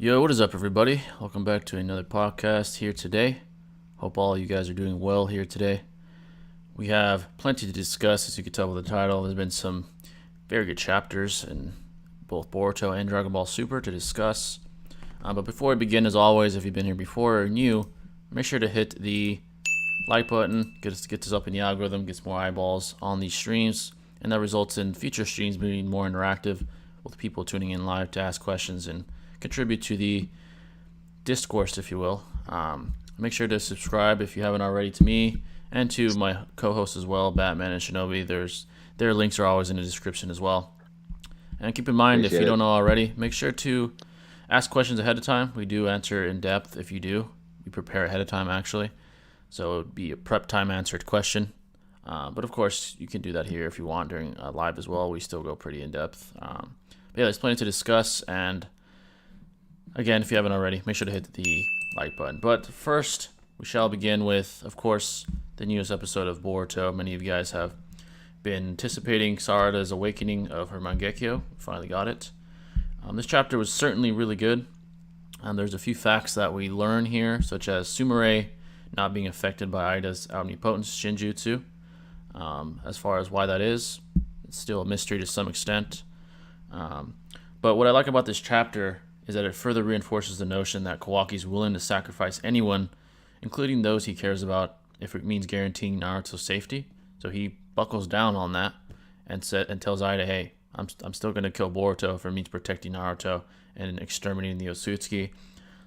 Yo, what is up, everybody? Welcome back to another podcast here today. Hope all you guys are doing well here today. We have plenty to discuss, as you can tell by the title. There's been some very good chapters in both Boruto and Dragon Ball Super to discuss. But before we begin, as always, if you've been here before or new, make sure to hit the like button, get us up in the algorithm, gets more eyeballs on these streams, and that results in future streams being more interactive with people tuning in live to ask questions and contribute to the discourse, if you will. Make sure to subscribe if you haven't already to me and to my co-hosts as well, Batman and Shinobi. Their links are always in the description as well. And keep in mind, if you don't know already, make sure to ask questions ahead of time. We do answer in depth if you do. We prepare ahead of time, actually. So it would be a prep time answered question. But of course, you can do that here if you want during live as well. We still go pretty in depth. But yeah, there's plenty to discuss. And again, if you haven't already, make sure to hit the like button. But first, we shall begin with, of course, the newest episode of Boruto. Many of you guys have been anticipating Sarada's awakening of her Mangekyo. Finally got it. This chapter was certainly really good. There's a few facts that we learn here, such as Sumire not being affected by Ida's omnipotence Shinjutsu. As far as why that is, it's still a mystery to some extent. But what I like about this chapter is that it further reinforces the notion that Kawaki's willing to sacrifice anyone, including those he cares about, if it means guaranteeing Naruto's safety. So he buckles down on that and tells Ida, hey, I'm still going to kill Boruto if it means protecting Naruto and exterminating the Otsutsuki.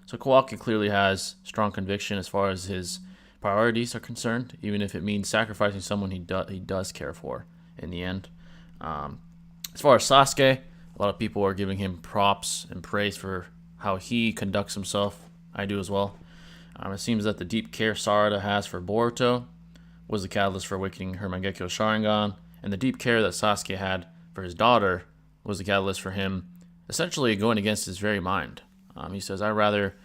So Kawaki clearly has strong conviction as far as his priorities are concerned, even if it means sacrificing someone he does care for in the end. As far as Sasuke, a lot of people are giving him props and praise for how he conducts himself. I do as well. It seems that the deep care Sarada has for Boruto was the catalyst for awakening her Mangekyo Sharingan, and the deep care that Sasuke had for his daughter was the catalyst for him essentially going against his very mind. He says, I'd rather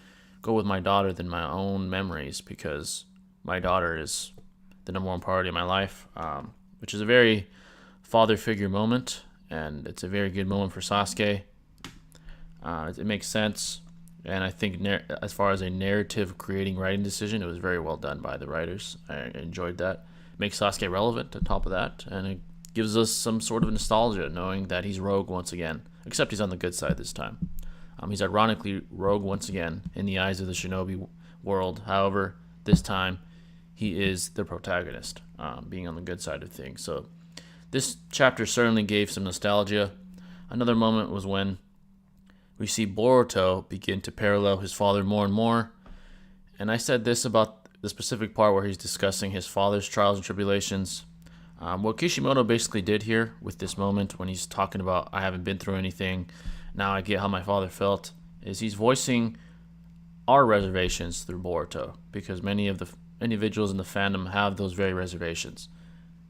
go with my daughter than my own memories because my daughter is the number one priority in my life, which is a very father figure moment, and it's a very good moment for Sasuke. It makes sense, and I think as far as a narrative creating writing decision, it was very well done by the writers. I enjoyed that. Makes Sasuke relevant on top of that, and it gives us some sort of nostalgia knowing that he's rogue once again, except he's on the good side this time. He's ironically rogue once again in the eyes of the shinobi world. However, this time he is the protagonist, being on the good side of things. So this chapter certainly gave some nostalgia. Another moment was when we see Boruto begin to parallel his father more and more. And I said this about the specific part where he's discussing his father's trials and tribulations. What Kishimoto basically did here with this moment when he's talking about, I haven't been through anything, now I get how my father felt, is he's voicing our reservations through Boruto, because many of the individuals in the fandom have those very reservations.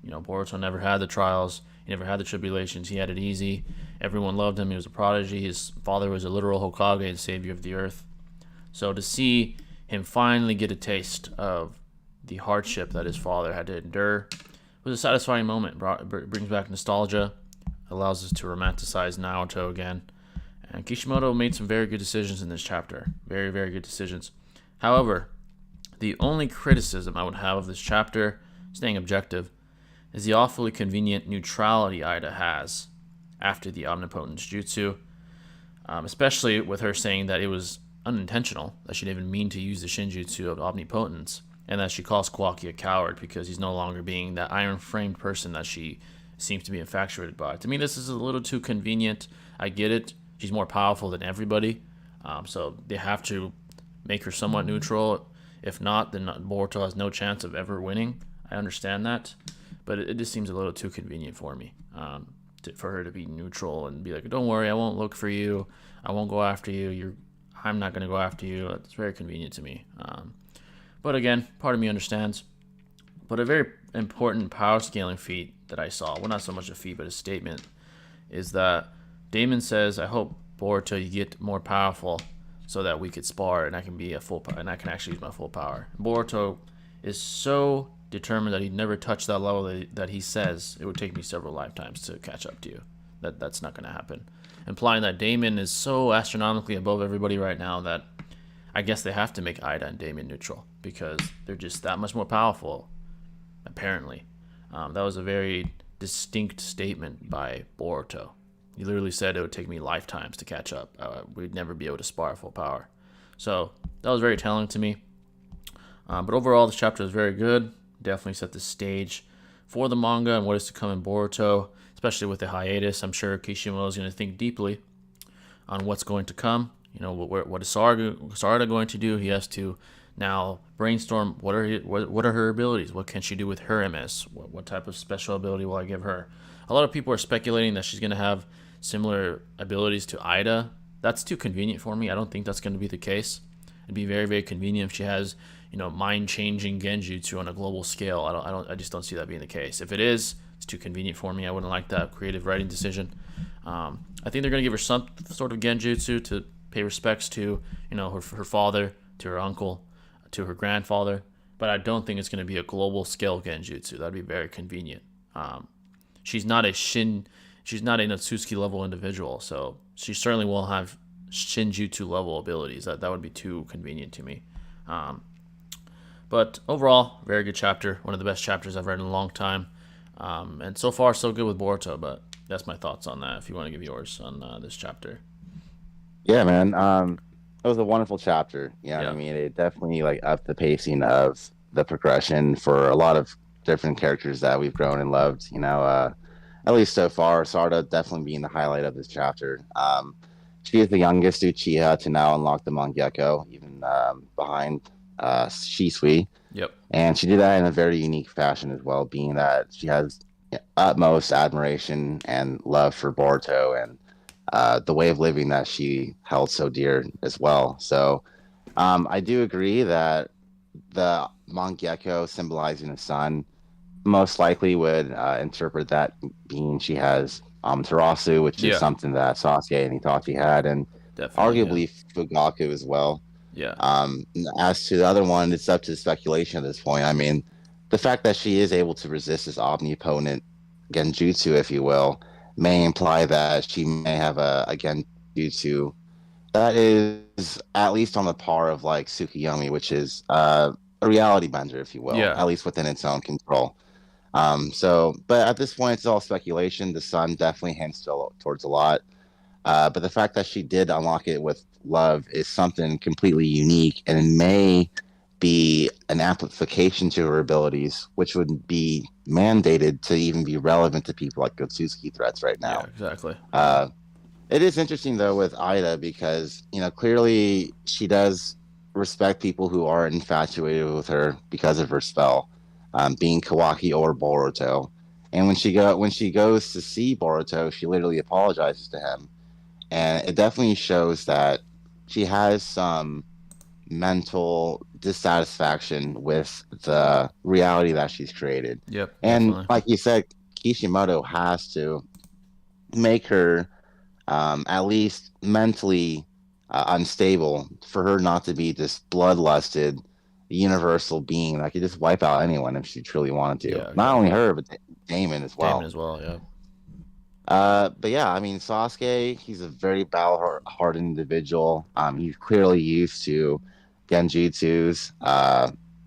You know, Boruto never had the trials, he never had the tribulations, he had it easy, everyone loved him, he was a prodigy, his father was a literal Hokage and savior of the earth. So to see him finally get a taste of the hardship that his father had to endure was a satisfying moment. Brings back nostalgia, allows us to romanticize Naruto again. And Kishimoto made some very good decisions in this chapter. Very, very good decisions. However, the only criticism I would have of this chapter, staying objective, is the awfully convenient neutrality Ida has after the omnipotence jutsu, especially with her saying that it was unintentional, that she didn't even mean to use the shinjutsu of omnipotence, and that she calls Kawaki a coward because he's no longer being that iron-framed person that she seems to be infatuated by. To me, this is a little too convenient. I get it. She's more powerful than everybody, so they have to make her somewhat neutral. If not, then Boruto has no chance of ever winning. I understand that, but it just seems a little too convenient for me, for her to be neutral and be like, don't worry, I won't look for you. I won't go after you. I'm not going to go after you. It's very convenient to me. But again, part of me understands. But a very important power scaling feat that I saw, well, not so much a feat, but a statement, is that Damon says, I hope, Boruto, you get more powerful so that we could spar and I can be a full power, and I can actually use my full power. Boruto is so determined that he'd never touch that level that he says it would take me several lifetimes to catch up to you. That's not going to happen. Implying that Damon is so astronomically above everybody right now that I guess they have to make Ida and Damon neutral because they're just that much more powerful, apparently. That was a very distinct statement by Boruto. He literally said it would take me lifetimes to catch up. We'd never be able to spar full power. So that was very telling to me. But overall, this chapter is very good. Definitely set the stage for the manga and what is to come in Boruto, especially with the hiatus. I'm sure Kishimoto is going to think deeply on what's going to come. You know, what is Sarada going to do? He has to now brainstorm what are her abilities? What can she do with her MS? What type of special ability will I give her? A lot of people are speculating that she's going to have similar abilities to Ida. That's too convenient for me. I don't think that's going to be the case. It'd be very, very convenient if she has, you know, mind-changing genjutsu on a global scale. I just don't see that being the case. If it is, it's too convenient for me. I wouldn't like that creative writing decision. I think they're going to give her some sort of genjutsu to pay respects to, you know, her father, to her uncle, to her grandfather. But I don't think it's going to be a global scale genjutsu. That'd be very convenient. She's not a Natsuki level individual, so she certainly will have Shinjutsu level abilities. That would be too convenient to me. But overall, very good chapter. One of the best chapters I've read in a long time. And so far, so good with Boruto, but that's my thoughts on that, if you want to give yours on this chapter. Yeah, man. It was a wonderful chapter. You know what Yeah. I mean? It definitely like upped the pacing of the progression for a lot of different characters that we've grown and loved. At least so far, Sarda definitely being the highlight of this chapter. She is the youngest Uchiha to now unlock the Mangekyo, even behind Shisui. Yep. And she did that in a very unique fashion as well, being that she has utmost admiration and love for Boruto and the way of living that she held so dear as well. So I do agree that the Mangekyo symbolizing the sun most likely would interpret that being she has Amaterasu, which is Yeah. something that Sasuke and Itachi had, and Definitely. arguably Fugaku as well. Yeah. As to the other one, it's up to speculation at this point. I mean, the fact that she is able to resist this omnipotent genjutsu, if you will, may imply that she may have a genjutsu that is at least on the par of like Tsukuyomi, which is a reality bender, if you will, Yeah. at least within its own control. But at this point, it's all speculation. The sun definitely hints towards a lot. But the fact that she did unlock it with love is something completely unique and may be an amplification to her abilities, which would be mandated to even be relevant to people like Gotsuski threats right Yeah. now. Exactly. Uh, it is interesting though with Ida because clearly she does respect people who are infatuated with her because of her spell, being Kawaki or Boruto. And when she goes to see Boruto, she literally apologizes to him, and it definitely shows that she has some mental dissatisfaction with the reality that she's created. Yep. And Definitely. like you said, Kishimoto has to make her at least mentally unstable for her not to be this bloodlusted universal being that could just wipe out anyone if she truly wanted to. Yeah. Not only Exactly. her, but Damon as Damon well. as well. Yeah. But yeah, I mean, Sasuke, he's a very battle-hardened individual. He's clearly used to genjutsus,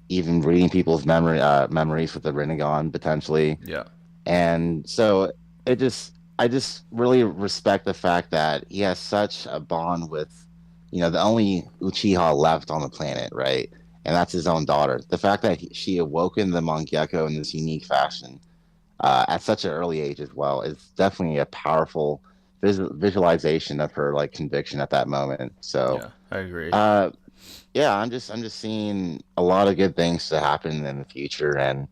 even reading people's memories with the Rinnegan potentially. Yeah. And so I just really respect the fact that he has such a bond with, the only Uchiha left on the planet, right? And that's his own daughter. The fact that she awoken the Mangekyo in this unique fashion at such an early age as well is definitely a powerful visualization of her like conviction at that moment. So, Yeah. I agree. uh, yeah, I'm just seeing a lot of good things to happen in the future, and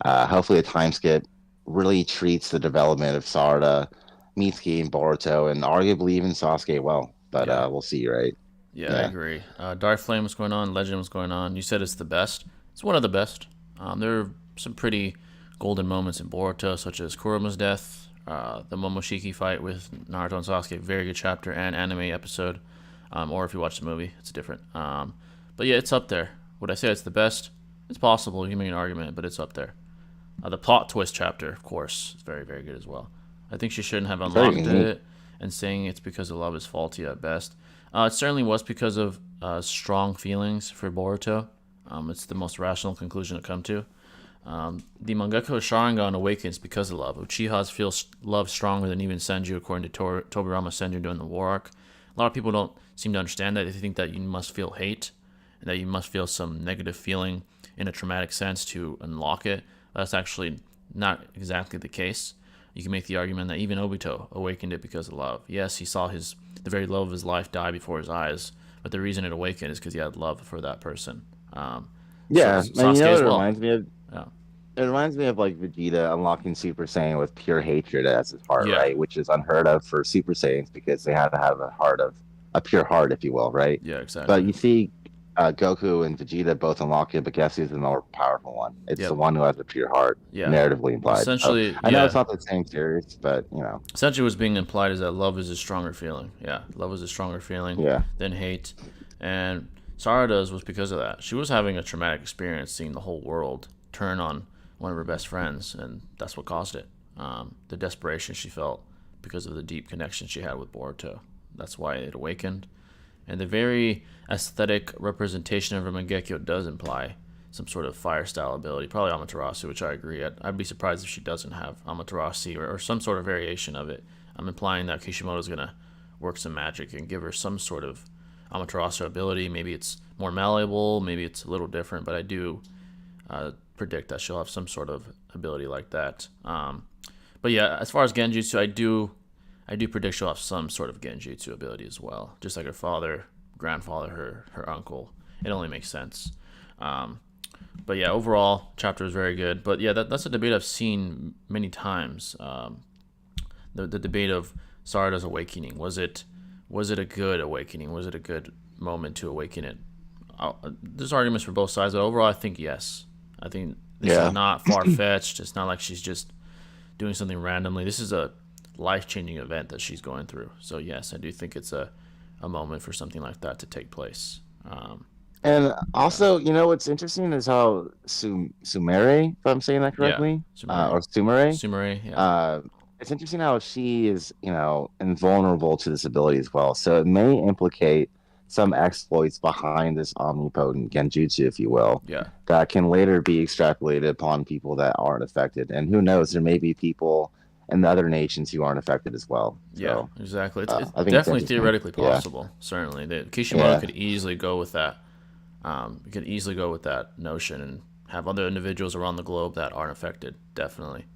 hopefully the time skip really treats the development of Sarada, Mitsuki, and Boruto, and arguably even Sasuke well. But Yeah. we'll see, right? Yeah. I Yeah. agree. Dark Flame was going on. Legend was going on. You said it's the best. It's one of the best. There are some pretty golden moments in Boruto, such as Kuruma's death, the Momoshiki fight with Naruto and Sasuke, very good chapter and anime episode. Or if you watch the movie, it's different. But yeah, it's up there. Would I say it's the best? It's possible. You can make an argument, but it's up there. The plot twist chapter, of course, is very, very good as well. I think she shouldn't have Very unlocked unique. it, and saying it's because of love is faulty at best. It certainly was because of strong feelings for Boruto. It's the most rational conclusion to come to. The Mangekyo Sharingan awakens because of love. Uchihas feel love stronger than even Senju, according to Tobirama Senju during the war arc. A lot of people don't seem to understand that. They think that you must feel hate and that you must feel some negative feeling in a traumatic sense to unlock it. That's actually not exactly the case. You can make the argument that even Obito awakened it because of love. Yes, he saw the very love of his life die before his eyes, but the reason it awakened is because he had love for that person. So Yeah, and Sasuke as it well. reminds me of? Yeah. It reminds me of like Vegeta unlocking Super Saiyan with pure hatred as his heart, Yeah. right? Which is unheard of for Super Saiyans because they have to have a pure heart, if you will, right? Yeah, But exactly. you see, Goku and Vegeta both unlock it, but guess who's the more powerful one? It's the Yep. one who has a pure heart, Yeah. narratively implied. So Essentially, I know it's yeah. not the same series, but Essentially, what's being implied is that love is a stronger feeling. Yeah, love is a stronger feeling yeah, than hate, and Sarada's was because of that. She was having a traumatic experience, seeing the whole world turn on one of her best friends, and that's what caused it. The desperation she felt because of the deep connection she had with Boruto. That's why it awakened. And the very aesthetic representation of her Mangekyo does imply some sort of fire style ability, probably Amaterasu, which I agree. I'd be surprised if she doesn't have Amaterasu or some sort of variation of it. I'm implying that Kishimoto's going to work some magic and give her some sort of Amaterasu ability. Maybe it's more malleable, maybe it's a little different, but I do predict that she'll have some sort of ability like that. But yeah, as far as Genjutsu, I do predict she'll have some sort of Genjutsu ability as well, just like her father, grandfather, her uncle. It only makes sense. But yeah, overall, chapter is very good. But yeah, that's a debate I've seen many times. The debate of Sarada's awakening, was it a good awakening? Was it a good moment to awaken it? There's arguments for both sides, but overall, I think yes. I think this is yeah. not far fetched. It's not like she's just doing something randomly. This is a life changing event that she's going through. So yes, I do think it's a moment for something like that to take place. And Yeah, also, what's interesting is how Sumere, if I'm saying that yeah, correctly, Sumire, or Sumere, Sumire, yeah, uh, it's interesting how she is, invulnerable to this ability as well. So it may implicate some exploits behind this omnipotent genjutsu, if you will, yeah, that can later be extrapolated upon people that aren't affected. And who knows, there may be people in the other nations who aren't affected as well. yeah, So exactly. It's I think it's definitely interesting. theoretically Yeah, possible. Certainly, Kishimoto yeah, could easily go with that. Could easily go with that notion and have other individuals around the globe that aren't affected. Definitely.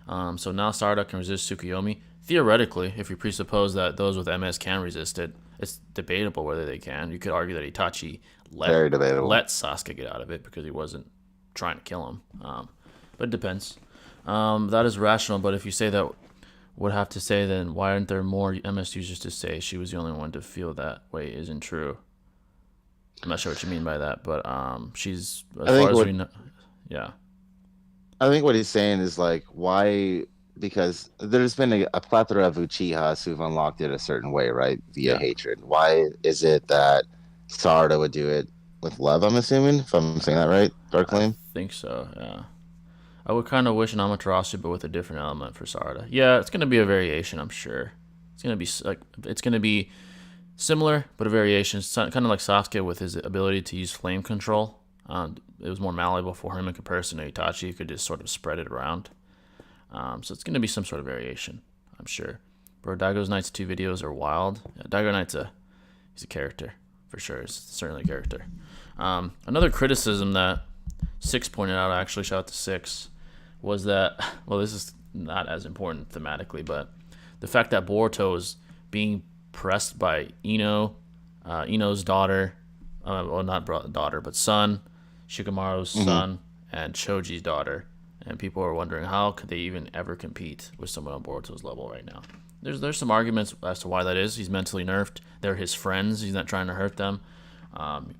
So now Sarada can resist Tsukuyomi. Theoretically, if you presuppose that those with MS can resist it, it's debatable whether they can. You could argue that Itachi very debatable. let Sasuke get out of it because he wasn't trying to kill him. But it depends. That is rational. But if you say that, would have to say then why aren't there more MS users to say she was the only one to feel that way isn't true? I'm not sure what you mean by that, but she's I as far think as what we know, yeah, I think what he's saying is like, why? Because there's been a plethora of Uchihas who've unlocked it a certain way, right? Via yeah. hatred. Why is it that Sarada would do it with love? I'm assuming, if I'm saying that right, Dark I Flame. think so. Yeah. I would kind of wish an Amaterasu, but with a different element for Sarada. Yeah, it's gonna be a variation, I'm sure. It's gonna be similar, but a variation. It's kind of like Sasuke with his ability to use flame control. It was more malleable for him in comparison to Itachi, who could just sort of spread it around. So it's gonna be some sort of variation, I'm sure. Bro, Daigo Knight's 2 videos are wild. Yeah, Daigo Knight's he's a character for sure. He's certainly a character. Another criticism that Six pointed out, actually, shout out to Six, was that, well, this is not as important thematically, but the fact that Boruto is being pressed by Ino's daughter, well, not daughter, but son, Shikamaru's Hmm. son, and Choji's daughter. And people are wondering how could they even ever compete with someone on Boruto's level right now. There's some arguments as to why that is. He's mentally nerfed. They're his friends. He's not trying to hurt them.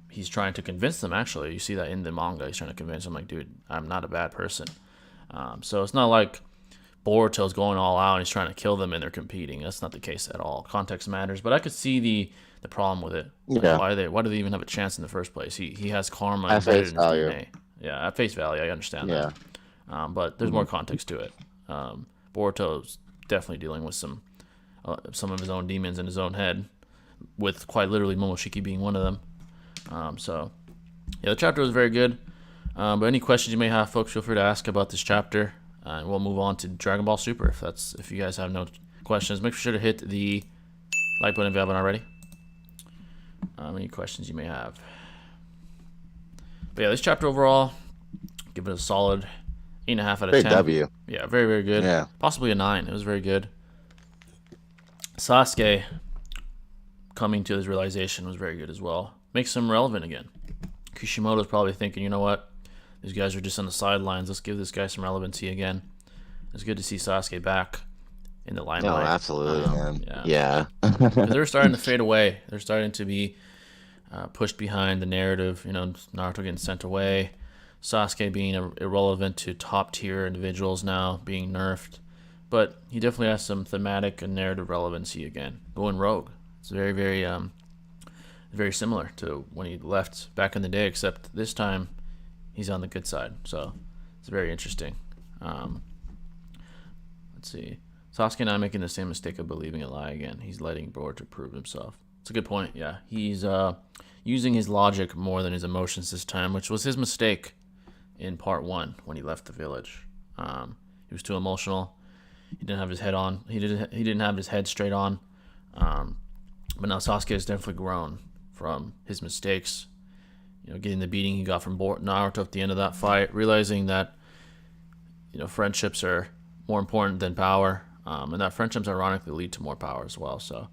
He's trying to convince them. Actually, you see that in the manga. He's trying to convince them, like, dude, I'm not a bad person. So it's not like Boruto's going all out and he's trying to kill them and they're competing. That's not the case at all. Context matters, but I could see the problem with it. Like, Yeah, why do they even have a chance in the first place? He has karma at embedded face in his value. DNA. Yeah, at face value, I understand that. Yeah. But there's Hmm. more context to it. Boruto's definitely dealing with some of his own demons in his own head, with quite literally Momoshiki being one of them. So, yeah, the chapter was very good. But any questions you may have, folks, feel free to ask about this chapter. And we'll move on to Dragon Ball Super. If you guys have no questions, make sure to hit the like button if you haven't already. Any questions you may have. But yeah, this chapter overall, give it a solid 8.5 out of 10. Great W. Yeah, very, very good. Yeah. Possibly a 9. It was very good. Sasuke coming to his realization was very good as well. Makes him relevant again. Kishimoto's probably thinking, you know what? These guys are just on the sidelines. Let's give this guy some relevancy again. It's good to see Sasuke back in the limelight. No, absolutely, man. Yeah. They're starting to fade away. They're starting to be pushed behind the narrative. Naruto getting sent away. Sasuke being irrelevant to top-tier individuals now, being nerfed. But he definitely has some thematic and narrative relevancy again. Going rogue. It's very, very, very similar to when he left back in the day, except this time he's on the good side. So it's very interesting. Let's see. Sasuke not making the same mistake of believing a lie again. He's letting Boruto prove himself. It's a good point, yeah. He's using his logic more than his emotions this time, which was his mistake in part 1 when he left the village. He was too emotional. He didn't have his head on. He didn't have his head straight on. But now Sasuke has definitely grown from his mistakes. Getting the beating he got from Naruto at the end of that fight, realizing that friendships are more important than power, and that friendships ironically lead to more power as well. So,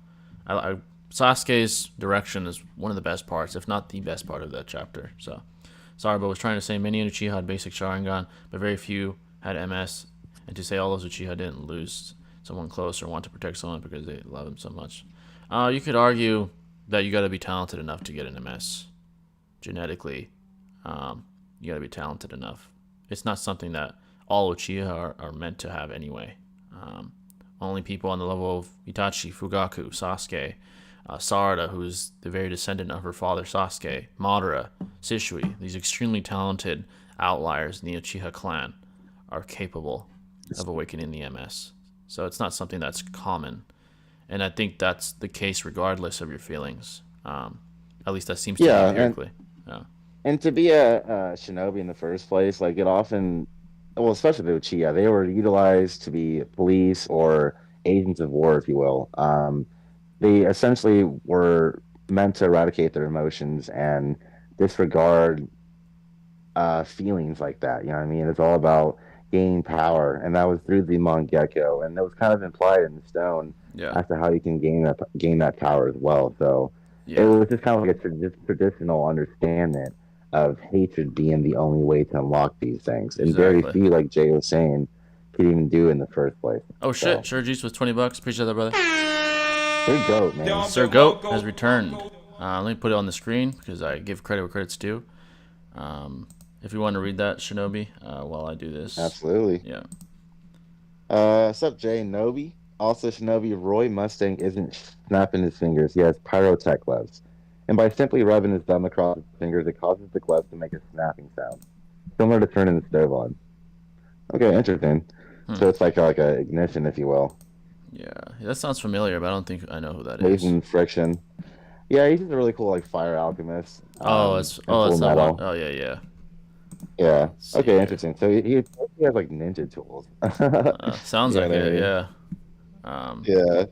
Sasuke's direction is one of the best parts, if not the best part of that chapter. So, Sarada was trying to say many Uchiha had basic Sharingan, but very few had MS, and to say all those Uchiha didn't lose someone close or want to protect someone because they love him so much. You could argue that you got to be talented enough to get an MS. Genetically, you got to be talented enough. It's not something that all Uchiha are meant to have anyway. Only people on the level of Itachi, Fugaku, Sasuke, Sarada, who's the very descendant of her father Sasuke, Madara, Shisui, these extremely talented outliers in the Uchiha clan are capable of awakening the MS. So it's not something that's common. And I think that's the case regardless of your feelings. At least that seems to be empirically. And to be a shinobi in the first place, like it often, well, especially the Uchiha, they were utilized to be police or agents of war, if you will. They essentially were meant to eradicate their emotions and disregard feelings like that. You know what I mean? It's all about gaining power, and that was through the Mangekyo, and that was kind of implied in the stone as to how you can gain that power as well. So it was just kind of like a traditional understanding of hatred being the only way to unlock these things, and very few, like Jay was saying, could even do it in the first place. Oh shit! Sure, Juice was $20. Appreciate that, brother. Sir Goat, man. Sir Goat has returned. Let me put it on the screen because I give credit where credit's due. If you want to read that, Shinobi, while I do this. Absolutely. Yeah. What's up, Jay Nobi? Also, Shinobi, Roy Mustang isn't snapping his fingers. He has pyrotech gloves. And by simply rubbing his thumb across his fingers, it causes the gloves to make a snapping sound, similar to turning the stove on. Okay, interesting. So it's like a ignition, if you will. Yeah, that sounds familiar, but I don't think I know who that is. Blazing friction. Yeah, he's just a really cool fire alchemist. That's that one. Oh yeah. Yeah. Okay, interesting. So he has like ninja tools. Sounds like it. Yeah. Yeah.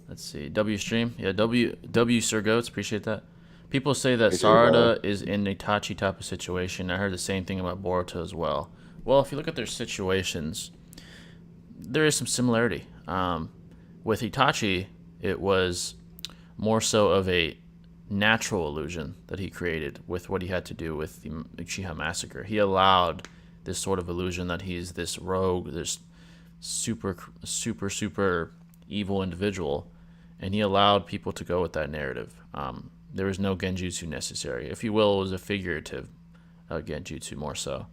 Let's see. W stream. Yeah. W Sir Goats. Appreciate that. People say that Sarada is in a Itachi type of situation. I heard the same thing about Boruto as well. Well, if you look at their situations, there is some similarity. With Itachi, it was more so of a natural illusion that he created with what he had to do with the Uchiha massacre. He allowed this sort of illusion that he's this rogue, this super evil individual, and he allowed people to go with that narrative. There was no genjutsu necessary. If you will, it was a figurative genjutsu more so.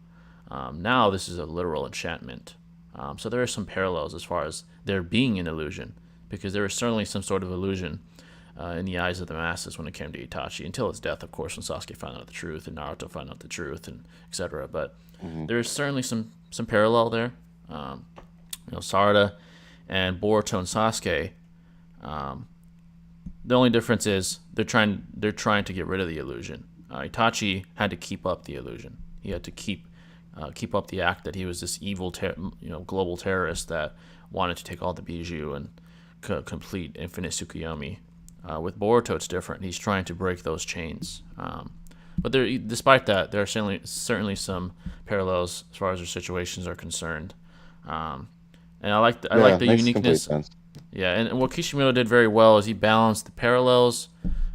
Now this is a literal enchantment. So there are some parallels as far as there being an illusion, because there was certainly some sort of illusion in the eyes of the masses when it came to Itachi, until his death, of course, when Sasuke found out the truth and Naruto found out the truth, and etc. But there is certainly some parallel there. Sarada and Boruto and Sasuke. Um, the only difference is they're trying to get rid of the illusion. Itachi had to keep up the illusion. He had to keep up the act that he was this evil, global terrorist that wanted to take all the bijou and complete infinite Tsukuyomi. With Boruto, it's different. He's trying to break those chains. But despite that, there are certainly some parallels as far as their situations are concerned. And I like the makes complete uniqueness. sense. Yeah, and what Kishimoto did very well is he balanced the parallels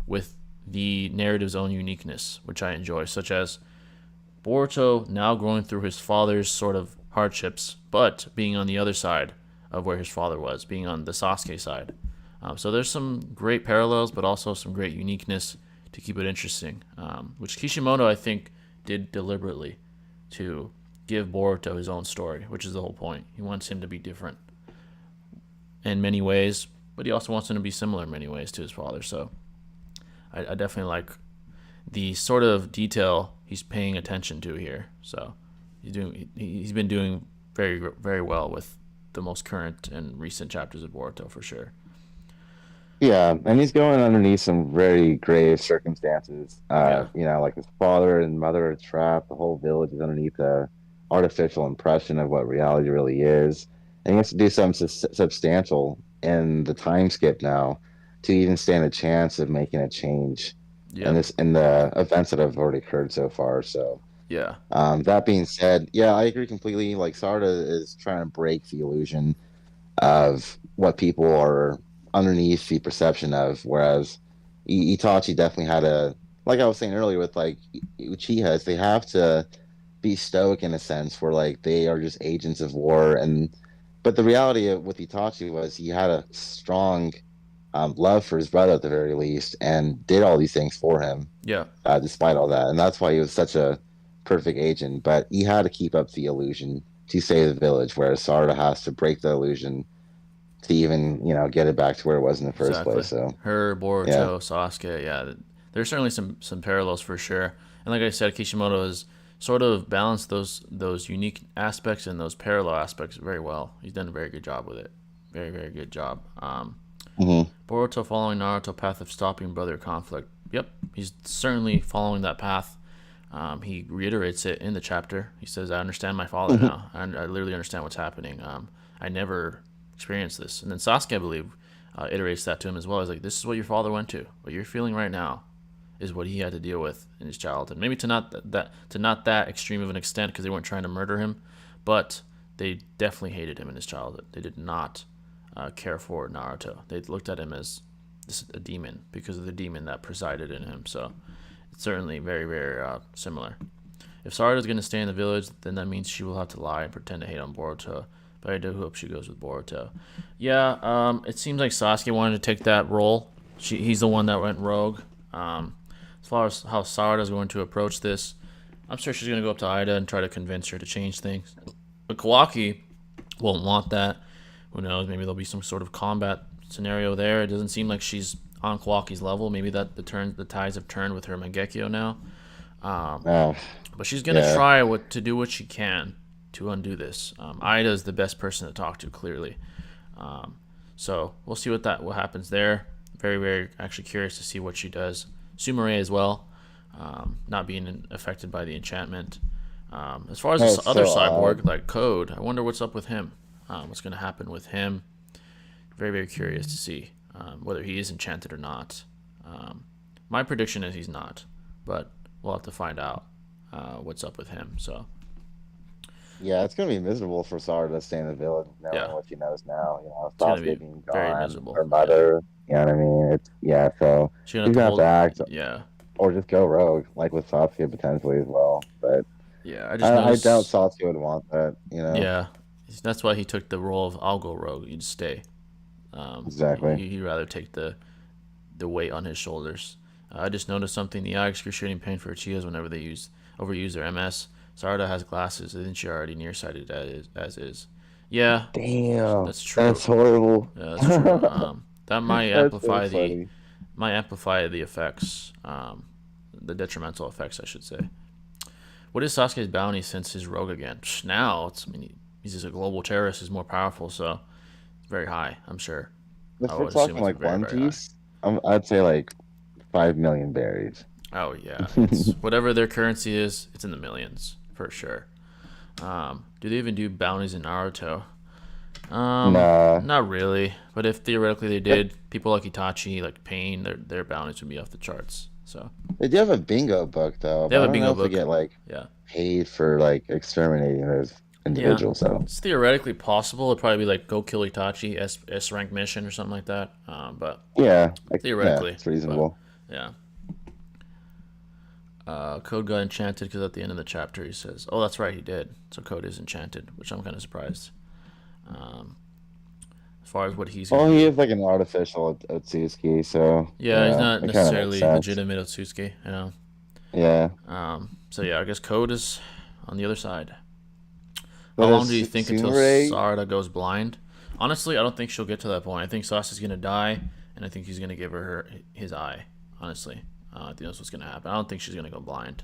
with the narrative's own uniqueness, which I enjoy, such as Boruto now going through his father's sort of hardships, but being on the other side of where his father was, being on the Sasuke side. So there's some great parallels, but also some great uniqueness to keep it interesting, which Kishimoto, I think, did deliberately to give Boruto his own story, which is the whole point. He wants him to be different in many ways, but he also wants him to be similar in many ways to his father. So I definitely like the sort of detail he's paying attention to here. So he's been doing very very well with the most current and recent chapters of Boruto for sure. Yeah, and he's going underneath some very grave circumstances. Yeah, Like his father and mother are trapped. The whole village is underneath a artificial impression of what reality really is. And he has to do something substantial in the time skip now to even stand a chance of making a change yep, in the events that have already occurred so far. So yeah, that being said, yeah, I agree completely. Like Sarda is trying to break the illusion of what people are underneath the perception of. Whereas Itachi definitely had like I was saying earlier with like Uchihas, they have to be stoic in a sense where like they are just agents of war. But the reality of with Itachi was he had a strong love for his brother at the very least and did all these things for him yeah, despite all that. And that's why he was such a perfect agent. But he had to keep up the illusion to save the village, whereas Sarda has to break the illusion to even get it back to where it was in the first exactly. place. So Her, yeah, Boruto, Sasuke, yeah, there's certainly some parallels for sure. And like I said, Kishimoto has sort of balanced those unique aspects and those parallel aspects very well. He's done a very good job with it. Very very good job. hmm Boruto following Naruto path of stopping brother conflict. Yep, he's certainly following that path. He reiterates it in the chapter. He says, "I understand my father now. I literally understand what's happening. I never experienced this." And then Sasuke, I believe, iterates that to him as well. He's like, "This is what your father went to. What you're feeling right now is what he had to deal with in his childhood. Maybe to not that extreme of an extent because they weren't trying to murder him, but they definitely hated him in his childhood. They did not care for Naruto. They looked at him as a demon because of the demon that presided in him. So it's certainly very, very similar. If Sarada is going to stay in the village, then that means she will have to lie and pretend to hate on Boruto. But I do hope she goes with Boruto. Yeah, it seems like Sasuke wanted to take that role. He's the one that went rogue. As far as how Sarada is going to approach this, I'm sure she's going to go up to Ida and try to convince her to change things. But Kawaki won't want that. Who knows? Maybe there'll be some sort of combat scenario there. It doesn't seem like she's on Kawaki's level. Maybe that the tides have turned with her Mangekyo now. Um, uh, but she's gonna yeah, try to do what she can to undo this. Ida is the best person to talk to, clearly. Um, so we'll see what happens there. Very very actually curious to see what she does. Sumire as well, not being affected by the enchantment. As far as this that's other so odd. cyborg like Code, I wonder what's up with him. What's going to happen with him? Very very curious to see whether he is enchanted or not. My prediction is he's not, but we'll have to find out what's up with him. So Yeah, it's gonna be miserable for Sarda to stay in the village knowing yeah, what she knows now. it's going to Sasuke be being very gone, miserable. her Yeah, mother. You know what I mean? It's yeah. So she's going to have she's to gonna have to hold. act Yeah, or just go rogue, like with Sasuke potentially as well. But yeah. I just I doubt noticed. Sasuke would want that. Yeah, that's why he took the role of I'll go rogue. You'd stay. Exactly. He'd rather take the weight on his shoulders. I just noticed something. The eye excruciating pain for Uchihas whenever they overuse their MS. Sarada has glasses. Isn't she already nearsighted as is? Yeah, Damn, that's that's true. horrible. Yeah, that's true. That That's so funny. might amplify the effects, the detrimental effects, I should say. What is Sasuke's bounty since his rogue again? Now, I mean, he's just a global terrorist. He's more powerful, so very high. I'm sure. I If we're would assume talking it's like very, One very high. Piece, I'd say like 5 million berries. Oh yeah, it's whatever their currency is. It's in the millions for sure. Do they even do bounties in Naruto? Nah, Not really. But if theoretically they did, people like Itachi, like Pain, their bounties would be off the charts. So they do have a bingo book though, they but have I a don't know bingo if they book. get like Yeah, paid for like exterminating those yeah. individuals. So It's theoretically possible. It'd probably be like go kill Itachi, S rank mission or something like that. But yeah, like, yeah, theoretically, it's but reasonable. yeah. Code got enchanted because at the end of the chapter he says, "Oh, that's right, he did." So Code is enchanted, which I'm kind of surprised. Um, as far as what he's gonna Well, he do, is like an artificial Otsuki, so yeah, he's not it kind of makes necessarily sense. legitimate Otsuki, you know. Yeah, So yeah, I guess Code is on the other side. How but long as do you think until Sumire, Sarada goes blind? Honestly, I don't think she'll get to that point. I think Sasuke's gonna die, and I think he's gonna give her his eye. Honestly, I think that's what's gonna happen. I don't think she's gonna go blind.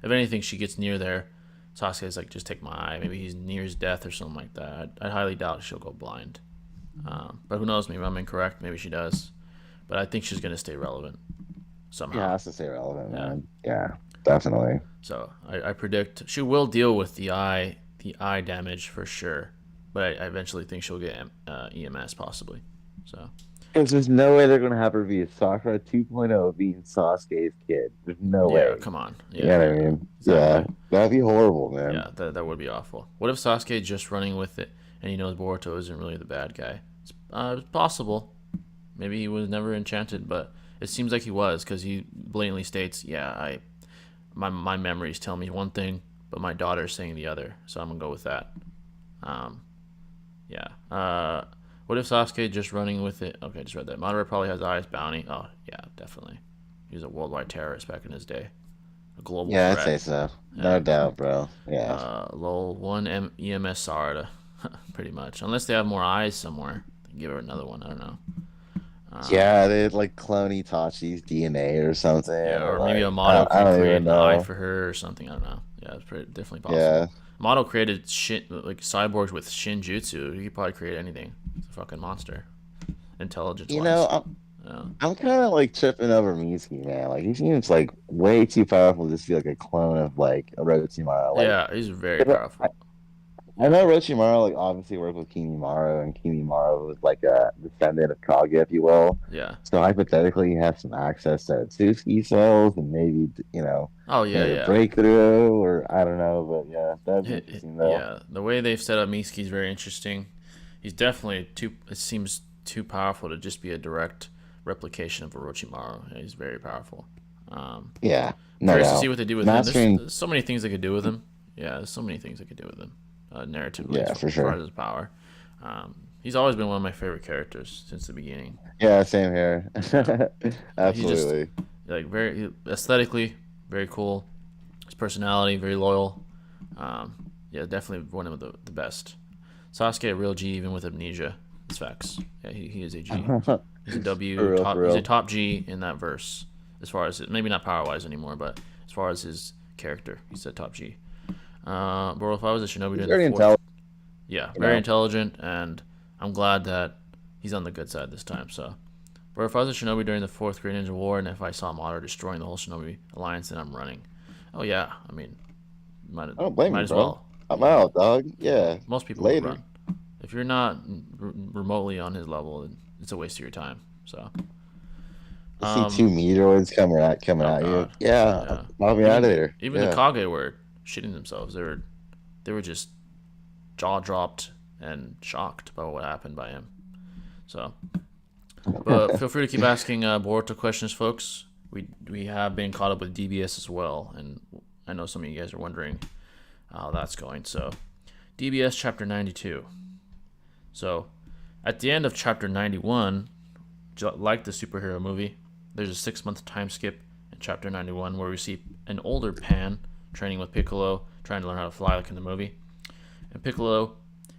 If anything, she gets near there. Sasuke's like, just take my eye. Maybe he's near his death or something like that. I highly doubt she'll go blind. But who knows? Maybe I'm incorrect. Maybe she does. But I think she's gonna stay relevant he somehow. has to stay relevant, Yeah. man. Yeah, definitely. So I predict she will deal with the eye damage for sure. But I eventually think she'll get EMS possibly. So Because there's no way they're gonna have her be a Sakura 2.0 being Sasuke's kid. There's no yeah, way. come on. You know Yeah, what I yeah, mean? exactly. Yeah, that'd be horrible, man. Yeah, that would be awful. What if Sasuke just running with it and he knows Boruto isn't really the bad guy? It's possible. Maybe he was never enchanted, but it seems like he was because he blatantly states, "Yeah, my memories tell me one thing, but my daughter's saying the other, so I'm gonna go with that." Um, yeah. What if Sasuke just running with it? Okay, I just read that. Madara probably has eyes bounty. Oh yeah, definitely. He was a worldwide terrorist back in his day, a global Yeah, I'd say threat. so. Yeah. No doubt, bro. Yeah. Lol, one EMS Sarada, pretty much. Unless they have more eyes somewhere, give her another one. I don't know. Yeah, they'd like clone Itachi's DNA or something, Yeah, or or maybe like Amato I can don't create even an eye know. for her or something. I don't know. Yeah, it's definitely possible. Yeah. Amato created shit like cyborgs with Shinjutsu. He could probably create anything. It's a fucking monster, intelligence You know, wise. I'm Yeah. I'm kind of like tripping over Mitsuki, man. Like he seems like way too powerful just to be like a clone of like Orochimaru. Like Yeah, he's very powerful. I know Orochimaru like obviously worked with Kimimaro, and Kimimaro was like a descendant of Kage, if you will. Yeah. So hypothetically, he has some access to Tsuki cells, and maybe Oh he yeah, has a yeah. breakthrough, or I don't know, but yeah, that'd be interesting though. Yeah, the way they've set up Mitsuki is very interesting. He's definitely too. It seems too powerful to just be a direct replication of Orochimaru. Yeah, he's very powerful. Um, Yeah, no Curious to see doubt. what they do with him. Mastering, There's so many things they could do with him. Yeah, there's so many things they could do with him, narratively, yeah, as for far sure. as his power. He's always been one of my favorite characters since the beginning. Yeah, same here. Yeah, he's just Absolutely. like very aesthetically very cool. His personality very loyal. Yeah, definitely one of the best. Sasuke a real G even with amnesia. It's facts. Yeah, he is a G. He's a For W real, top. for He's a real. top G in that verse. As far as maybe not power wise anymore, but as far as his character, he's a top G. Bro, if I was a shinobi He's during the very fourth, intelligent, yeah, you very know. intelligent, and I'm glad that he's on the good side this time. So, bro, if I was a shinobi during the fourth Great Ninja War, and if I saw Madara destroying the whole shinobi alliance, then I'm running. Oh yeah, I mean, might I don't blame might you, as bro. well. I'm Yeah, out, dog. yeah. Yeah. Most people would Later. run. If you're not remotely on his level, then it's a waste of your time. So, I see two um, meteoroids coming oh at you. god, Yeah, yeah. I'll be out of Even there. even the Yeah. Kage were shitting themselves. They were just jaw dropped and shocked by what happened by him. So, but feel free to keep asking Boruto questions, folks. We have been caught up with DBS as well, and I know some of you guys are wondering how that's going. So, DBS chapter 92. So, at the end of chapter 91, like the superhero movie, there's a 6 month time skip in chapter 91 where we see an older Pan training with Piccolo, trying to learn how to fly like in the movie, and Piccolo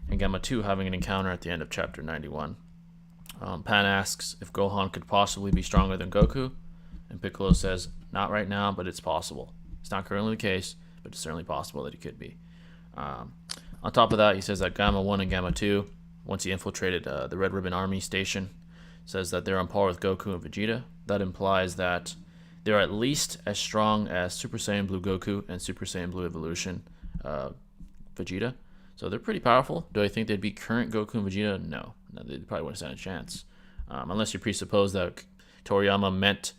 and Gamma 2 having an encounter at the end of chapter 91. Pan asks if Gohan could possibly be stronger than Goku, and Piccolo says, "Not right now, but it's possible. It's not currently the case, but it's certainly possible that he could be." On top of that, he says that Gamma 1 and Gamma 2 once he infiltrated the Red Ribbon Army station. Says that they're on par with Goku and Vegeta. That implies that they're at least as strong as Super Saiyan Blue Goku and Super Saiyan Blue Evolution Vegeta. So they're pretty powerful. Do I think they'd beat current Goku and Vegeta? No, they probably wouldn't stand a chance. Unless you presuppose that Toriyama meant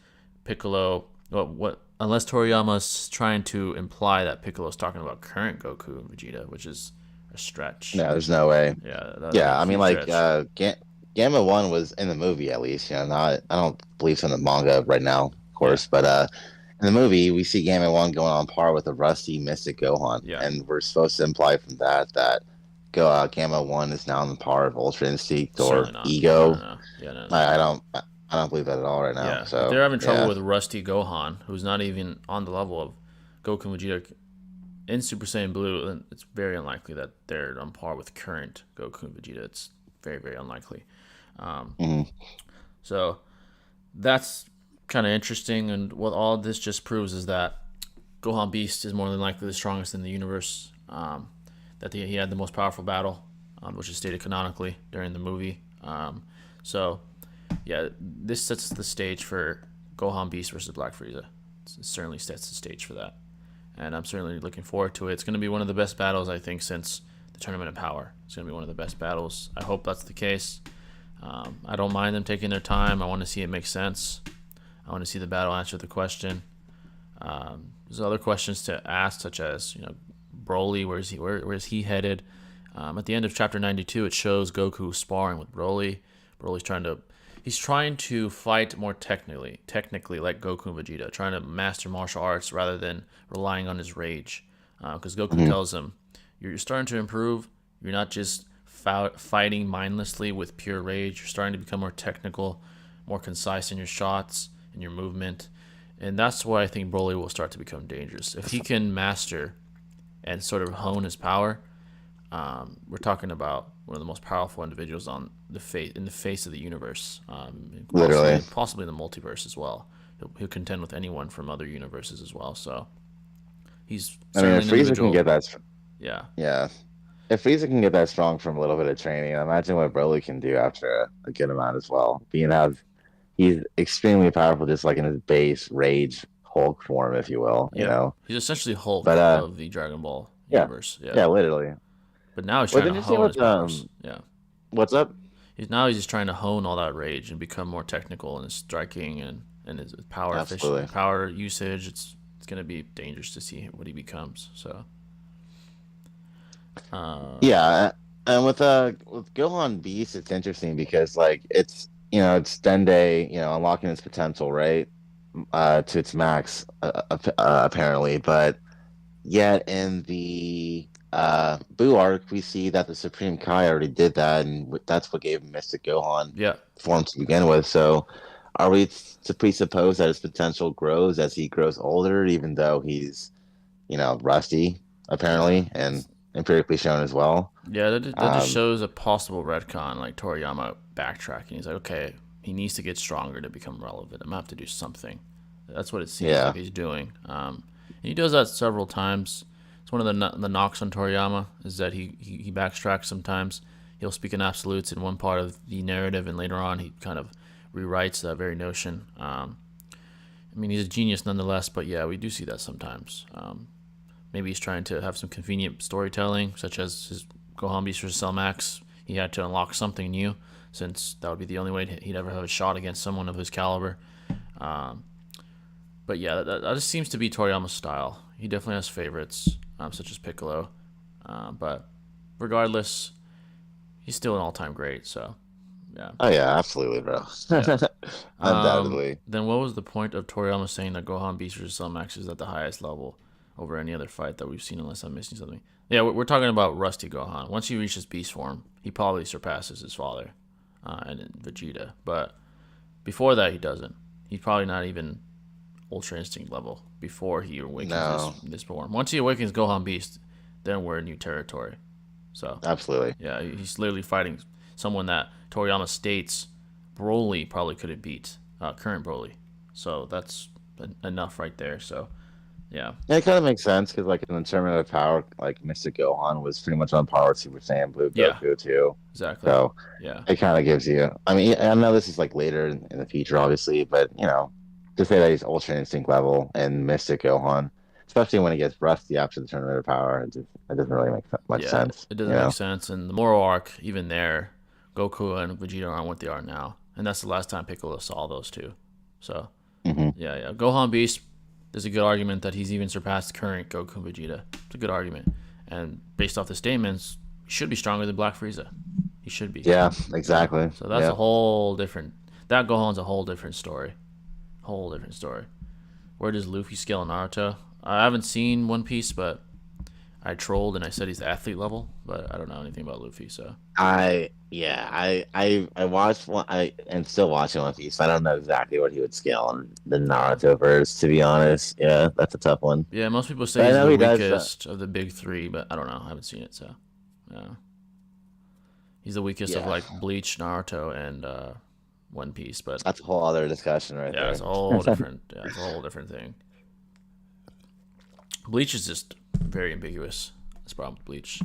Piccolo. What? Unless Toriyama's trying to imply that Piccolo's talking about current Goku and Vegeta, which is a stretch. No, there's no way. Yeah, I mean, like, stretch. Gamma One was in the movie at least. Not I don't believe it's in the manga right now, of course, but in the movie we see Gamma One going on par with a rusty Mystic Gohan, and we're supposed to imply from that Gamma One is now on the par of Ultra Instinct or Ego. No. Yeah, no. I don't believe that at all right now. Yeah, so if they're having trouble with Rusty Gohan, who's not even on the level of Goku and Vegeta in Super Saiyan Blue, then it's very unlikely that they're on par with current Goku and Vegeta. It's very, very unlikely. So that's kind of interesting, and what all this just proves is that Gohan Beast is more than likely the strongest in the universe. That he had the most powerful battle, which is stated canonically during the movie. So yeah, this sets the stage for Gohan Beast versus Black Frieza. It certainly sets the stage for that, and I'm certainly looking forward to it. It's going to be one of the best battles, I think, since the Tournament of Power. It's going to be one of the best battles. I hope that's the case. I don't mind them taking their time. I want to see it make sense. I want to see the battle answer the question. There's other questions to ask, such as Broly. Where is he headed? At the end of chapter 92, it shows Goku sparring with Broly. Broly's trying to fight more technically like Goku and Vegeta, trying to master martial arts rather than relying on his rage. Because Goku tells him, you're starting to improve. You're not just fighting mindlessly with pure rage. You're starting to become more technical, more concise in your shots, in your movement. And that's why I think Broly will start to become dangerous. If he can master and sort of hone his power, we're talking about one of the most powerful individuals on the face of the universe. Literally, possibly in the multiverse as well. He'll contend with anyone from other universes as well. So he's. I mean, if Frieza can get that. Yeah. If Frieza can get that strong from a little bit of training, imagine what Broly can do after a good amount as well. He's extremely powerful, just like in his base rage Hulk form, if you will. He's essentially Hulk of the Dragon Ball universe. Yeah, literally. But now he's trying to hone his powers. What's up? He's just trying to hone all that rage and become more technical in his striking and his power efficient, power usage. It's going to be dangerous to see what he becomes. So. And with Gohan Beast, it's interesting because it's Dende, unlocking its potential, right, to its max, apparently, but yet in the Buu arc, we see that the Supreme Kai already did that, and that's what gave him Mystic Gohan form to begin with. So, are we to presuppose that his potential grows as he grows older, even though he's, rusty, apparently, and empirically shown as well? Yeah, that just shows a possible retcon, like Toriyama backtracking. He's like, okay, he needs to get stronger to become relevant. I'm going to have to do something. That's what it seems like he's doing. And he does that several times. It's one of the knocks on Toriyama is that he backtracks sometimes. He'll speak in absolutes in one part of the narrative, and later on he kind of rewrites that very notion. I mean, he's a genius nonetheless, but yeah, we do see that sometimes. Maybe he's trying to have some convenient storytelling, such as his Gohan Beast vs. Cell Max. He had to unlock something new, since that would be the only way he'd ever have a shot against someone of his caliber. But yeah, that just seems to be Toriyama's style. He definitely has favorites, such as Piccolo. But regardless, he's still an all-time great, so yeah. Oh yeah, absolutely, bro. Undoubtedly. Then what was the point of Toriyama saying that Gohan Beast vs. Cell Max is at the highest level over any other fight that we've seen, unless I'm missing something? Yeah, we're talking about Rusty Gohan. Once he reaches beast form, he probably surpasses his father and Vegeta. But before that, he doesn't. He's probably not even Ultra Instinct level before he awakens this form. Once he awakens Gohan Beast, then we're in new territory. So absolutely. Yeah, he's literally fighting someone that Toriyama states Broly probably couldn't beat, current Broly. So that's enough right there. So Yeah. And it kind of makes sense because, like, in the Tournament of Power, like, Mystic Gohan was pretty much on par with Super Saiyan Blue Yeah. Goku too. Exactly. So Yeah. it kind of gives you. I mean, I know this is like later in the future, Yeah. obviously, but to say that he's Ultra Instinct level and Mystic Gohan, especially when he gets rusty after the Tournament of Power, it doesn't really make much Yeah. sense. It doesn't make sense. And the moral arc, even there, Goku and Vegeta aren't what they are now, and that's the last time Piccolo saw those two. So Hmm. yeah, yeah. Gohan Beast. There's a good argument that he's even surpassed current Goku and Vegeta. It's a good argument, and based off the statements, he should be stronger than Black Frieza. He should be. Yeah, Yeah. exactly. So that's a Yeah. whole different. That Gohan's a whole different story. Whole different story. Where does Luffy scale in Naruto? I haven't seen One Piece, but I trolled and I said he's athlete level, but I don't know anything about Luffy. So I watched one I and still watching One Piece. I don't know exactly what he would scale on the yeah, Naruto verse, to be honest. Yeah, that's a tough one. yeah. Most people But say I he's know the he does. weakest of the big three, but I don't know. I haven't seen it, so yeah. He's the weakest of Yeah, like Bleach, Naruto, and One Piece, but that's a whole other discussion right yeah, it's there. a whole different. Yeah, it's a whole different thing. Bleach is just very ambiguous. That's the problem with Bleach.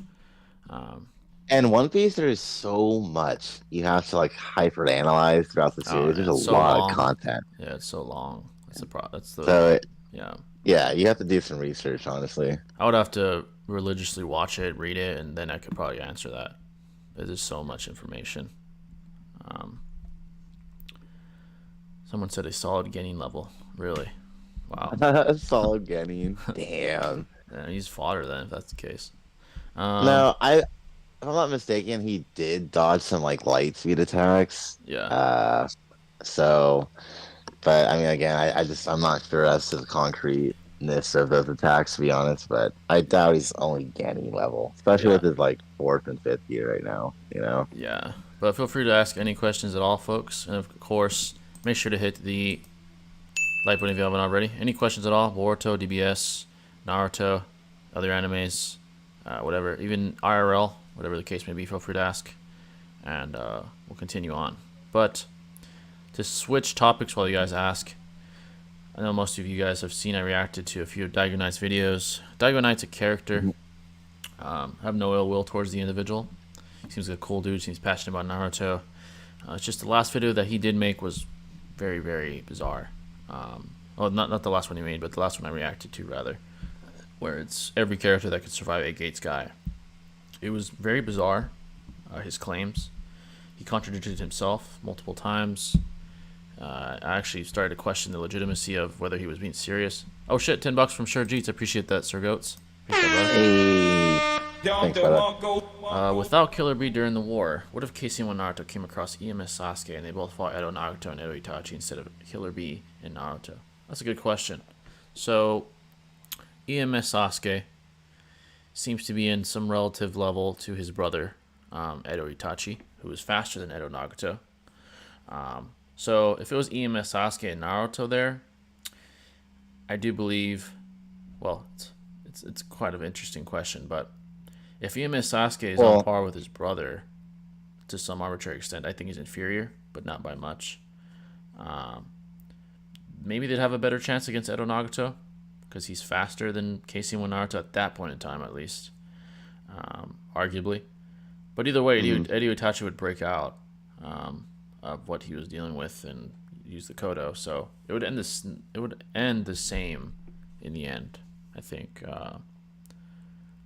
Um, And One Piece, there is so much you have to like hyper analyze throughout the oh series. yeah, There's a it's so lot of long. content, Yeah, it's so long. That's the pro. That's the so yeah. yeah, you have to do some research, honestly. I would have to religiously watch it, read it, and then I could probably answer that. There's so much information. Um, Someone said a solid gaining level. Really? Wow. Solid Genin. Damn. Yeah, he's fodder then, if that's the case. Um, No, if I'm not mistaken, he did dodge some like light speed attacks. yeah, Uh, so, but I mean, again, I'm not sure as to the concreteness of those attacks, to be honest. But I doubt he's only Genin level, especially yeah, with his like fourth and fifth gear right now. yeah. But feel free to ask any questions at all, folks. And of course, make sure to hit the like button if you haven't already. Any questions at all? Boruto, DBS, Naruto, other animes, whatever, even IRL, whatever the case may be, feel free to ask. And we'll continue on. But to switch topics while you guys ask, I know most of you guys have seen I reacted to a few of Daigo Knight's videos. Daigo Knight's a character. I have no ill will towards the individual. He seems like a cool dude. Seems passionate about Naruto. It's just the last video that he did make was very, very bizarre. Well, not the last one he made, but the last one I reacted to, rather, where it's every character that could survive a Gate Sky. It was very bizarre, his claims. He contradicted himself multiple times. I actually started to question the legitimacy of whether he was being serious. Oh shit, $10 from Sure Jeets. I appreciate that, Sir Goats. Appreciate that, Hey, thanks, brother. brother. Without Killer Bee during the war, what if Casey and Naruto came across EMS Sasuke and they both fought Edo Nagato and Edo Itachi instead of Killer Bee and Naruto? That's a good question. So, EMS Sasuke seems to be in some relative level to his brother, Edo Itachi, who is faster than Edo Nagato. So if it was EMS Sasuke and Naruto there, I do believe, well, it's quite an interesting question, but if EMS Sasuke is on Well, par with his brother to some arbitrary extent, I think he's inferior, but not by much. Um, Maybe they'd have a better chance against Edo Nagato because he's faster than Casey and Naruto at that point in time, at least, arguably. But either way, mhm. Edo Itachi would break out of what he was dealing with and use the Kodo, so it would end this. It would end the same in the end, I think.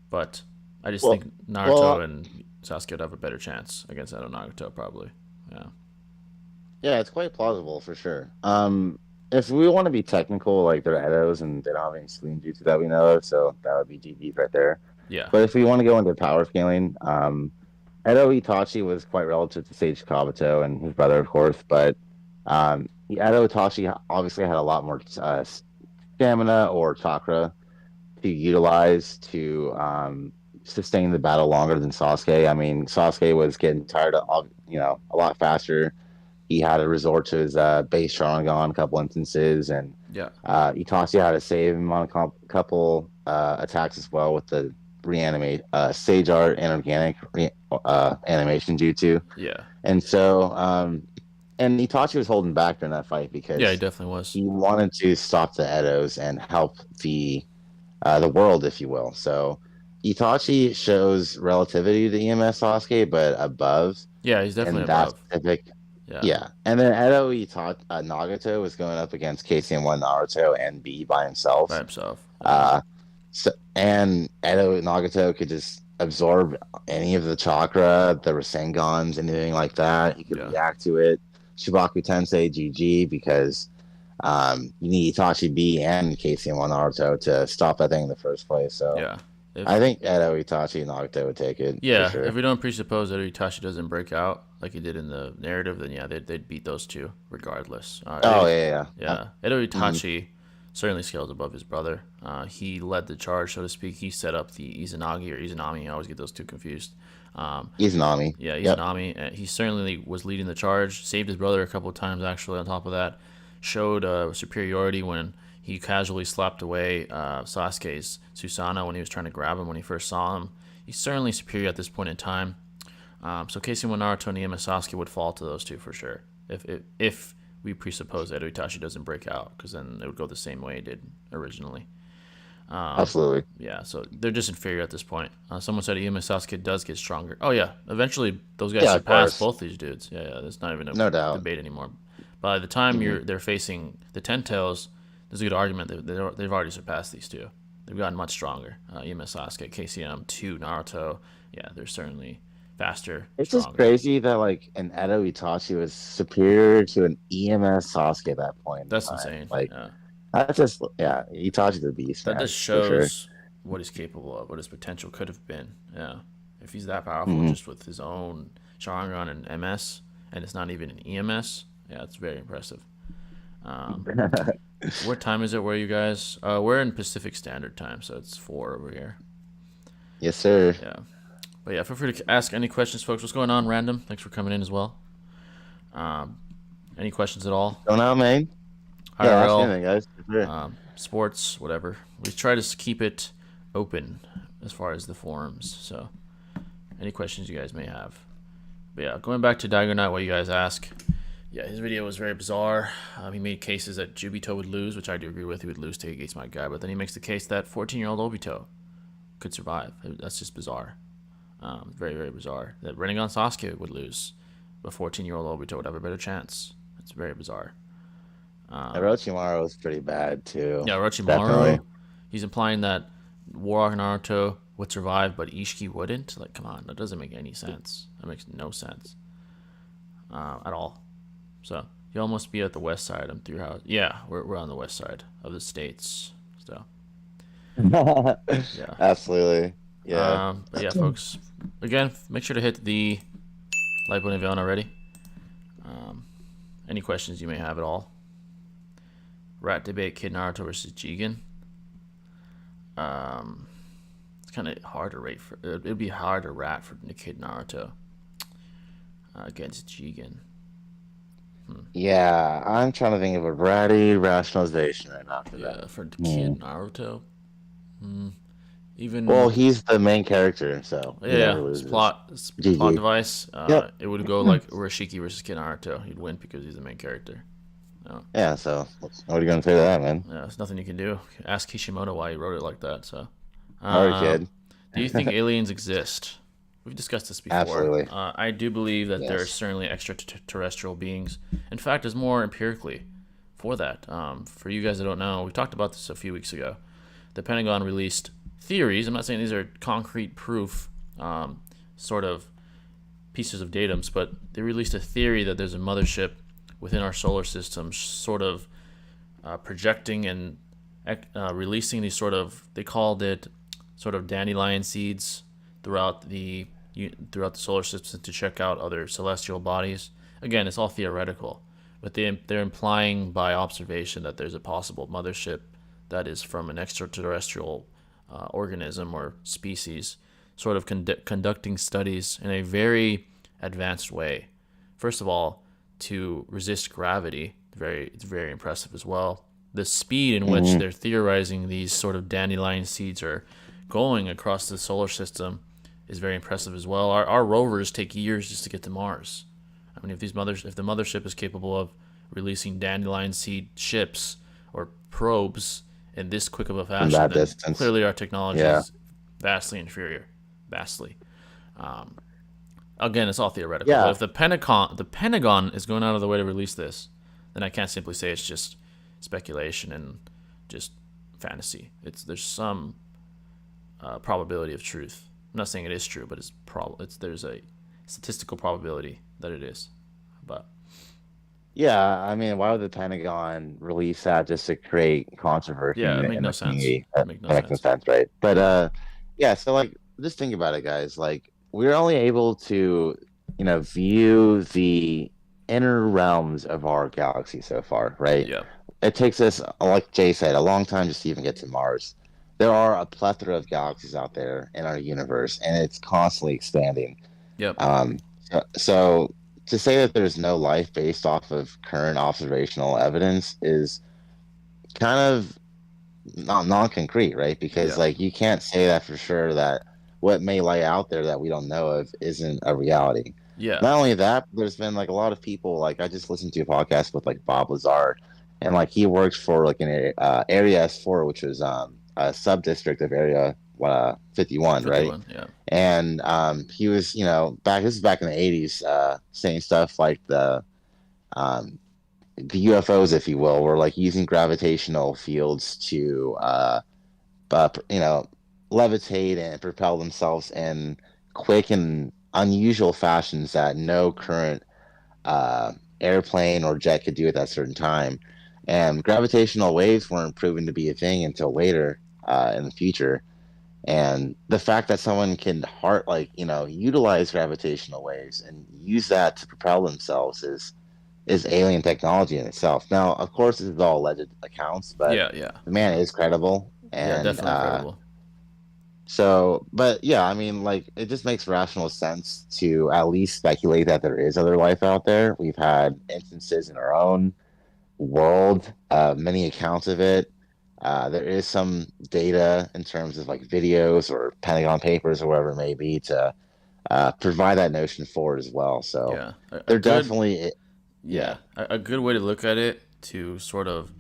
But I just well, think well, Naruto and Sasuke would have a better chance against Edo Nagato, probably. Yeah. yeah, it's quite plausible for sure. If we want to be technical, like they're Edos and they don't have any spleen jutsu that we know of, so that would be GG's right there. Yeah. But if we want to go into power scaling, Edo Itachi was quite relative to Sage Kabuto and his brother, of course, but Edo Itachi obviously had a lot more stamina or chakra to utilize to sustain the battle longer than Sasuke. I mean, Sasuke was getting tired of, a lot faster. He had to resort to his base Sharingan a couple instances, and Yeah. Itachi had to save him on a couple attacks as well with the reanimate Sage Art and organic animation jutsu. Yeah. And so, and Itachi was holding back during that fight Yeah, he because definitely was. he wanted to stop the Edos and help the the world, if you will. So Itachi shows relativity to EMS Sasuke, but above Yeah, he's in definitely that above. specific. Yeah, Yeah, and then Edo Nagato was going up against KCM1 Naruto and B by by himself. himself. Yeah, Uh, so and Edo Nagato could just absorb any of the chakra, the Rasengans, anything like that. He could yeah, react to it. Shibaku Tensei GG because you need Itachi B and KCM1 Naruto to stop that thing in the first place. So yeah. I If think Edo Itachi and Nagato would take it for Yeah, if sure. we don't presuppose that Itachi doesn't break out like he did in the narrative, then yeah, they'd beat those two regardless. Oh yeah, yeah. Yeah, Edo Mhm. Itachi certainly scales above his brother. He led the charge, so to speak. He set up the Izanagi or Izanami. I always get those two confused. Um, Izanami. yeah, Yep. Izanami. He certainly was leading the charge. Saved his brother a couple of times actually. On top of that, showed superiority when he casually slapped away Sasuke's Susanoo when he was trying to grab him when he first saw him. He's certainly superior at this point in time. So Casey Naruto and Ieyasu Sasuke would fall to those two for sure. If we presuppose that Itachi doesn't break out, because then it would go the same way it did originally. Absolutely. Yeah, so they're just inferior at this point. Someone said Ieyasu Sasuke does get stronger. Oh yeah, eventually those guys Yeah, of surpass course. both these dudes. Yeah, there's not even a No doubt. debate anymore. By the time Hmm. they're facing the Ten Tails, there's a good argument that they've already surpassed these two. They've gotten much stronger. Ieyasu Sasuke, KCM, 2, Naruto. Yeah, they're certainly faster, It's just stronger. crazy that like an Edo Itachi was superior to an EMS Sasuke at that point in That's time. insane. Like Yeah, that's just yeah, Itachi's the beast, that man, just for sure. shows what he's capable of, what his potential could have been. Yeah, if he's that powerful Hmm. just with his own Sharingan and MS, and it's not even an EMS. Yeah, it's very impressive. Um, what time is it? Where you guys? We're in Pacific Standard Time, so it's 4 over here. Yes, sir. Yeah, but yeah, feel free to ask any questions, folks. What's going on, Random? Thanks for coming in as well. Um, any questions at all? Going out, man. Yeah, ask IRL, anything, guys. For sure. sports, whatever. We try to keep it open as far as the forums. So, any questions you guys may have. But yeah, going back to Daigo Knight, what you guys ask. Yeah, his video was very bizarre. He made cases that Jubito would lose, which I do agree with. He would lose to against my guy, but then he makes the case that 14-year-old Obito could survive. That's just bizarre. Very, very bizarre. That Rinnegan Sasuke would lose, but 14-year-old Obito would have a better chance. It's very bizarre. Orochimaru was pretty bad too. Yeah, Definitely. Orochimaru, he's implying that Warlock Naruto would survive, but Ishiki wouldn't. Like, come on, that doesn't make any sense. That makes no sense at all. So y'all must be at the west side. I'm through your house. Yeah, we're on the west side of the states. So yeah. Absolutely. Yeah. But yeah, folks. Again, make sure to hit the like button if you haven't already. Any questions you may have at all. Rat debate: Kid Naruto versus Jigen. It's kind of hard to rate for. It'd be hard to rat for the Kid Naruto against Jigen. Yeah, I'm trying to think of a ratty rationalization right now for that. Yeah, for the Hmm. Kid Naruto. Even Well, he's the main character, so he yeah, never his loses. plot GG. device. Yep. It would go like Urashiki versus Kid Naruto. He'd win because he's the main character. No, Yeah, so what are you gonna say to that, man? yeah, there's nothing you can do. Ask Kishimoto why he wrote it like that. So, Sorry, um, kid. do you think aliens exist? We've discussed this before. Absolutely. I do believe that there are Yes. certainly extraterrestrial beings. In fact, there's more empirically for that. For you guys that don't know, we talked about this a few weeks ago. The Pentagon released theories. I'm not saying these are concrete proof, sort of pieces of datums, but they released a theory that there's a mothership within our solar system, sort of projecting and releasing these sort of, they called it sort of dandelion seeds throughout the solar system to check out other celestial bodies. Again, it's all theoretical, but they're implying by observation that there's a possible mothership that is from an extraterrestrial organism or species, sort of conducting studies in a very advanced way. First of all, to resist gravity, it's very impressive as well. The speed in which Hmm. they're theorizing these sort of dandelion seeds are going across the solar system is very impressive as well. Our rovers take years just to get to Mars. I mean, if the mothership is capable of releasing dandelion seed ships or probes in this quick of a from fashion, that then distance. clearly our technology Yeah. is vastly inferior, vastly. Um, Again, it's all theoretical. But Yeah. if the Pentagon is going out of the way to release this, then I can't simply say it's just speculation and just fantasy. There's some probability of truth. I'm not saying it is true, but there's a statistical probability that it is. But Yeah, I mean, why would the Pentagon release that just to create controversy yeah, it made in no the sense. community? It That made no makes no sense. sense, right? But yeah, so like just think about it, guys. Like we're only able to, view the inner realms of our galaxy so far, right? Yeah. It takes us, like Jay said, a long time just to even get to Mars. There are a plethora of galaxies out there in our universe, and it's constantly expanding. Yep. So to say that there's no life based off of current observational evidence is kind of not non-concrete, right? Because Yeah. like you can't say that for sure that what may lie out there that we don't know of isn't a reality. Yeah. Not only that, there's been like a lot of people. Like I just listened to a podcast with like Bob Lazar, and like he works for like an Area S4, which was a sub district of Area 51, right? 51. Yeah. And he was, this is back in the 80s, saying stuff like um, the UFOs, if you will, were like using gravitational fields to, levitate and propel themselves in quick and unusual fashions that no current airplane or jet could do at that certain time. And gravitational waves weren't proven to be a thing until later in the future. And the fact that someone can utilize gravitational waves and use that to propel themselves is alien technology in itself. Now, of course, this is all alleged accounts, but Yeah. Yeah. the man is credible. Yeah. And Definitely credible. but yeah, I mean, like, it just makes rational sense to at least speculate that there is other life out there. We've had instances in our own world, many accounts of it. There is some data in terms of like videos or Pentagon papers or whatever it may be to provide that notion forward as well. So Yeah. A they're good definitely, Yeah, yeah. a good way to look at it to sort of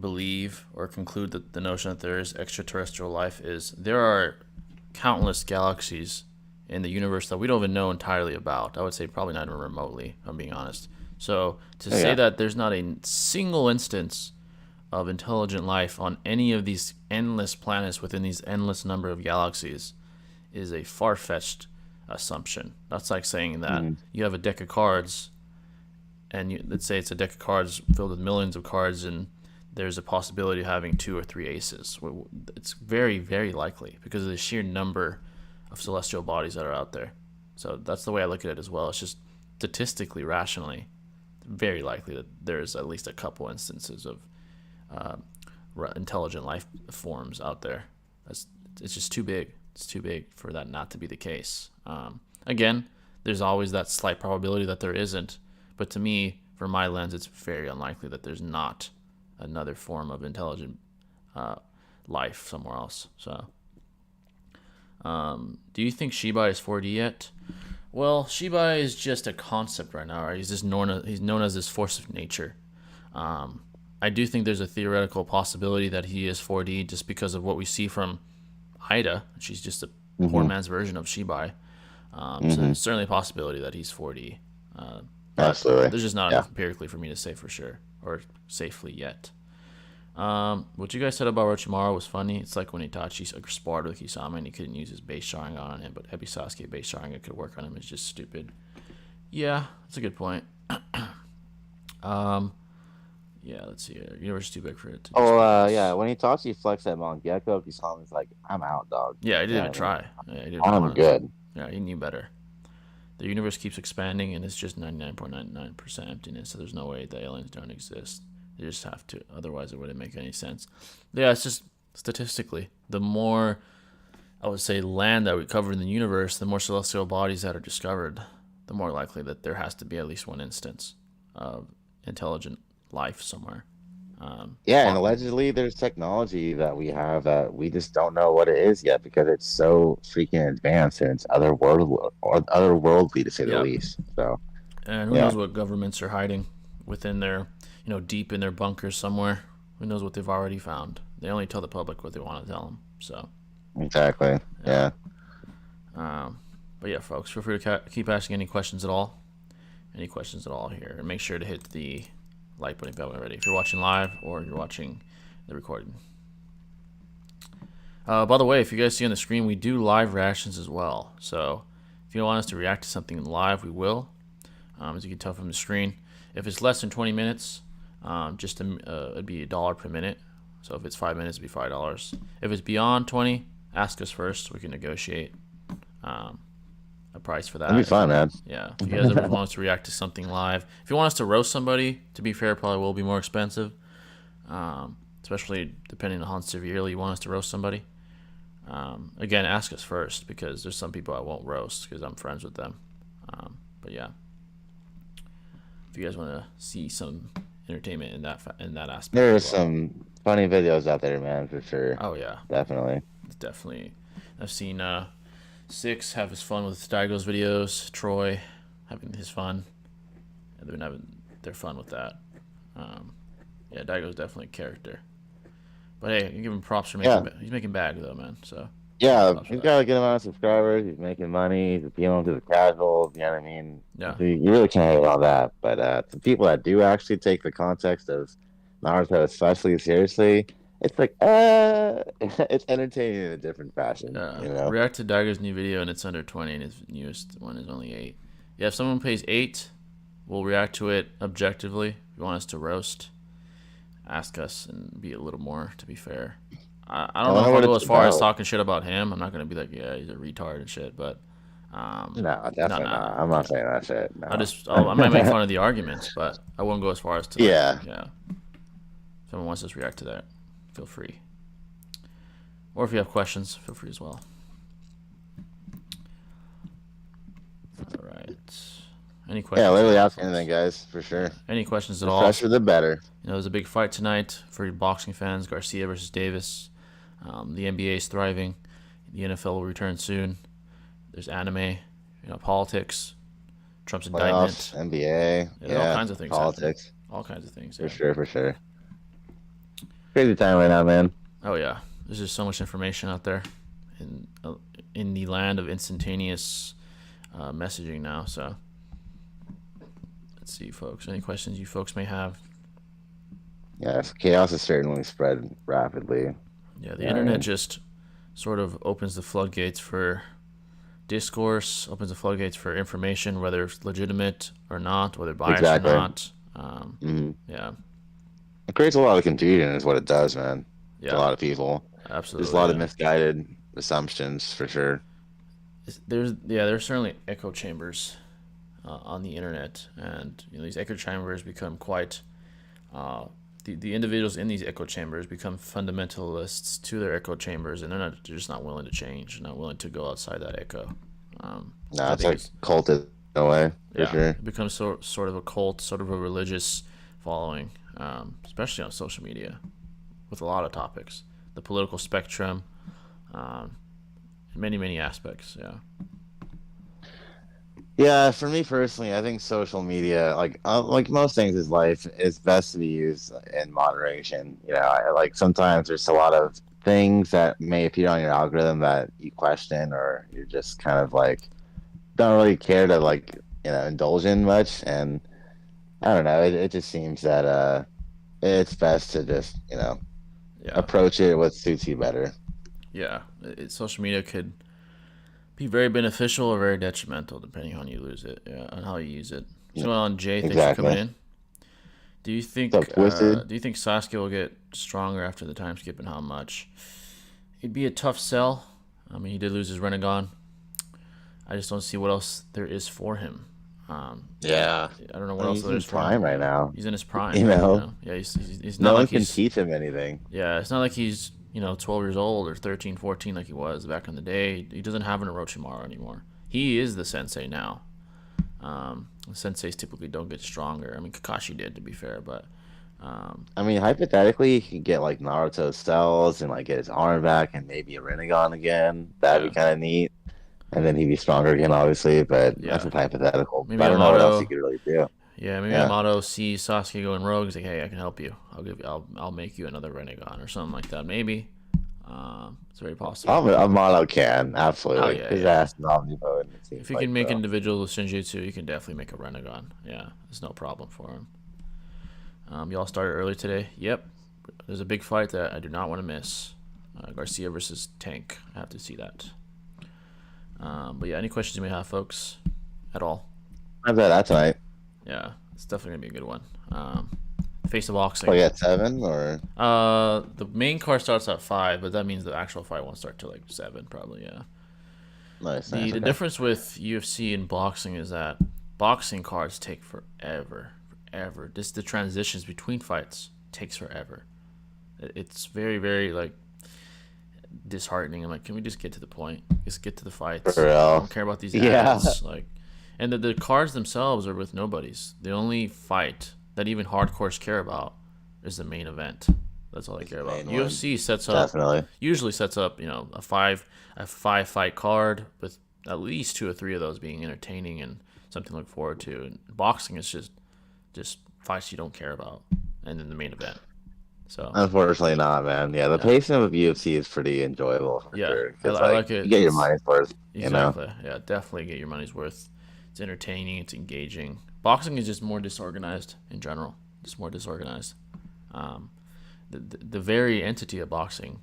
believe or conclude that the notion that there is extraterrestrial life is there are countless galaxies in the universe that we don't even know entirely about. I would say probably not even remotely, if I'm being honest. So to Oh, say yeah. that there's not a single instance of intelligent life on any of these endless planets within these endless number of galaxies is a far-fetched assumption. That's like saying that Hmm. you have a deck of cards and let's say it's a deck of cards filled with millions of cards, and there's a possibility of having two or three aces. It's very, very likely because of the sheer number of celestial bodies that are out there. So that's the way I look at it as well. It's just statistically, rationally, very likely that there's at least a couple instances of uh, intelligent life forms out there. It's just too big. It's too big for that not to be the case. Again, there's always that slight probability that there isn't, but to me, from my lens, it's very unlikely that there's not another form of intelligent life somewhere else. So, do you think Shiba is 4D yet? Well, Shiba is just a concept right now, right? He's known as this force of nature. I do think there's a theoretical possibility that he is 4D just because of what we see from Ida. She's just a poor Hmm. man's version of Shibai. So Hmm. there's certainly a possibility that he's 4D. But Absolutely. there's just not Yeah. enough empirically for me to say for sure or safely yet. What you guys said about Orochimaru was funny. It's like when Itachi sparred with Kisame and he couldn't use his base Sharingan on him, but Ebi Sasuke base Sharingan could work on him. It's just stupid. Yeah, that's a good point. Um, yeah, let's see. Universe is too big for it to Oh, discuss. yeah. When he talks, he flexed at Mangekyo. Kisame's like, I'm out, dog. Yeah, he You didn't know even what I mean? try. Yeah, he didn't I'm want to. good. Yeah, he knew better. The universe keeps expanding and it's just 99.99% emptiness, so there's no way the aliens don't exist. They just have to, otherwise it wouldn't make any sense. Yeah, it's just statistically, the more, I would say, land that we cover in the universe, the more celestial bodies that are discovered, the more likely that there has to be at least one instance of intelligent life somewhere. Yeah, and allegedly there's technology that we have that we just don't know what it is yet because it's so freaking advanced and it's otherworldly to say the Yeah, least. So and who yeah, knows what governments are hiding within their, deep in their bunkers somewhere. Who knows what they've already found? they only tell the public what they want to tell them. So Exactly. yeah. Yeah. Um, but yeah, folks, feel free to keep asking any questions at all. Any questions at all here, and make sure to hit the like button if you haven't already. If you're watching live or you're watching the recording. By the way, if you guys see on the screen, we do live reactions as well. So if you want us to react to something live, we will. As you can tell from the screen, if it's less than 20 minutes, it'd be $1 per minute. So if it's 5 minutes, it'd be $5. If it's beyond 20, ask us first. We can negotiate a price for that. That'd be fun, man. Yeah. If you guys ever want us to react to something live, if you want us to roast somebody, to be fair, it probably will be more expensive. Especially depending on how severely you want us to roast somebody. Again, ask us first, because there's some people I won't roast because I'm friends with them. But yeah, if you guys want to see some entertainment in that aspect, There are some funny videos out there, man, for sure. Oh yeah, Definitely. definitely. I've seen Six have his fun with Daigo's videos. Troy having his fun. And they've been having their fun with that. Yeah, Daigo's definitely a character. But hey, you give him props for making. He's making bag though, man. So Yeah, he's got a good amount of subscribers. He's making money. He's appealing to the casuals. You know what I mean? Yeah. So you really can't hate all that. But the people that do actually take the context of Naruto especially seriously, it's like, it's entertaining in a different fashion. Yeah. You know? React to Daigo's new video and it's under 20, and his newest one is only 8. Yeah, if someone pays 8, we'll react to it objectively. If you want us to roast, ask us and be a little more, to be fair. I don't know if I'll go as far as talking shit about him. I'm not going to be like, yeah, he's a retard and shit, but no, definitely not. I'm not saying that shit. No. I might make fun of the arguments, but I won't go as far as to yeah. If someone wants us to react to that, feel free. Or if you have questions, feel free as well. All right. Any questions? Yeah, literally ask anything, guys, for sure. Any questions at The all? fresher, the better. You know, there's a big fight tonight for boxing fans: Garcia versus Davis. The NBA is thriving. The NFL will return soon. There's anime, politics, Trump's Playoffs, indictment, NBA, all kinds of things. Politics, all kinds of things. For sure. Crazy time right now, man. Oh yeah, there's just so much information out there, in the land of instantaneous messaging now. So let's see, folks. Any questions you folks may have? Yes, chaos is certainly spread rapidly. Yeah, the internet just sort of opens the floodgates for discourse, opens the floodgates for information, whether it's legitimate or not, whether biased or not. Yeah. It creates a lot of confusion is what it does, man. Yeah. To a lot of people. Absolutely. There's a lot of misguided assumptions, for sure. There's certainly echo chambers on the internet, and these echo chambers become quite the individuals in these echo chambers become fundamentalists to their echo chambers, and they're just not willing to change, not willing to go outside that echo. No, it's like culted in a way, for sure. It becomes sort of a cult, sort of a religious following, especially on social media, with a lot of topics, the political spectrum, many aspects. Yeah, for me personally, I think social media, like most things in life, is best to be used in moderation. Sometimes there's a lot of things that may appear on your algorithm that you question, or you're just kind of like don't really care to indulge in much. And I don't know, it just seems that it's best to just approach it what suits you better. Yeah, social media could be very beneficial or very detrimental depending on how you use it. On how you use it. So on Jay, thanks for coming in. Do you think Sasuke will get stronger after the time skip, and how much? It'd be a tough sell. I mean, he did lose his Renegon. I just don't see what else there is for him. I don't know what else there is for him. He's in his prime right now. He's in his prime. Yeah, he's no not one can teach him anything. Yeah, it's not like he's 12 years old or 13, 14 like he was back in the day. He doesn't have an Orochimaru anymore. He is the sensei now. Senseis typically don't get stronger. I mean, Kakashi did, to be fair, but I mean, hypothetically, he could get like Naruto cells and get his arm back and maybe a Rinnegan again. That'd be kind of neat. And then he'd be stronger again, obviously, but that's a hypothetical. Maybe I don't know what else he could really do. Yeah, maybe Yeah. Yamato sees Sasuke going rogue. He's like, "Hey, I can help you. I'll make you another Renegon or something like that. Maybe. It's very possible. Amano can Oh absolutely. yeah, His yeah. ass is omnipotent. It seems If you like can make so. individual with Shinjutsu, you can definitely make a Renegon. Yeah, there's no problem for him. Y'all started early today. Yep. There's a big fight that I do not want to miss. Garcia versus Tank. I have to see that. But yeah, any questions you may have, folks, at all? I bet that tonight. Yeah, it's definitely gonna be a good one. Face of boxing. Oh, yeah, 7 or The main card starts at 5, but that means the actual fight won't start till like 7, probably. Yeah. nice, The nice. the Okay. difference with UFC and boxing is that boxing cards take forever, forever. The transitions between fights takes forever. It's very, very like disheartening. I'm like, can we just get to the point? Just get to the fights. For I real. don't care about these Yeah. ads. Like, and the cards themselves are with nobodies. The only fight that even hardcores care about is the main event. That's all they care about. main one. UFC sets up Definitely. usually sets up a five fight card with at least 2 or 3 of those being entertaining and something to look forward to. And boxing is just fights you don't care about, and then the main event. So Unfortunately not, man. Yeah, the yeah, pacing of UFC is pretty enjoyable for yeah, sure. I, It's I like like it. you get your It's money's worth, you know? exactly, yeah, definitely get your money's worth. It's entertaining. It's engaging. Boxing is just more disorganized in general. Just more disorganized. Um, the very entity of boxing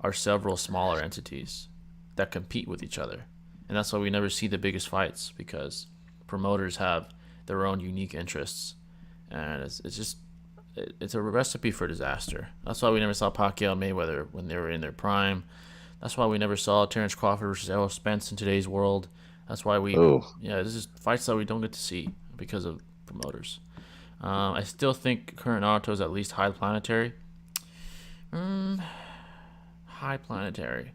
are several smaller entities that compete with each other. And that's why we never see the biggest fights because promoters have their own unique interests. And it's a recipe for disaster. That's why we never saw Pacquiao and Mayweather when they were in their prime. That's why we never saw Terrence Crawford versus Errol Spence in today's world. That's why Ooh. this is fights that we don't get to see because of promoters. I still think current Naruto is at least high planetary. High planetary.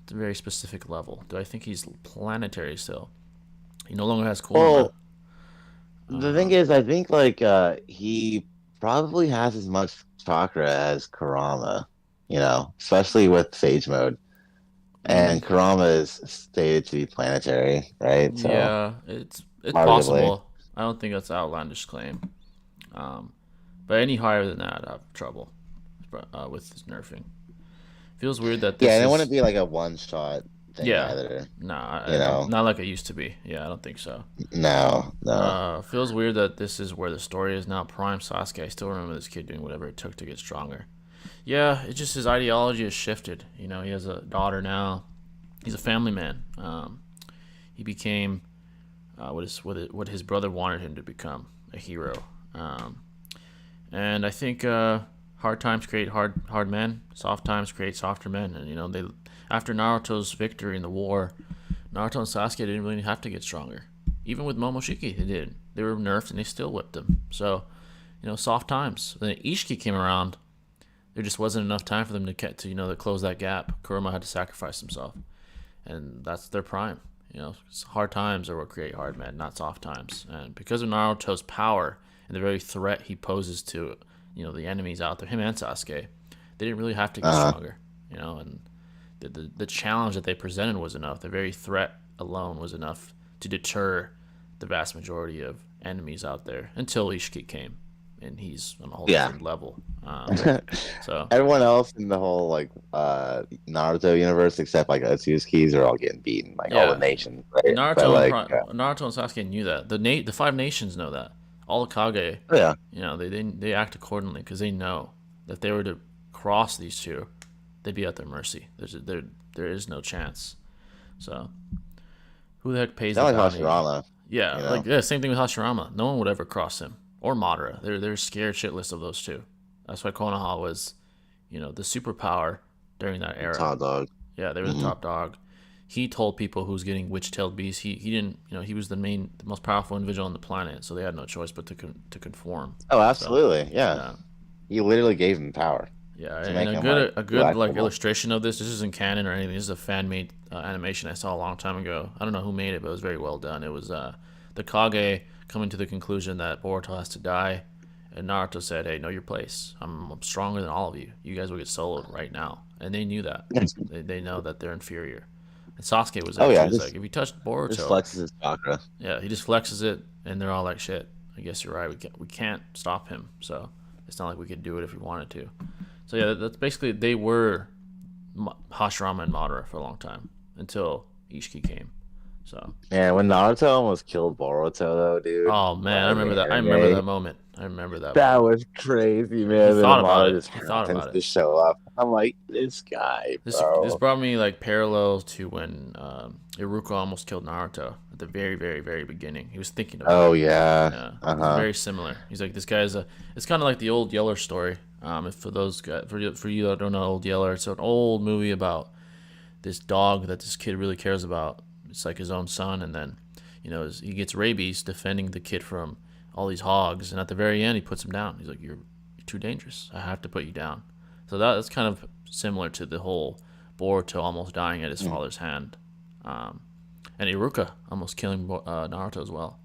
It's a very specific level. Do I think he's planetary still? He no longer has Kurama. Well, the thing is, I think like he probably has as much chakra as Kurama, especially with Sage Mode. And Mm, Kurama is stated to be planetary, right? So yeah, it's arguably. possible. I don't think that's an outlandish claim. Um, but any higher than that, I have trouble with his nerfing. Feels weird that Yeah, this and it wouldn't is. be like a one shot thing Yeah, either. nah, You know? not like it used to be. Yeah, I don't think so. No, no. Feels weird that this is where the story is now. Prime Sasuke. I still remember this kid doing whatever it took to get stronger. Yeah, it's just his ideology has shifted. He has a daughter now. He's a family man. He became what his brother wanted him to become, a hero. And I think hard times create hard men. Soft times create softer men. And they after Naruto's victory in the war, Naruto and Sasuke didn't really have to get stronger. Even with Momoshiki, they did. They were nerfed and they still whipped him. So, soft times. Then Ishiki came around. There just wasn't enough time for them to close that gap. Kurama had to sacrifice himself, and that's their prime. Hard times are what create hard men, not soft times. And because of Naruto's power and the very threat he poses to, the enemies out there, him and Sasuke, they didn't really have to get stronger. And the challenge that they presented was enough. The very threat alone was enough to deter the vast majority of enemies out there until Ishiki came, and he's on a whole Yeah. different level. So Everyone else in the whole like Naruto universe except like Otsutsuki's are all getting beaten, like all yeah, the nations, right? But Naruto and like Naruto and Sasuke knew that. The 5 nations know that. All the Kage, yeah. they act accordingly because they know that if they were to cross these two, they'd be at their mercy. There is no chance. So who the heck pays Not the like bounty? Hashirama, Yeah, you know. same thing with Hashirama. No one would ever cross him or Madara. They're scared shitless of those two. That's why Konoha was, the superpower during that era. Top dog. Yeah, they were the Hmm. top dog. He told people who's getting witch-tailed beasts. He didn't. He was the most powerful individual on the planet. So they had no choice but to conform. Oh, So absolutely. Yeah. yeah, He literally gave him power yeah. to And make a him good like a good like electable. illustration of this. This isn't canon or anything. This is a fan-made animation I saw a long time ago. I don't know who made it, but it was very well done. It was the Kage coming to the conclusion that Boruto has to die, and Naruto said, "Hey, know your place. I'm stronger than all of you. You guys will get soloed right now." And they knew that. They know that they're inferior. And Sasuke was Oh there too. yeah, He's just like, if you touch just Boruto, flexes his chakra. yeah, he just flexes it, and they're all like, shit. I guess you're right. We can't stop him. So it's not like we could do it if we wanted to. So yeah, that's basically they were Hashirama and Madara for a long time until Ishiki came. So Man, when Naruto almost killed Boruto, though, dude, oh man, I in remember the that. I remember anime, that moment. I remember that that moment. was crazy, He man. Then thought about Amado it. just He thought happens about it. to show up. I'm like, this guy, This bro. brought me like parallels to when Iruka almost killed Naruto at the very very very beginning. He was thinking about Oh it. yeah. Yeah, it's Uh-huh. very similar. He's like this guy's a. It's kind of like the old Yeller story. If for those guys, for you that don't know Old Yeller, it's an old movie about this dog that this kid really cares about. It's like his own son, and then he gets rabies defending the kid from all these hogs, and at the very end he puts him down. He's like, you're too dangerous. I have to put you down. So that's kind of similar to the whole Boruto almost dying at his father's hand, and Iruka almost killing Naruto as well.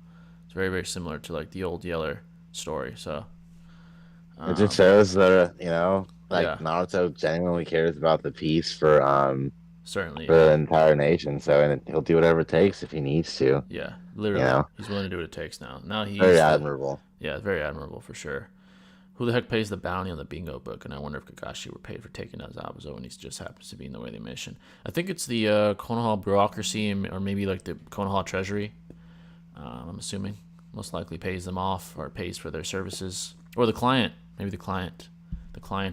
It's very very similar to like the old Yeller story. So It just shows that like yeah, Naruto genuinely cares about the peace certainly, for yeah. the entire nation. So and he'll do whatever it takes if he needs to. Yeah, You literally, know, he's willing to do what it takes now. Now very he's the admirable. yeah, very admirable for sure. Who the heck pays the bounty on the bingo book? And I wonder if Kakashi were paid for taking out Zabuza when he just happens to be in the way they mission. I think it's the Konoha bureaucracy or maybe like the Konoha treasury. I'm assuming most likely pays them off or pays for their services or the client, maybe the client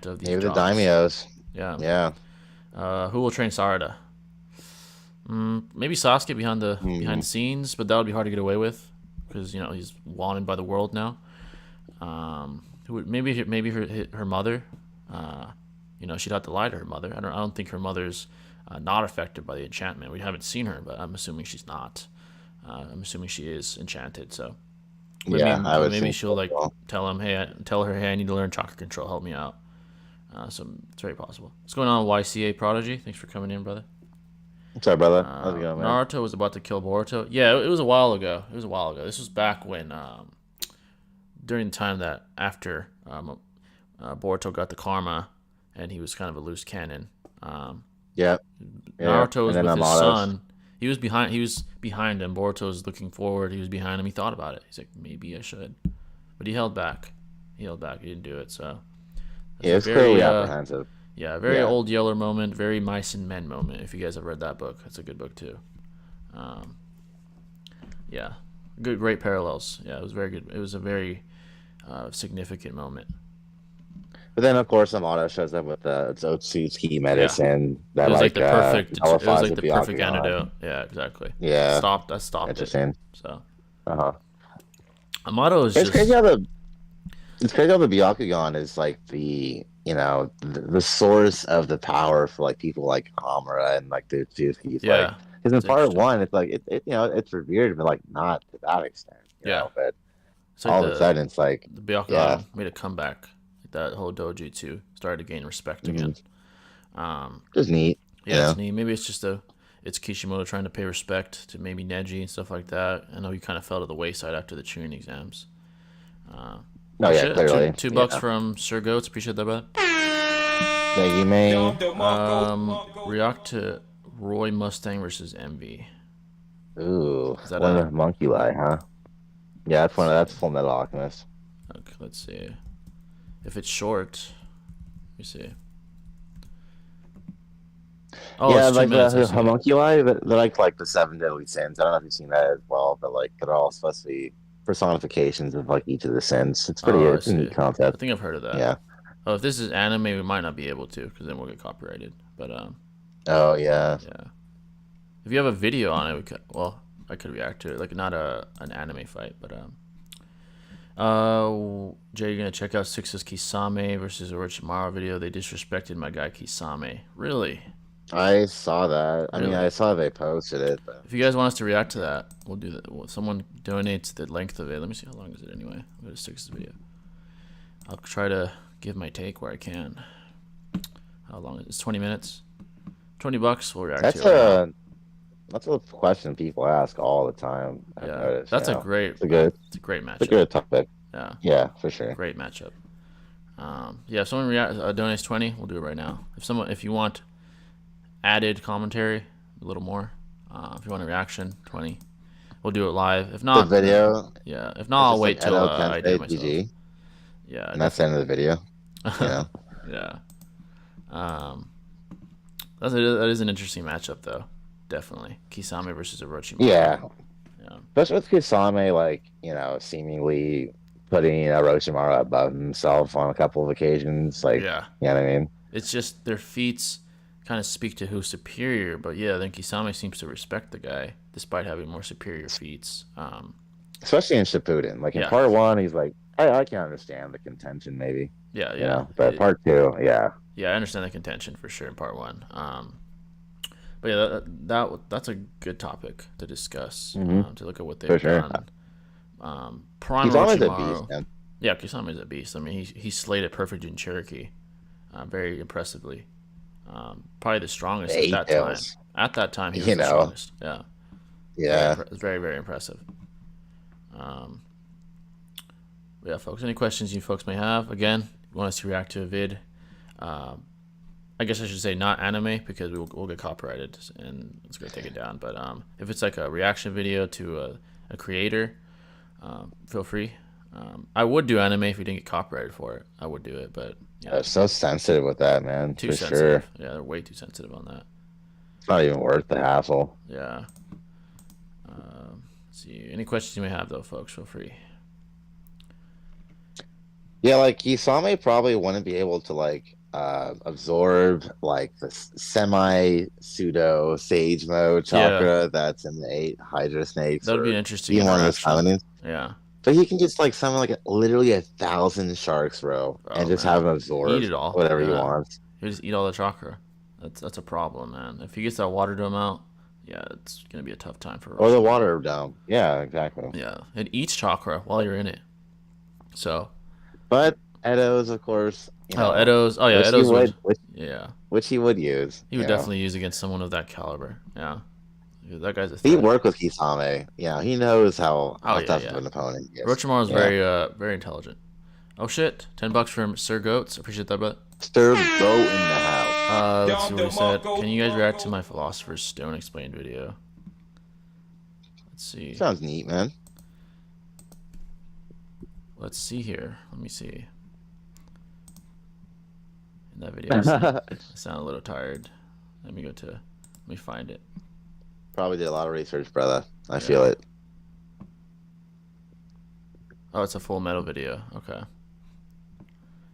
of these Maybe the jobs. daimyos. Yeah. Yeah. Who will train Sarada? Maybe Sasuke behind the scenes, but that would be hard to get away with because he's wanted by the world now. Maybe her mother. She'd have to lie to her mother. I don't think her mother's not affected by the enchantment. We haven't seen her, but I'm assuming she's not. I'm assuming she is enchanted. So Yeah, I would maybe think she'll so. like As well. tell her, hey, I need to learn chakra control. Help me out. So it's very possible. What's going on, YCA Prodigy? Thanks for coming in, brother. Sorry, brother. How's it going, man? Naruto was about to kill Boruto. Yeah, it was a while ago. This was back when during the time that after Boruto got the karma, and he was kind of a loose cannon. Yeah. Yeah. Naruto And was then with his Amado's. son. He was behind. He was behind him. Boruto was looking forward. He was behind him. He thought about it. He's like, maybe I should, but he held back. He didn't do it. So that's Yeah, a it's clearly very apprehensive. yeah, very Yeah. old Yeller moment. Very Mice and Men moment. If you guys have read that book, that's a good book too. Um, yeah, great parallels. Yeah, it was very good. It was a very significant moment. But then, of course, Amado shows up with the Otsutsuki Yeah, medicine it that was like the perfect. It was nullifies like the the perfect Byakugan. antidote. Yeah, exactly. Yeah. That stopped it. Interesting. So Uh-huh. Amato is It's crazy just how the Byakugan is like the source of the power for like people like Hamura and like the Otsutsuki. Like, yeah. because in It's part interesting. one, it's like it's revered, but like not to that extent, Yeah, But it's like all of a sudden, it's like, the yeah, Byakugan made a comeback. Like that whole doji too started to gain respect mhm, again. Um, just neat, yeah, it's neat. Maybe it's Kishimoto trying to pay respect to maybe Neji and stuff like that. I know he kind of fell to the wayside after the Chunin exams. Uh, Oh oh yeah, shit, clearly, two bucks yeah. from Sir Goats. Appreciate that, bud. Thank you, man. React to Roy Mustang versus Envy. Ooh, Is that one a? of the monkey lie, huh? Yeah, Let's that's see. Fullmetal Alchemist. Okay, let's see. If it's short, let me see. Oh, Yeah, it's two like minutes. I the see. homunculi, they're like the seven deadly sins. I don't know if you've seen that as well, but like they're all supposed to be personifications of like each of the sins. Oh, I It's a see. neat I concept. think I've heard of that. Yeah. Oh, if this is anime, we might not be able to because then we'll get copyrighted. But Oh yeah. yeah. If you have a video on it, we could. Well, I could react to it. Like not an anime fight, but Jay, you're gonna check out Six's Kisame versus Orochimaru video. They disrespected my guy Kisame. Really? I saw that. I mean, Really? I saw they posted it, but If you guys want us to react to that, we'll do that. Well, someone donates the length of it. Let me see how long is it anyway. I'm gonna stick this video. I'll try to give my take where I can. How long is it? It's 20 minutes. $20. We'll react to that's it right now. that's a question people ask all the time. I've Yeah, noticed. that's a great. It's a great It's a matchup. good topic. Yeah, Yeah, for sure. great matchup. Yeah, if someone donates 20, we'll do it right now. If you want added commentary, a little more. If you want a reaction, 20. we'll do it live. If The not, video, yeah. If not, it's I'll just like wait till Edo I do it Tensei myself. GG, Yeah, and that's the end of the video. You know. yeah. Um, that is an interesting matchup though. Definitely, Kisame versus Orochimaru. Yeah, Yeah, especially with Kusame, like, seemingly putting Orochimaru above himself on a couple of occasions. Like, yeah. you know what I mean? It's just their feats kind of speak to who's superior. But yeah, then Kisame seems to respect the guy despite having more superior feats. Especially in Shippuden. Like in Yeah, part one, he's like, I can understand the contention, maybe, yeah, yeah. but part two, yeah. Yeah, I understand the contention for sure in part one. But yeah, that's a good topic to discuss. Hmm. To look at what For they've sure. done. Prime He's always a beast, Orochimaru. man. Yeah, Kisame's a beast. I mean, he slayed it perfect in Cherokee, very impressively. Probably the strongest at Eight that time. tails. At that time, he was You the know. strongest. Yeah, Yeah. very, very impressive. Um, yeah, folks. Any questions you folks may have? Again, if you want us to react to a vid. Um, I guess I should say not anime because we'll get copyrighted and it's gonna take it down. But if it's like a reaction video to a creator, feel free. I would do anime if we didn't get copyrighted for it. I would do it, but They're so sensitive with that, man. too For sensitive. sure. Yeah, they're way too sensitive on that. It's not even worth the hassle. Yeah. Let's see, any questions you may have though, folks, feel free. Yeah, like Kisame probably wouldn't be able to like absorb like the semi pseudo sage mode Yeah, chakra that's in the eight Hydra snakes that would be an or interesting even one of the interaction. summonings. Yeah. But he can just like summon like literally 1,000 sharks, bro, and Oh just man, have him eat absorb it all. whatever he Yeah, wants. he just eat all the chakra. That's a problem, man. If he gets that water dome out, yeah, it's gonna be a tough time for Or the Orochimaru. water dome. Yeah, exactly. Yeah, it eats chakra while you're in it. So, But Edo's, of course, oh, Edo's. Oh yeah, which he Edo's would. would, which, Yeah, which he would use. he would definitely use against someone of that caliber. Yeah, that guy's a He threat. worked with Kisame. He knows Oh how yeah, tough of yeah. an opponent he is. Orochimaru's Yeah. very intelligent. Oh shit, $10 from Sir Goats. Appreciate that, brother. Stir go in the house. Let's see what he said. Can you guys react to my Philosopher's Stone explained video? Let's see. Sounds neat, man. Let's see here. Let me see. In that video, I sound a little tired. Let me find it. Probably did a lot of research, brother. I feel it. Oh, it's a full metal video. Okay.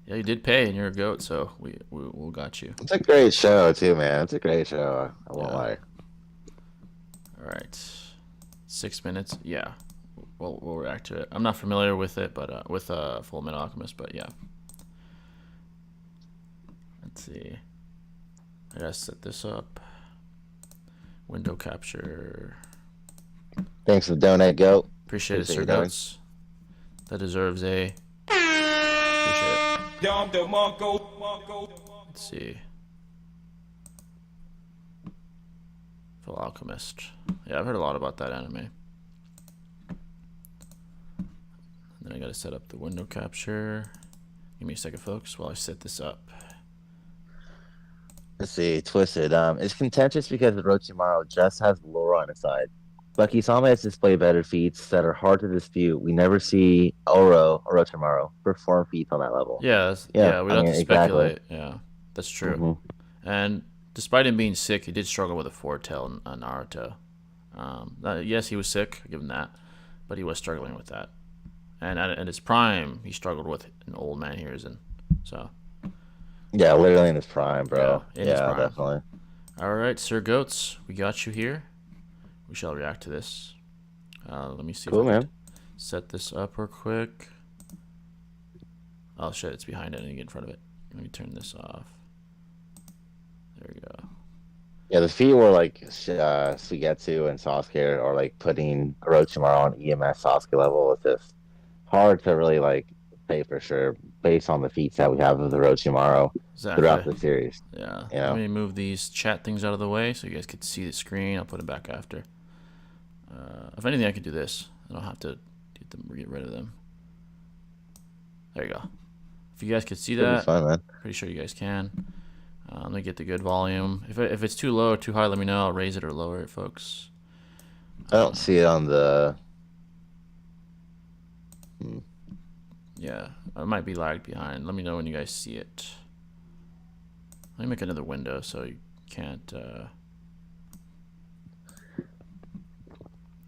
Yeah, you did pay, and you're a goat, so we'll got you. It's a great show too, man. It's a great show. I won't lie. All right, 6 minutes. Yeah, we'll react to it. I'm not familiar with it, but with Fullmetal Alchemist, but yeah. Let's see. I gotta set this up. Window capture. Thanks for the donate, goat. Appreciate it, Appreciate Sir you, Darren. Goats. That deserves a. Appreciate it. Let's see. Full Alchemist. Yeah, I've heard a lot about that anime. And then I gotta set up the window capture. Give me a second, folks, while I set this up. Let's see, Twisted. It's contentious because Orochimaru just has Laura on his side. But Kisame has displayed better feats that are hard to dispute. We never see Orochimaru perform feats on that level. Yeah, we don't have to speculate. Yeah, that's true. Mm-hmm. And despite him being sick, he did struggle with a foretell on Naruto. Yes, he was sick, give him that, but he was struggling with that. And at his prime, he struggled with an old man hears and so. Yeah, literally in his prime, bro. Yeah, in his prime. Definitely. All right, Sir Goats, we got you here. We shall react to this. Let me see Cool, if I man. can set this up real quick. Oh shit, it's behind it. I need to get in front of it. Let me turn this off. There we go. Yeah, the feat where like Suigetsu and Sasuke are like putting Orochimaru on EMS Sasuke level is just hard to really like say for sure based on the feats that we have of the Orochimaru throughout the series. Yeah. You know? Let me move these chat things out of the way so you guys can see the screen. I'll put it back after. If anything, I could do this. I don't have to get rid of them. There you go. If you guys could see that, Fun, man. pretty sure you guys can. Let me get the good volume. If it's too low or too high, let me know. I'll raise it or lower it, folks. I don't see it on the. Hmm. Yeah, it might be lagged behind. Let me know when you guys see it. Let me make another window so you can't.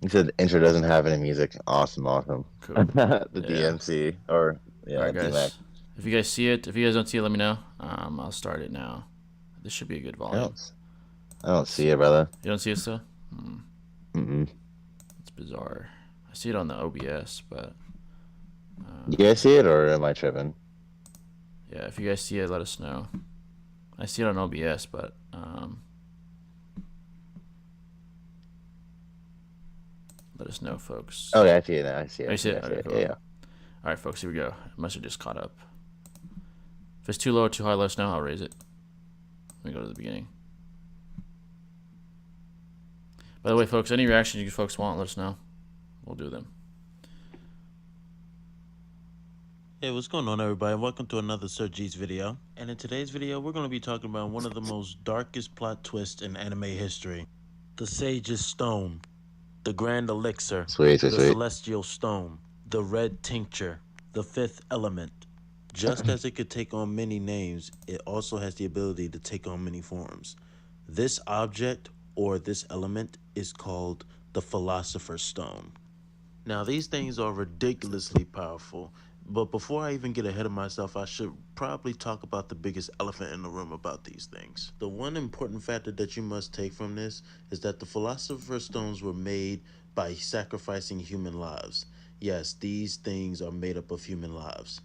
You said the intro doesn't have any music. Awesome, awesome. Cool. The Yeah. DMC or All yeah, right, DMAC. guys. If you guys see it, if you guys don't see it, let me know. I'll start it now. This should be a good I volume. don't. I don't see it, brother. You don't see it still? Mm-mm. It's bizarre. I see it on the OBS, but You guys see it, or am I tripping? yeah, if you guys see it, let us know. I see it on OBS, but let us know, folks. Okay, I see it now. I see it. Oh, I you see see it. it? I see Okay, it. cool. Yeah, All yeah. right, folks, here we go. It must have just caught up. If it's too low or too high, let us know. I'll raise it. Let me go to the beginning. By the way, folks, any reactions you folks want, let us know. We'll do them. Hey, what's going on, everybody? Welcome to another Sir G's video. And in today's video, we're going to be talking about one of the most darkest plot twists in anime history. The Sage's Stone, the Grand Elixir, Sweet, sweet, the sweet. Celestial Stone, the Red Tincture, the Fifth Element. Just as it could take on many names, it also has the ability to take on many forms. This object, or this element, is called the Philosopher's Stone. Now, these things are ridiculously powerful, but before I even get ahead of myself, I should probably talk about the biggest elephant in the room about these things. The one important factor that you must take from this is that the Philosopher's Stones were made by sacrificing human lives. Yes, these things are made up of human lives.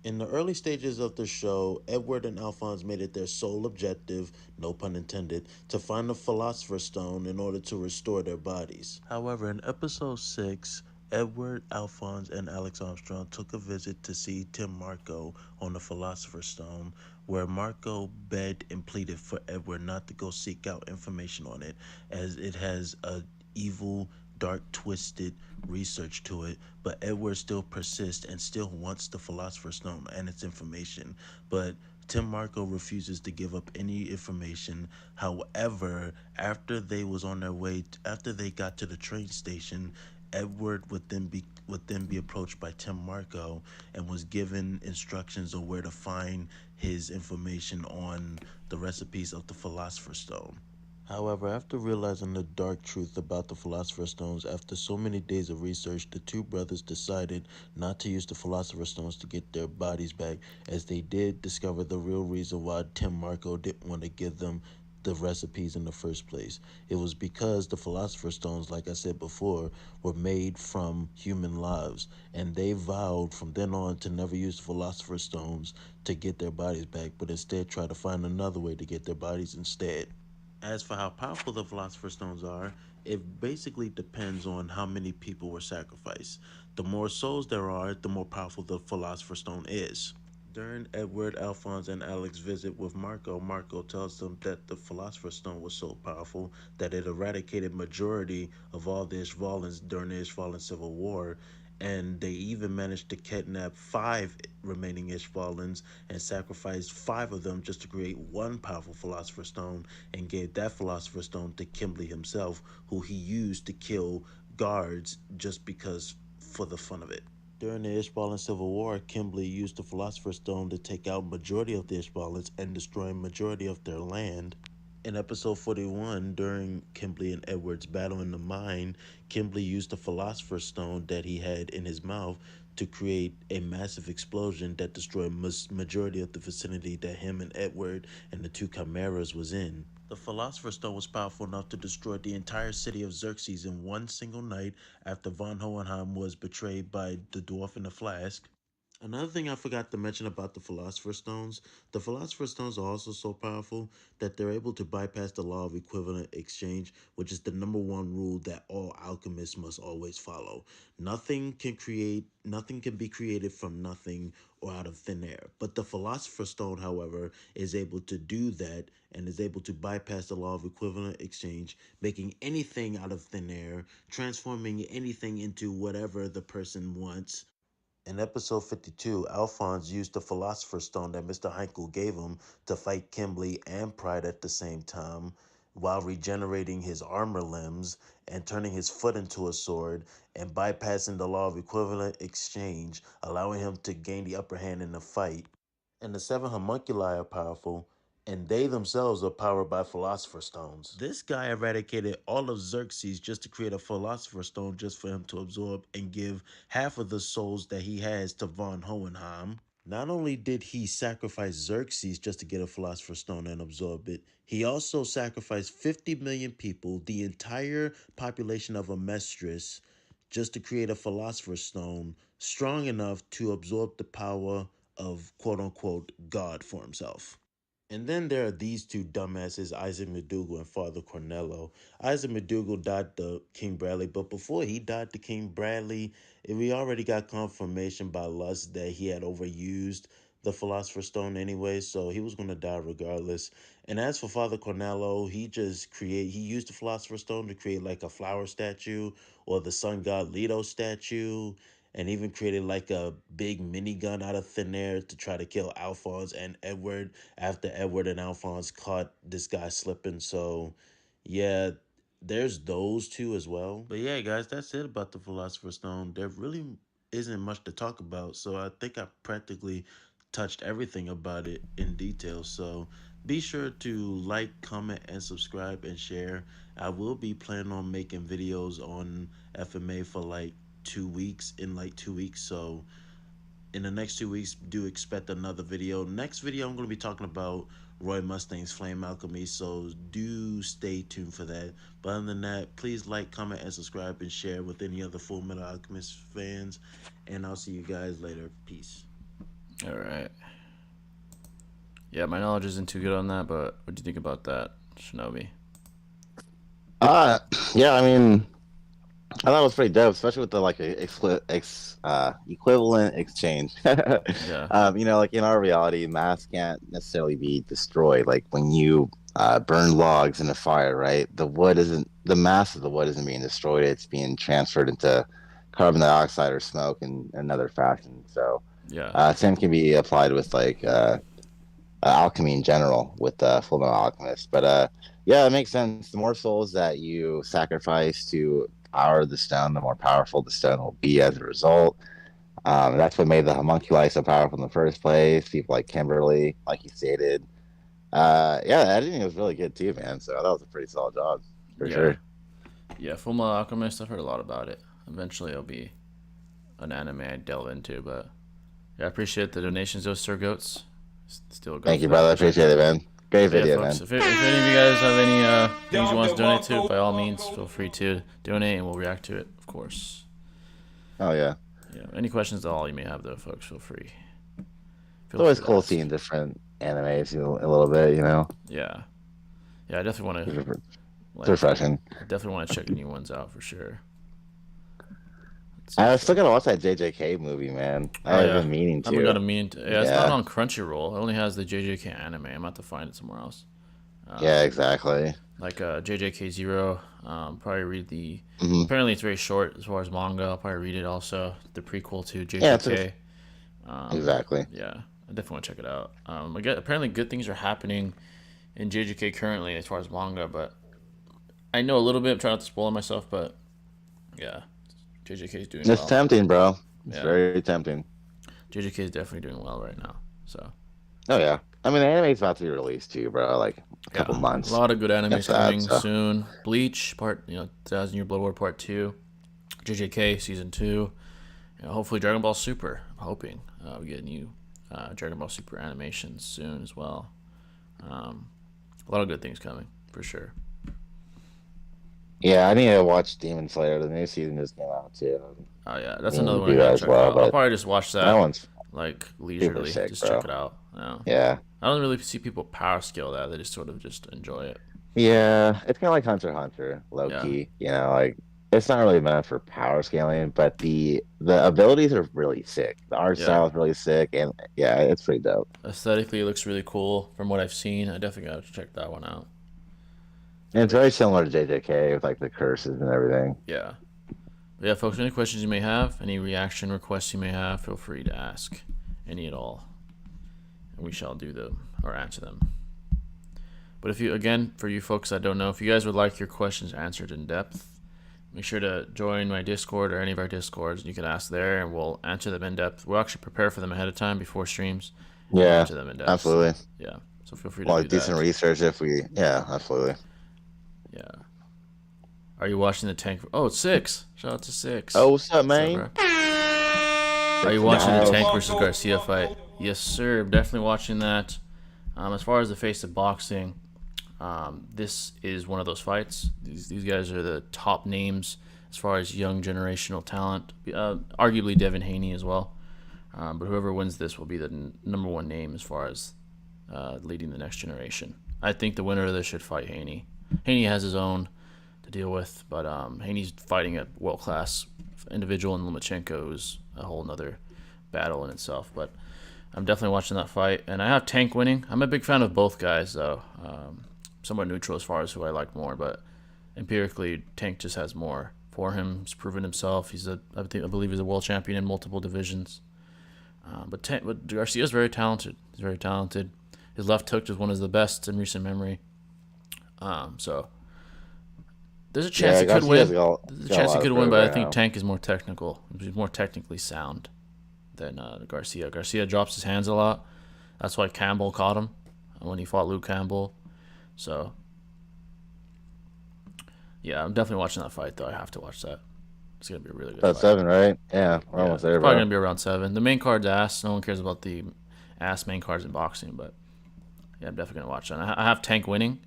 In the early stages of the show, Edward and Alphonse made it their sole objective, no pun intended, to find the Philosopher's Stone in order to restore their bodies. However, in episode 6, Edward, Alphonse, and Alex Armstrong took a visit to see Tim Marco on the Philosopher's Stone, where Marco begged and pleaded for Edward not to go seek out information on it, as it has a evil, dark, twisted research to it, but Edward still persists and still wants the Philosopher's Stone and its information. But Tim Marco refuses to give up any information. However, after they got to the train station, Edward would then be approached by Tim Marco and was given instructions on where to find his information on the recipes of the Philosopher's Stone. However, after realizing the dark truth about the Philosopher's Stones, after so many days of research, the two brothers decided not to use the Philosopher's Stones to get their bodies back, as they did discover the real reason why Tim Marco didn't want to give them the recipes in the first place. It was because the Philosopher's Stones, like I said before, were made from human lives, and they vowed from then on to never use the Philosopher's Stones to get their bodies back, but instead try to find another way to get their bodies instead. As for how powerful the Philosopher's Stones are, it basically depends on how many people were sacrificed. The more souls there are, the more powerful the Philosopher's Stone is. During Edward, Alphonse, and Alex's visit with Marco, Marco tells them that the Philosopher's Stone was so powerful that it eradicated majority of all the Ishvalans during the Ishvalan Civil War, and they even managed to kidnap 5 remaining Ishvalans and sacrifice 5 of them just to create one powerful Philosopher's Stone, and gave that Philosopher's Stone to Kimberly himself, who he used to kill guards just because for the fun of it. During the Ishbalan Civil War, Kimberly used the Philosopher's Stone to take out majority of the Ishbalans and destroy majority of their land. In episode 41, during Kimberly and Edward's battle in the mine, Kimberly used the Philosopher's Stone that he had in his mouth to create a massive explosion that destroyed majority of the vicinity that him and Edward and the two Chimeras was in. The Philosopher's Stone was powerful enough to destroy the entire city of Xerxes in one single night after von Hohenheim was betrayed by the dwarf in the flask. Another thing I forgot to mention about the Philosopher's Stones are also so powerful that they're able to bypass the law of equivalent exchange, which is the number one rule that all alchemists must always follow. Nothing can be created from nothing or out of thin air. But the Philosopher's Stone, however, is able to do that and is able to bypass the law of equivalent exchange, making anything out of thin air, transforming anything into whatever the person wants. In episode 52, Alphonse used the Philosopher's Stone that Mr. Heinkel gave him to fight Kimberly and Pride at the same time. while regenerating his armor limbs and turning his foot into a sword and bypassing the law of equivalent exchange, allowing him to gain the upper hand in the fight. And the seven homunculi are powerful, and they themselves are powered by philosopher stones. This guy eradicated all of Xerxes just to create a philosopher stone just for him to absorb and give half of the souls that he has to von Hohenheim. Not only did he sacrifice Xerxes just to get a philosopher's stone and absorb it, he also sacrificed 50 million people, the entire population of Amestris, just to create a philosopher's stone strong enough to absorb the power of quote unquote God for himself. And then there are these two dumbasses, Isaac McDougal and Father Cornello. Isaac McDougal died to King Bradley, but before he died to King Bradley, we already got confirmation by Lust that he had overused the Philosopher's Stone anyway, so he was going to die regardless. And as for Father Cornello, he used the Philosopher's Stone to create like a flower statue or the sun god Leto statue, and even created like a big minigun out of thin air to try to kill Alphonse and Edward after Edward and Alphonse caught this guy slipping. So, yeah, there's those two as well. But yeah, guys, that's it about the Philosopher's Stone. There really isn't much to talk about, so I think I practically touched everything about it in detail. So be sure to like, comment, and subscribe and share. I will be planning on making videos on FMA for like 2 weeks, in like 2 weeks. So in the next 2 weeks, do expect another video. Next video, I'm going to be talking about Roy Mustang's Flame Alchemy, so do stay tuned for that. But other than that, please like, comment, and subscribe and share with any other Fullmetal Alchemist fans. And I'll see you guys later. Peace. All right. Yeah, my knowledge isn't too good on that, but what do you think about that, Shinobi? Yeah, I mean, I thought it was pretty dope, especially with the like equivalent exchange. Yeah. Like in our reality, mass can't necessarily be destroyed. Like when you burn logs in a fire, right? The mass of the wood isn't being destroyed. It's being transferred into carbon dioxide or smoke in another fashion. So Yeah. same can be applied with like alchemy in general with Fullmetal Alchemist. But yeah, it makes sense. The more souls that you sacrifice to power the stone, the more powerful the stone will be as a result. That's what made the homunculi so powerful in the first place. People like Kimberly, like you stated. Yeah, the editing was really good too, man. So that was a pretty solid job for Yeah. sure. Yeah, Fullmetal Alchemist, I've heard a lot about it. Eventually it'll be an anime I delve into, but yeah, I appreciate the donations, those Sir Goats. Still go Thank for you, that. brother. I appreciate it, man. Great But yeah, video, folks, man. if any of you guys have any things you want to donate to, by all means, feel free to donate and we'll react to it, of course. Oh yeah. Yeah, any questions at all you may have, though, folks, feel free. It's always to cool ask. seeing different animes a little bit, Yeah. Yeah, I definitely want to. It's refreshing. I definitely want to check new ones out for sure. I still gotta watch that JJK movie, man. I've been meaning to. I haven't got a meaning to. Yeah, it's Yeah. not on Crunchyroll. It only has the JJK anime. I'm about to find it somewhere else. Yeah, exactly. Like JJK Zero. Probably read the. Mhm. Apparently, it's very short as far as manga. I'll probably read it also. The prequel to Yeah, JJK. exactly. Yeah, I definitely want to check it out. Apparently, good things are happening in JJK currently as far as manga, but I know a little bit. I'm trying not to spoil myself, but yeah, JJK is doing It's well. tempting, bro. It's Yeah. very tempting. JJK is definitely doing well right now. So Oh yeah. I mean, the anime's about to be released too, bro. Like a couple months. a lot of good animes That's sad, coming so. soon. Bleach part, 1000 Year Blood War Part 2, JJK Season 2, hopefully Dragon Ball Super. I'm hoping we get new Dragon Ball Super animations soon as well. A lot of good things coming for sure. Yeah, I need to watch Demon Slayer. The new season just came out too. Oh yeah, that's Yeah, another we one I do gotta that as check well, out. I'll but probably just watch that that one's like leisurely, sick, just bro. check it out. Yeah. I don't really see people power scale that. They just sort of just enjoy it. Yeah, it's kind of like Hunter x Hunter, low key. Like it's not really meant for power scaling, but the abilities are really sick. The art style is really sick, and yeah, it's pretty dope. Aesthetically, it looks really cool from what I've seen. I definitely gotta check that one out. And it's very similar to JJK with like the curses and everything. Yeah. But yeah, folks, any questions you may have, any reaction requests you may have, feel free to ask any at all. And we shall do them or answer them. But if you, again, for you folks that don't know, if you guys would like your questions answered in depth, make sure to join my Discord or any of our Discords. You can ask there, and we'll answer them in depth. We'll actually prepare for them ahead of time before streams. And we'll Yeah, answer them in depth. absolutely. So, yeah. So feel free to Well, do decent that. research if we. Yeah, absolutely. Yeah. Are you watching the tank? Oh, it's 6. Shout out to 6. Oh, what's up, What's up, man? bro? Are you watching the Nice. Tank versus Garcia fight? Yes, sir. I'm definitely watching that. As far as the face of boxing, this is one of those fights. These guys are the top names as far as young generational talent. Arguably Devin Haney as well. But whoever wins this will be the number one name as far as leading the next generation. I think the winner of this should fight Haney. Haney has his own to deal with, but Haney's fighting a world-class individual, and Lomachenko is a whole nother battle in itself. But I'm definitely watching that fight, and I have Tank winning. I'm a big fan of both guys, though. Somewhat neutral as far as who I like more, but empirically, Tank just has more for him. He's proven himself. I believe he's a world champion in multiple divisions. But Garcia's very talented. He's very talented. His left hook is one of the best in recent memory. So there's a chance he could win. There's a chance he could win, but I think Tank is more technical. He's more technically sound than Garcia. Garcia drops his hands a lot. That's why Campbell caught him when he fought Luke Campbell. So yeah, I'm definitely watching that fight, though. I have to watch that. It's gonna be a really good About fight. 7, right? Yeah, we're almost there, It's probably bro. gonna be around 7. The main card's ass. No one cares about the ass main cards in boxing, but yeah, I'm definitely gonna watch that. I have Tank winning,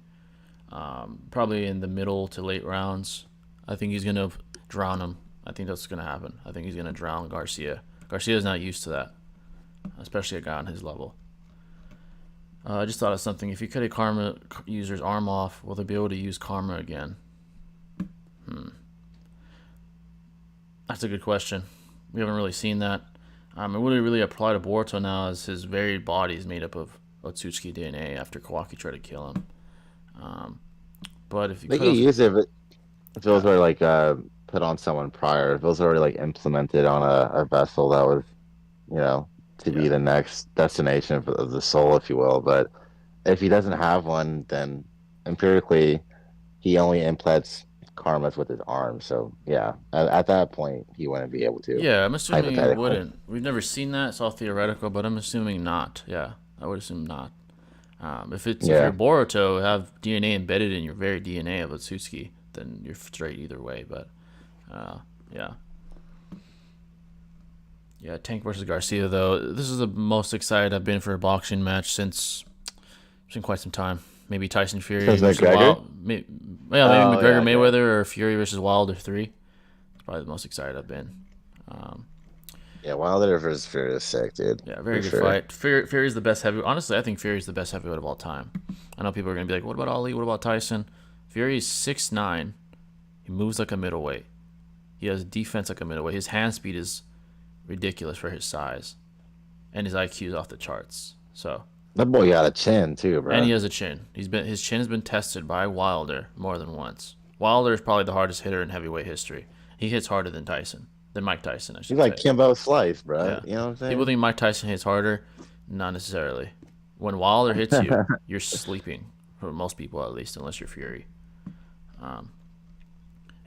probably in the middle to late rounds. I think he's gonna drown him. I think that's gonna happen. I think he's gonna drown Garcia. Garcia's not used to that, especially a guy on his level. I just thought of something. If you cut a Karma user's arm off, will they be able to use Karma again? That's a good question. We haven't really seen that. It wouldn't really apply to Boruto now, as his very body is made up of Otsutsuki DNA after Kawaki tried to kill him. But if you They could use it if those were like put on someone prior. If those were already like implemented on a vessel that was, to be the next destination of the soul, if you will. But if he doesn't have one, then empirically, he only implants karmas with his arm. So yeah, at that point, he wouldn't be able to. Yeah, I'm assuming he wouldn't. We've never seen that. It's all theoretical, but I'm assuming not. Yeah, I would assume not. If you're Boruto, have DNA embedded in your very DNA of Otsutsuki, then you're straight either way. But yeah. Yeah, Tank versus Garcia, though. This is the most excited I've been for a boxing match since quite some time. Maybe Tyson Fury versus McGregor? Maybe McGregor Mayweather or Fury versus Wilder 3. It's probably the most excited I've been. Wilder versus Fury is sick, dude. Yeah, very good fight. Fury's the best heavyweight. Honestly, I think Fury's the best heavyweight of all time. I know people are going to be like, what about Ali? What about Tyson? Fury's 6'9". He moves like a middleweight. He has defense like a middleweight. His hand speed is ridiculous for his size. And his IQ is off the charts. So that boy got a chin too, bro. And he has a chin. His chin has been tested by Wilder more than once. Wilder is probably the hardest hitter in heavyweight history. He hits harder than Mike Tyson, I should say. He's like Kimbo Slice, bro. Yeah. You know what I'm saying? People think Mike Tyson hits harder. Not necessarily. When Wilder hits you, you're sleeping. For most people, at least, unless you're Fury. And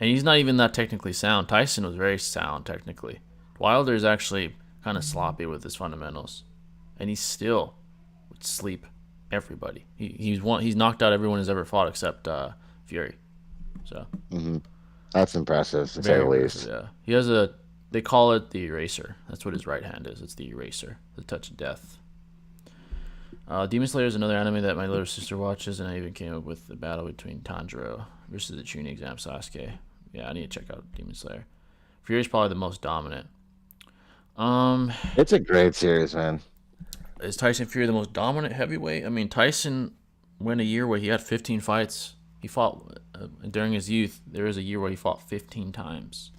he's not even that technically sound. Tyson was very sound technically. Wilder is actually kind of sloppy with his fundamentals, and he still would sleep everybody. He's knocked out everyone he's ever fought except Fury. So that's impressive to say the least. Yeah, he has they call it the eraser. That's what his right hand is. It's the eraser, the touch of death. Demon Slayer is another anime that my little sister watches, and I even came up with the battle between Tanjiro versus the Chunin exam Sasuke. Yeah, I need to check out Demon Slayer. Fury's probably the most dominant. It's a great series, man. Is Tyson Fury the most dominant heavyweight? I mean, Tyson went a year where he had 15 fights. He fought during his youth. There was a year where he fought 15 times,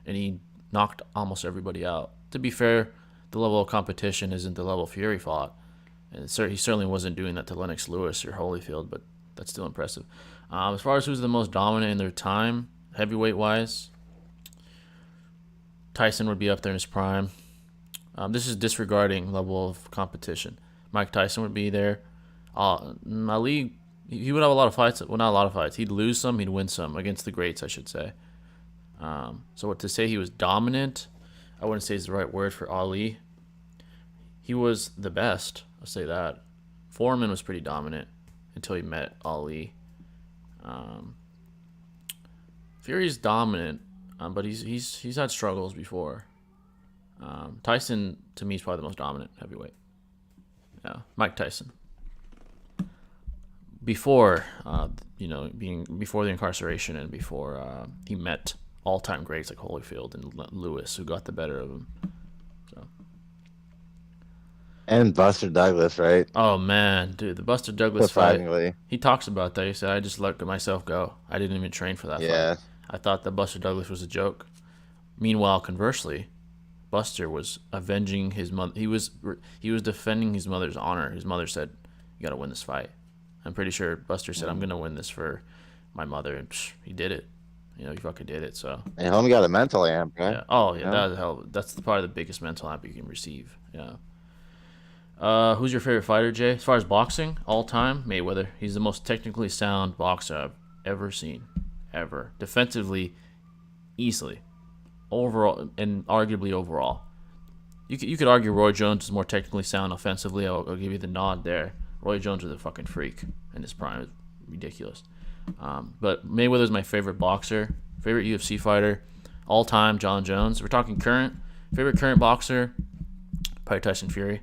and he knocked almost everybody out. To be fair, the level of competition isn't the level Fury fought, and he certainly wasn't doing that to Lennox Lewis or Holyfield, but that's still impressive. As far as who's the most dominant in their time, heavyweight-wise, Tyson would be up there in his prime. This is disregarding level of competition. Mike Tyson would be there. Ali He would have a lot of fights. Well, not a lot of fights. He'd lose some. He'd win some against the greats, I should say. So to say he was dominant, I wouldn't say is the right word for Ali. He was the best. I'll say that. Foreman was pretty dominant until he met Ali. Fury's dominant, but he's had struggles before. Tyson to me is probably the most dominant heavyweight. Yeah, Mike Tyson. Before, being before the incarceration and before he met all-time greats like Holyfield and Lewis, who got the better of him. So. And Buster Douglas, right? Oh man, dude, the Buster Douglas fight. Surprisingly. He talks about that. He said, "I just let myself go. I didn't even train for that Yeah. fight. I thought that Buster Douglas was a joke." Meanwhile, conversely, Buster was avenging his mother. He was defending his mother's honor. His mother said, "You got to win this fight." I'm pretty sure Buster said, "I'm gonna win this for my mother," and he did it. He fucking did it. So. And homie got a mental amp, right? Yeah. Oh yeah, Yeah. that's probably the biggest mental amp you can receive. Yeah. Who's your favorite fighter, Jay? As far as boxing, all time, Mayweather. He's the most technically sound boxer I've ever seen, ever. Defensively, easily, overall, and arguably overall. You could argue Roy Jones is more technically sound offensively. I'll give you the nod there. Roy Jones was a fucking freak in his prime. It was ridiculous. But Mayweather's my favorite boxer, favorite UFC fighter, all time. John Jones. We're talking current. Favorite current boxer, probably Tyson Fury,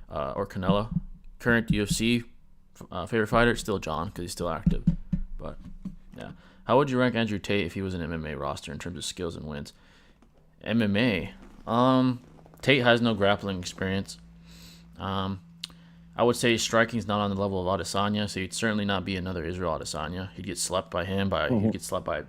or Canelo. Current UFC favorite fighter, still John because he's still active. But yeah, how would you rank Andrew Tate if he was an MMA roster in terms of skills and wins? MMA. Tate has no grappling experience. I would say striking's not on the level of Adesanya, so he'd certainly not be another Israel Adesanya. He'd get slept by him. He'd get slept by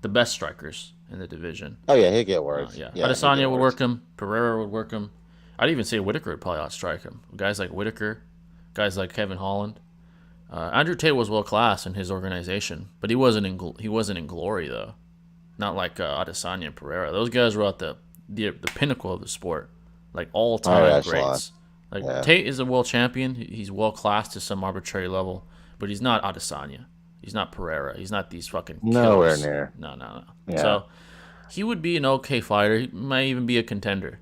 the best strikers in the division. Oh yeah, he'll get worse. Yeah, he'll Adesanya get would worse. work him. Pereira would work him. I'd even say Whitaker would probably outstrike him. Guys like Whitaker, guys like Kevin Holland. Andrew Tate was world class in his organization, but he wasn't in glory though. Not like Adesanya and Pereira. Those guys were at the pinnacle of the sport, like all time greats. Like Yeah. Tate is a world champion. He's world class to some arbitrary level, but he's not Adesanya. He's not Pereira. He's not these fucking Nowhere killers. near. No. Yeah. So he would be an okay fighter. He might even be a contender.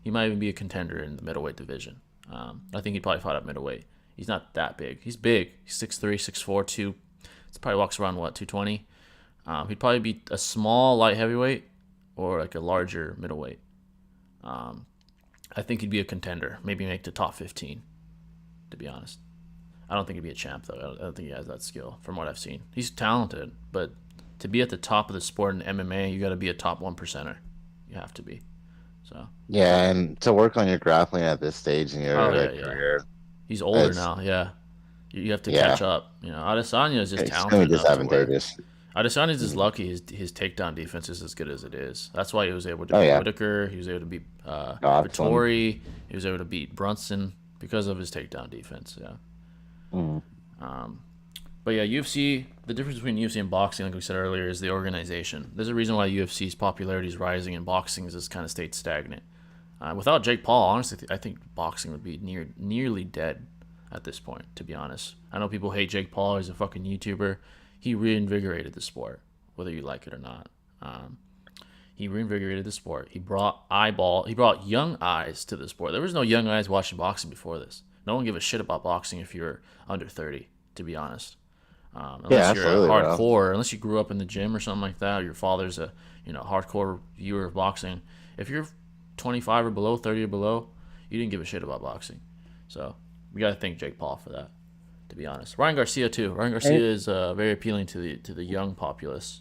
He might even be a contender in the middleweight division. I think he'd probably fight up middleweight. He's not that big. He's big. He's 6'3", 6'4", 2. He probably walks around, 220? He'd probably be a small light heavyweight or like a larger middleweight. I think he'd be a contender. Maybe make the top 15, to be honest. I don't think he'd be a champ, though. I don't think he has that skill from what I've seen. He's talented, but to be at the top of the sport in MMA, you got to be a top 1%er. You have to be. So. Yeah, and to work on your grappling at this stage in your career. He's older now, yeah. You have to catch up. Adesanya is just It's talented going to be enough to where disadvantageous. Adesanya's just lucky his takedown defense is as good as it is. That's why he was able to beat Whitaker. He was able to beat Vettori. He was able to beat Brunson because of his takedown defense. Yeah. But yeah, UFC. The difference between UFC and boxing, like we said earlier, is the organization. There's a reason why UFC's popularity is rising and boxing has just kind of stayed stagnant. Without Jake Paul, honestly, I think boxing would be nearly dead at this point. To be honest, I know people hate Jake Paul. He's a fucking YouTuber. He reinvigorated the sport, whether you like it or not. He reinvigorated the sport. He brought young eyes to the sport. There was no young eyes watching boxing before this. No one gave a shit about boxing if you're under 30, to be honest. Unless you're a hardcore, unless you grew up in the gym or something like that, or your father's a hardcore viewer of boxing. If you're 25 or below, 30 or below, you didn't give a shit about boxing. So we got to thank Jake Paul for that, to be honest. Ryan Garcia too. Ryan Garcia is very appealing to the young populace.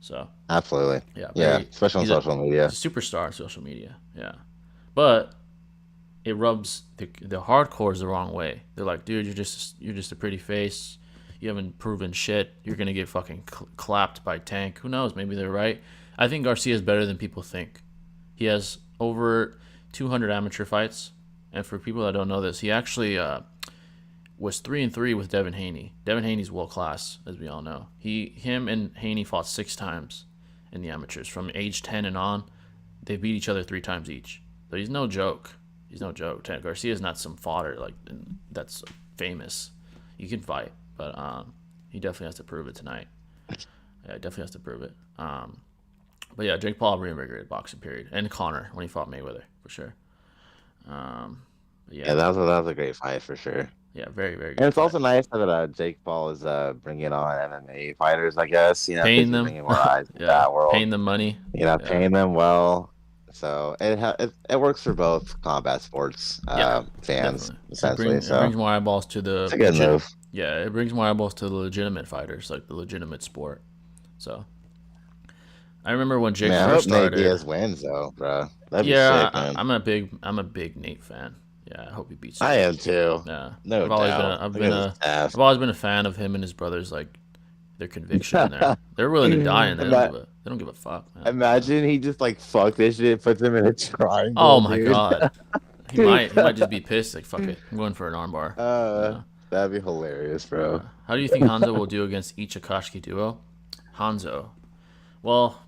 So absolutely, yeah, especially on social media. He's a superstar on social media, yeah. But it rubs the hardcores the wrong way. They're like, dude, you're just a pretty face. You haven't proven shit. You're gonna get fucking clapped by Tank. Who knows? Maybe they're right. I think Garcia is better than people think. He has over 200 amateur fights, and for people that don't know this, he actually was 3-3 with Devin Haney. Devin Haney's world class, as we all know. Him and Haney fought 6 times in the amateurs from age 10 and on. They beat each other 3 times each. So he's no joke. Garcia's not some fodder that's famous. You can fight, but he definitely has to prove it tonight. Yeah, he definitely has to prove it. But yeah, Jake Paul reinvigorated boxing, period, and Conor when he fought Mayweather for sure. But Yeah, that was a great fight for sure. yeah, very very And good it's fight. also nice that Jake Paul is bringing on MMA fighters, I guess, because Paying he's them, bringing more eyes to yeah, that world. paying them money. Yeah, Paying them well. So it works for both combat sports yeah, fans, definitely. essentially. It So brings more eyeballs to it's the a good move. Yeah, it brings more eyeballs to the legitimate fighters, like the legitimate sport. So I remember when Jake Man, I first hope Nate started. Diaz wins, though, bro. That'd be Yeah, sick, man. I'm a big Nate fan. Yeah, I hope he beats I him. am too. Yeah, No doubt. Because it's tough. I've always been a fan of him and his brothers, like their conviction in there. They're willing to die and Ima- they don't give a fuck, man. Yeah. Imagine he just like fuck this shit, puts him in a Oh triangle, my dude. god, he might just be pissed, like fuck it, I'm going for an armbar. uh, Yeah. that'd be hilarious, bro. How do you think Hanzo will do against each Akatsuki duo? Hanzo. Well,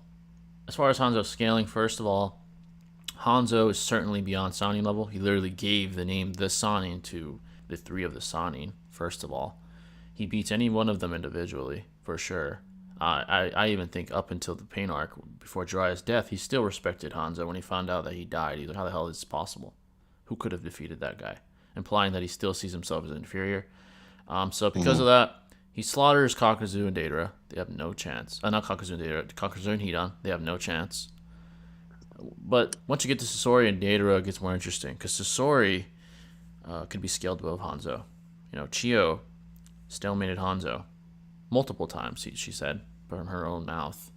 as far as Hanzo scaling, first of all, Hanzo is certainly beyond Sannin level. He literally gave the name the Sannin to the three of the Sannin, first of all. He beats any one of them individually, for sure. I even think up until the pain arc, before Jiraiya's death, he still respected Hanzo when he found out that he died. He's like, how the hell is this possible? Who could have defeated that guy? Implying that he still sees himself as inferior. So because of that, he slaughters Kakuzu and Deidara. They have no chance. Not Kakuzu and Deidara, Kakuzu and Hidan. They have no chance. But once you get to Sasori and Deidara, it gets more interesting because Sasori could be scaled above Hanzo. Chiyo stalemated Hanzo multiple times. She said from her own mouth.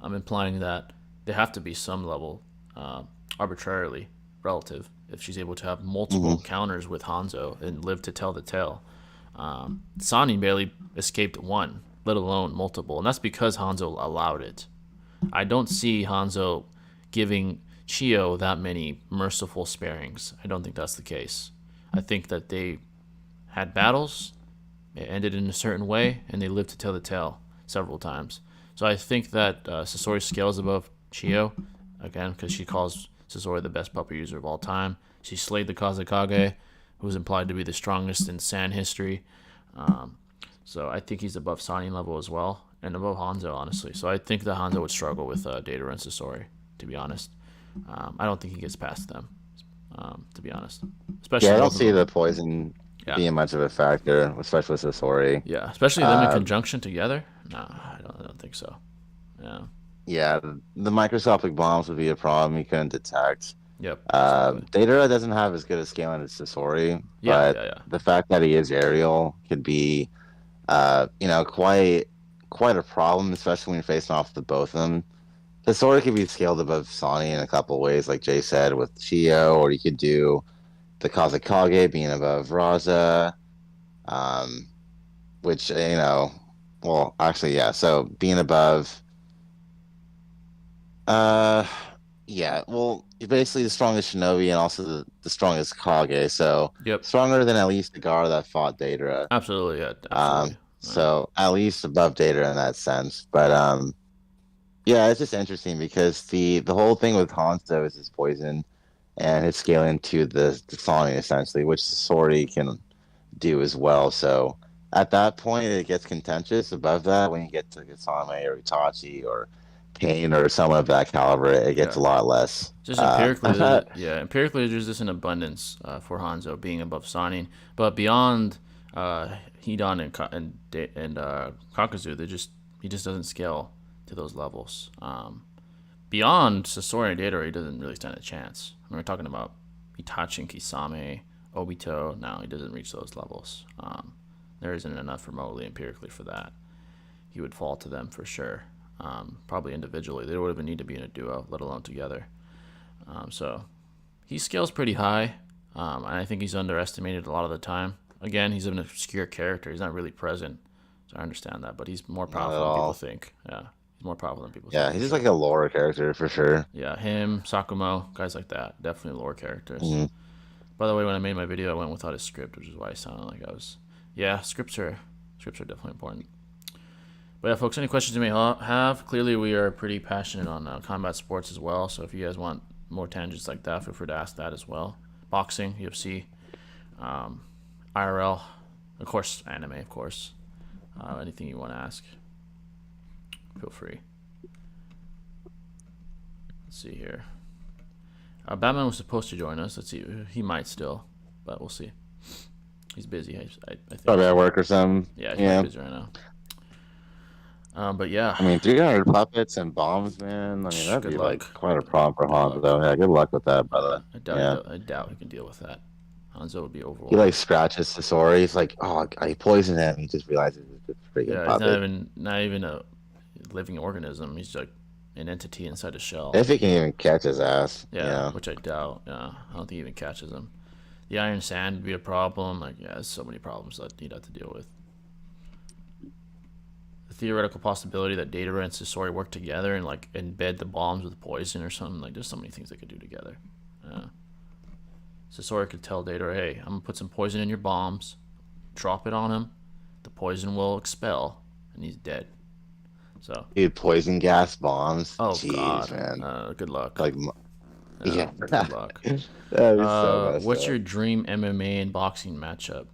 I'm implying that they have to be some level arbitrarily relative if she's able to have multiple counters with Hanzo and live to tell the tale. Sannin barely escaped one, let alone multiple, and that's because Hanzo allowed it. I don't see Hanzo giving Chiyo that many merciful sparings. I don't think that's the case. I think that they had battles, it ended in a certain way, and they lived to tell the tale several times. So I think that Sasori scales above Chiyo, again, because she calls Sasori the best puppet user of all time. She slayed the Kazekage, who was implied to be the strongest in Sand history. So I think he's above Sannin level as well, and above Hanzo, honestly. So I think that Hanzo would struggle with Deidara and Sasori, to be honest. I don't think he gets past them, to be honest. Especially Yeah, I don't both of see them. the poison Yeah. being much of a factor, especially with Sasori. Yeah, especially them in conjunction together. No, I don't think so. Yeah. Yeah, the microscopic bombs would be a problem he couldn't detect. Yep. Exactly. Deidara doesn't have as good a scaling as Sasori, Yeah, but yeah. the fact that he is aerial could be, quite a problem, especially when you're facing off with both of them. Sasori could be scaled above Sonny in a couple of ways, like Jay said, with Chiyo, or you could do the Kazekage being above Raza, which, well, actually, yeah, so being above, yeah, well, you're basically the strongest Shinobi and also the strongest Kage, so Yep. stronger than at least the Gara that fought Deidara. Absolutely. Yeah. Absolutely. So at least above Deidara in that sense, but yeah, it's just interesting because the whole thing with Hanzo is his poison and his scaling to the Sonic essentially, which Sori can do as well. So at that point, it gets contentious. Above that, when you get to Kasame or Itachi or Pain or someone of that caliber, it gets a lot less. Just empirically, empirically, there's just an abundance for Hanzo being above Sannin, but beyond Hidan and Kakuzu, he just doesn't scale to those levels. Beyond Sasori and Deidara, he doesn't really stand a chance. I mean, we're talking about Itachi and Kisame, Obito. No, he doesn't reach those levels. There isn't enough remotely empirically for that. He would fall to them for sure. Probably individually, they would even need to be in a duo, let alone together. So he scales pretty high, and I think he's underestimated a lot of the time. Again, he's an obscure character. He's not really present, so I understand that. But he's more powerful than people think. Yeah, he's more powerful than people think. Yeah, he's just like a lore character for sure. Yeah, him, Sakumo, guys like that, definitely lore characters. Mm-hmm. By the way, when I made my video, I went without a script, which is why I sounded like I was. Yeah, scripts are definitely important. But yeah, folks, any questions you may have? Clearly, we are pretty passionate on combat sports as well. So if you guys want more tangents like that, feel free to ask that as well. Boxing, UFC, IRL, Of course, anime, of course. Anything you want to ask, feel free. Let's see here. Batman was supposed to join us. Let's see. He might still, but we'll see. He's busy. I think. Probably at work or something. Yeah, he's probably busy right now. But yeah. I mean, 300 puppets and bombs, man. I mean, that'd Good be luck. like quite a problem for Hanzo. Yeah, good luck with that, brother. I doubt he can deal with that. Hanzo would be overwhelmed. He like scratches Sasori. He's like, oh, I poisoned him. He just realizes it's a freaking Yeah, puppet. he's not even a living organism. He's like an entity inside a shell. If he can even catch his ass. Yeah, which I doubt. Yeah, I don't think he even catches him. The Iron Sand would be a problem. Like, yeah, there's so many problems that he'd have to deal with. The theoretical possibility that Datara and Sasori work together and like embed the bombs with poison or something. Like, there's so many things they could do together. Yeah. Sasori could tell Datara, hey, I'm gonna put some poison in your bombs, drop it on him, the poison will expel, and he's dead. So. Dude, poison gas bombs. Oh, jeez, God. Man. Good luck. Like, yeah. Good luck. That'd be so What's up. your dream MMA and boxing matchup?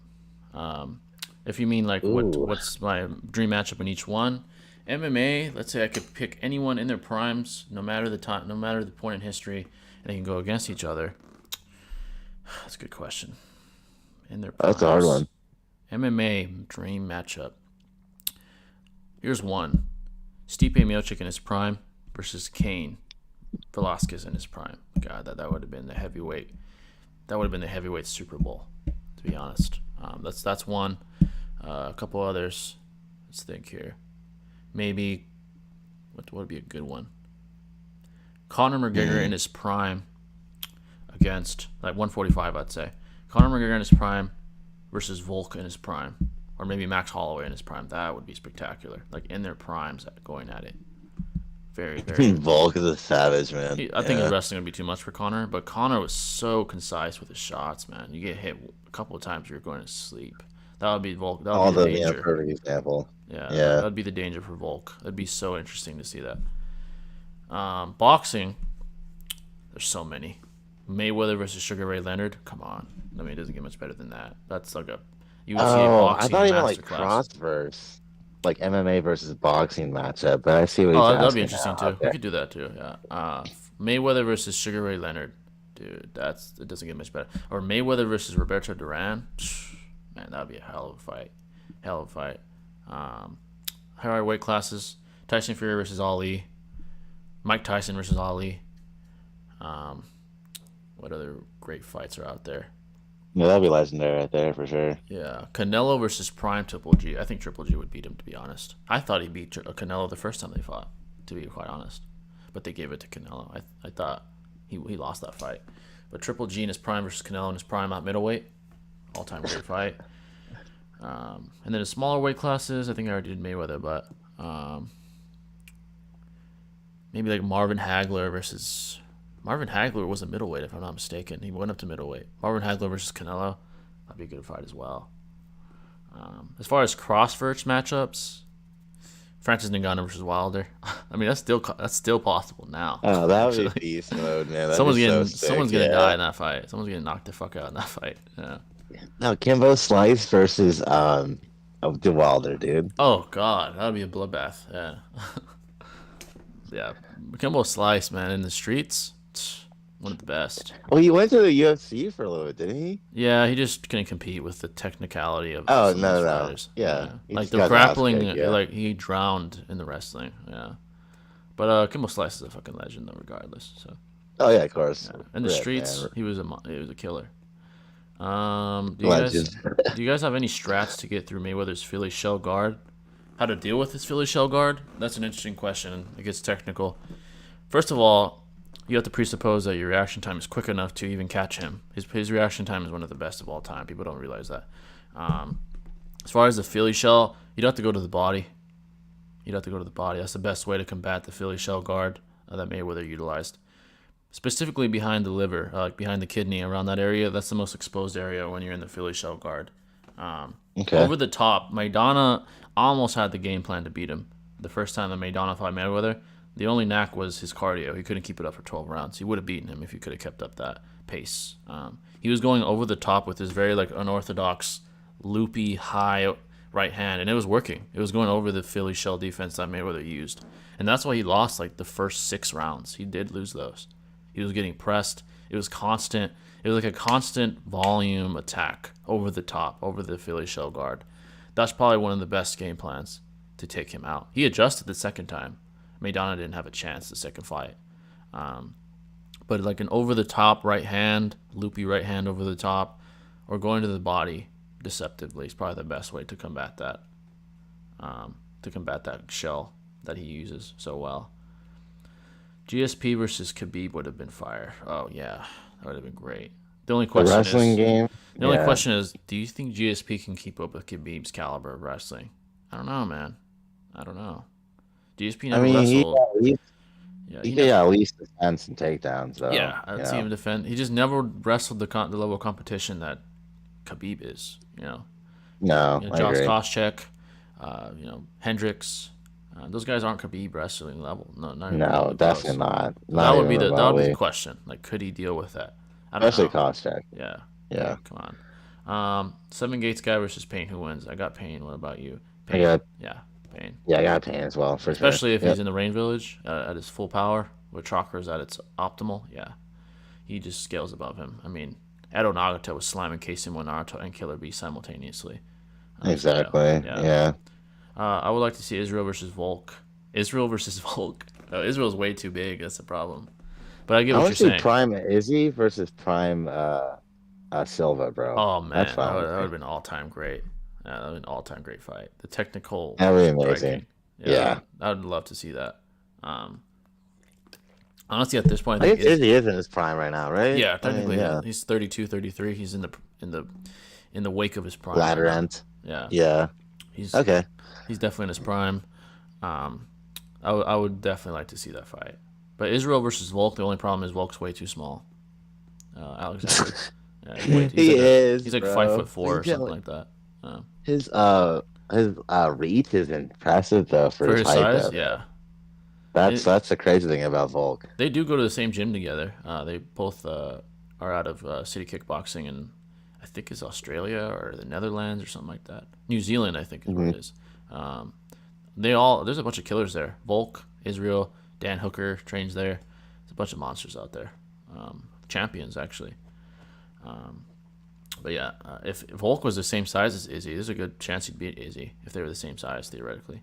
If you mean like what's my dream matchup in each one? MMA, let's say I could pick anyone in their primes, no matter the time, no matter the point in history, and they can go against each other. That's a good question. In their primes. That's a hard one. MMA dream matchup. Here's one: Stipe Miocic in his prime versus Cain Velasquez in his prime. God, that would have been the heavyweight. That would have been the heavyweight Super Bowl, to be honest. That's one. A couple others. Let's think here. Maybe what would be a good one? Conor McGregor in his prime against like 145, I'd say. Conor McGregor in his prime versus Volk in his prime, or maybe Max Holloway in his prime. That would be spectacular. Like in their primes, going at it. Very, very. Volk is a savage, man. I think his wrestling would be too much for Conor, but Conor was so concise with his shots, man. You get hit a couple of times, you're going to sleep. That would be Volk. That would be the danger. Perfect example. Yeah. That would be the danger for Volk. That'd be so interesting to see that. Boxing, there's so many. Mayweather versus Sugar Ray Leonard. Come on. I mean, it doesn't get much better than that. That's like a UFC boxing I thought even like masterclass. cross-verse. Like MMA versus boxing matchup, but I see what he's asking. That'd be interesting now. too. We could do that too. Yeah. Mayweather versus Sugar Ray Leonard, dude. It doesn't get much better. Or Mayweather versus Roberto Duran. Man, that'd be a hell of a fight. Hell of a fight. Higher weight classes: Tyson Fury versus Ali. Mike Tyson versus Ali. What other great fights are out there? Yeah, that'd be legendary right there for sure. Yeah, Canelo versus Prime Triple G. I think Triple G would beat him, to be honest. I thought he beat Canelo the first time they fought, to be quite honest. But they gave it to Canelo. I thought he lost that fight. But Triple G in his prime versus Canelo in his prime at middleweight. All-time great fight. And then in smaller weight classes, I think I already did Mayweather, but maybe like Marvin Hagler versus... Marvin Hagler was a middleweight, if I'm not mistaken. He went up to middleweight. Marvin Hagler versus Canelo, that'd be a good fight as well. As far as cross-verse matchups, Francis Ngannou versus Wilder. I mean, that's still possible now. Oh, that would be beast mode, man. That'd someone's gonna die in that fight. Someone's gonna knock the fuck out in that fight. Yeah. No, Kimbo Slice versus Wilder, dude. Oh God, that'd be a bloodbath. Yeah. Yeah, Kimbo Slice, man, in the streets. One of the best. Well, he went to the UFC for a little bit, didn't he? Yeah, he just couldn't compete with the technicality of no. fighters. Yeah. Like the grappling, like he drowned in the wrestling. Yeah. But Kimbo Slice is a fucking legend, though, regardless. So. Oh yeah, of course. Yeah. In the streets, he was a killer. Do you guys have any strats to get through Mayweather's Philly shell guard? How to deal with his Philly shell guard? That's an interesting question. It gets technical. First of all, you have to presuppose that your reaction time is quick enough to even catch him. His reaction time is one of the best of all time. People don't realize that. As far as the Philly shell, you'd have to go to the body. That's the best way to combat the Philly shell guard that Mayweather utilized. Specifically behind the liver, like behind the kidney, around that area. That's the most exposed area when you're in the Philly shell guard. Over the top, Maidana almost had the game plan to beat him. The first time that Maidana fought Mayweather, the only knack was his cardio. He couldn't keep it up for 12 rounds. He would have beaten him if he could have kept up that pace. He was going over the top with his very like unorthodox loopy, high right hand, and it was working. It was going over the Philly shell defense that Mayweather used. And that's why he lost like the first 6 rounds. He did lose those. He was getting pressed. It was constant. It was like a constant volume attack over the top, over the Philly shell guard. That's probably one of the best game plans to take him out. He adjusted the second time. Maidana didn't have a chance the second fight. But like an over-the-top right hand, loopy right hand over the top, or going to the body deceptively is probably the best way to combat that. Shell that he uses so well. GSP versus Khabib would have been fire. Oh yeah, that would have been great. The only question wrestling is, game. The only question is, do you think GSP can keep up with Khabib's caliber of wrestling? I don't know, man. I don't know. GSP never wrestled. He could at least defend some takedowns, though. Yeah, I'd see him defend. He just never wrestled the level of competition that Khabib is. No, Josh Koscheck, Hendricks. Those guys aren't Khabib wrestling level. No, definitely not. That would be the question. Like, could he deal with that? Especially Koscheck. Yeah. Come on. 7 Gates guy versus Payne. Who wins? I got Payne. What about you? Payne. Payne. Yeah, I got Payne as well, Especially if he's in the Rain Village at his full power, with Chakra is at its optimal. Yeah. He just scales above him. I mean, Edo Nagata was slamming Keisumo Naruto and Killer Bee simultaneously. Exactly. Yeah. I would like to see Israel versus Volk. Israel's way too big. That's the problem. But I get what you're saying. Prime Izzy versus Prime Silva, bro. Oh man, that would have been all-time great. Yeah, that would have been an all-time great fight. The technical. That would be amazing. Yeah. I would love to see that. Honestly, at this point, I think Izzy is in his prime right now, right? Yeah, technically, he's 32, 33. He's in the wake of his prime. Latter end. Yeah. He's okay. He's definitely in his prime. I would definitely like to see that fight. But Israel versus Volk, the only problem is Volk's way too small. Alexander. He's like 5'4" or something like that. His reach is impressive though for his height, size. Though. Yeah. That's the crazy thing about Volk. They do go to the same gym together. They both are out of City Kickboxing in, I think it's Australia or the Netherlands or something like that. New Zealand, I think is where it is. There's a bunch of killers there. Volk, Israel, Dan Hooker trains there. There's a bunch of monsters out there. Champions, actually. But yeah, if Volk was the same size as Izzy, there's a good chance he'd beat Izzy if they were the same size, theoretically.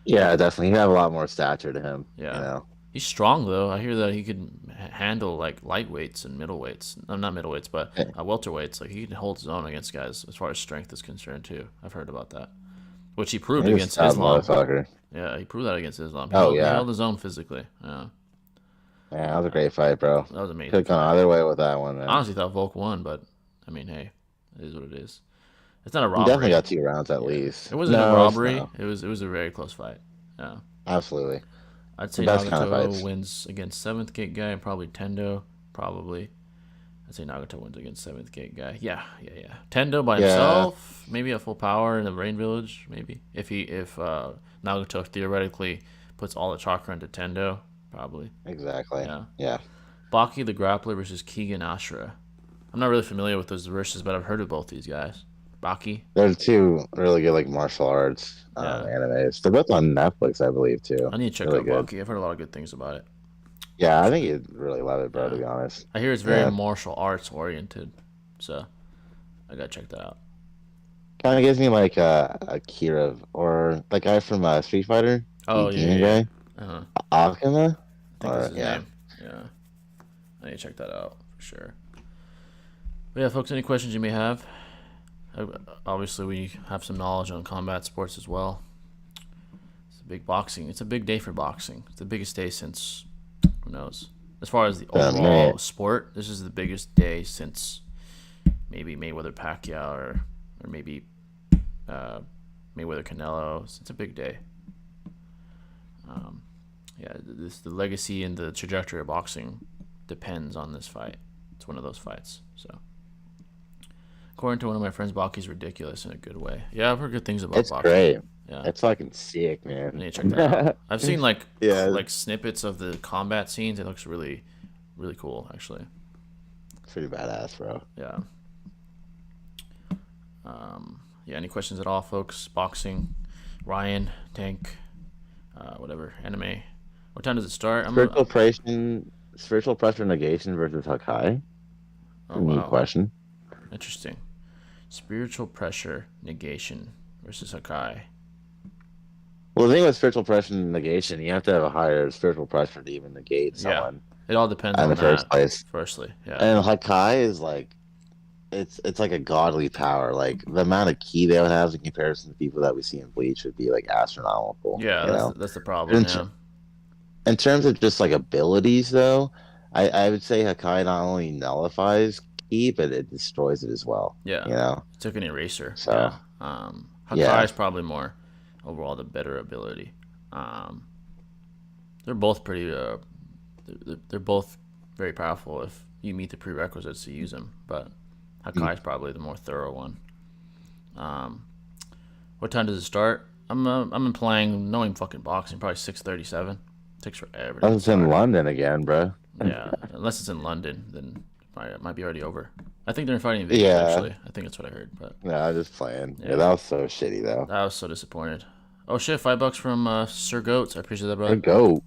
Yeah, definitely. He'd have a lot more stature to him. Yeah. He's strong, though. I hear that he could handle, like, lightweights and middleweights. Not middleweights, but welterweights. Like, he can hold his own against guys as far as strength is concerned, too. I've heard about that. Which he proved against Islam. Yeah, he proved that against Islam. He held his own physically. Yeah. Yeah, that was a great fight, bro. That was amazing. Could have gone either way with that one, man. I honestly thought Volk won, but, I mean, hey, it is what it is. It's not a robbery. He definitely got 2 rounds at least. It wasn't a robbery. It was a very close fight. Yeah. Absolutely. I'd say Nagato wins against 7th Gate guy and probably Tendo. Probably. I'd say Nagato wins against 7th Gate guy. Yeah. Tendo by himself, maybe at full power in the Rain Village, maybe. If Nagato theoretically puts all the chakra into Tendo, probably. Exactly. Yeah. Baki the Grappler versus Keegan Ashura. I'm not really familiar with those verses, but I've heard of both these guys. Baki. They're 2 really good martial arts animes. They're both on Netflix, I believe, too. I need to check out Baki. I've heard a lot of good things about it. Yeah, I think you'd really love it, bro, to be honest. I hear it's very martial arts oriented, so I gotta check that out. Kind of gives me like Akira or the guy from Street Fighter. Oh, guy. Akuma? I think that's his name. Yeah. I need to check that out for sure. But yeah, folks, any questions you may have? Obviously, we have some knowledge on combat sports as well. It's a big day for boxing. It's the biggest day since, who knows? As far as the overall sport, this is the biggest day since maybe Mayweather Pacquiao or maybe Mayweather Canelo. It's a big day. The legacy and the trajectory of boxing depends on this fight. It's one of those fights. So, according to one of my friends, Baki's ridiculous in a good way. Yeah, I've heard good things about boxing. It's great. Yeah, it's fucking sick, man. I need to check that out. I've seen like snippets of the combat scenes. It looks really, really cool, actually. Pretty badass, bro. Yeah. Yeah, any questions at all, folks? Boxing, Ryan, Tank, whatever, anime. What time does it start? Spiritual pressure negation versus Hakai. Oh, Neat wow. question. Interesting. Spiritual pressure negation versus Hakai. Well, the thing with spiritual pressure negation, you have to have a higher spiritual pressure to even negate Yeah, someone it all depends in on the first that. place. Firstly, yeah, And Hakai is like it's like a godly power. Like the amount of ki they would have in comparison to people that we see in Bleach would be like astronomical. yeah. You know, That's the problem. in, Yeah, in terms of just like abilities, though, I would say Hakai not only nullifies ki, but it destroys it as well. yeah. You know, It took an eraser. so Yeah. Hakai yeah, is probably more overall the better ability. Um, they're both pretty. They're both very powerful if you meet the prerequisites to use them. But Hakai is probably the more thorough one. What time does it start? I'm implying knowing fucking boxing probably 6:37. Takes forever to get unless it's in started. London again, bro. Yeah, unless it's in London, then it might be already over. I think they're fighting in Vegas Yeah, actually. I think that's what I heard. But no, I'm just playing. Yeah, yeah, that was so shitty though. I was so disappointed. Oh shit, $5 from Sir Goats. I appreciate that, Hey, bro. go.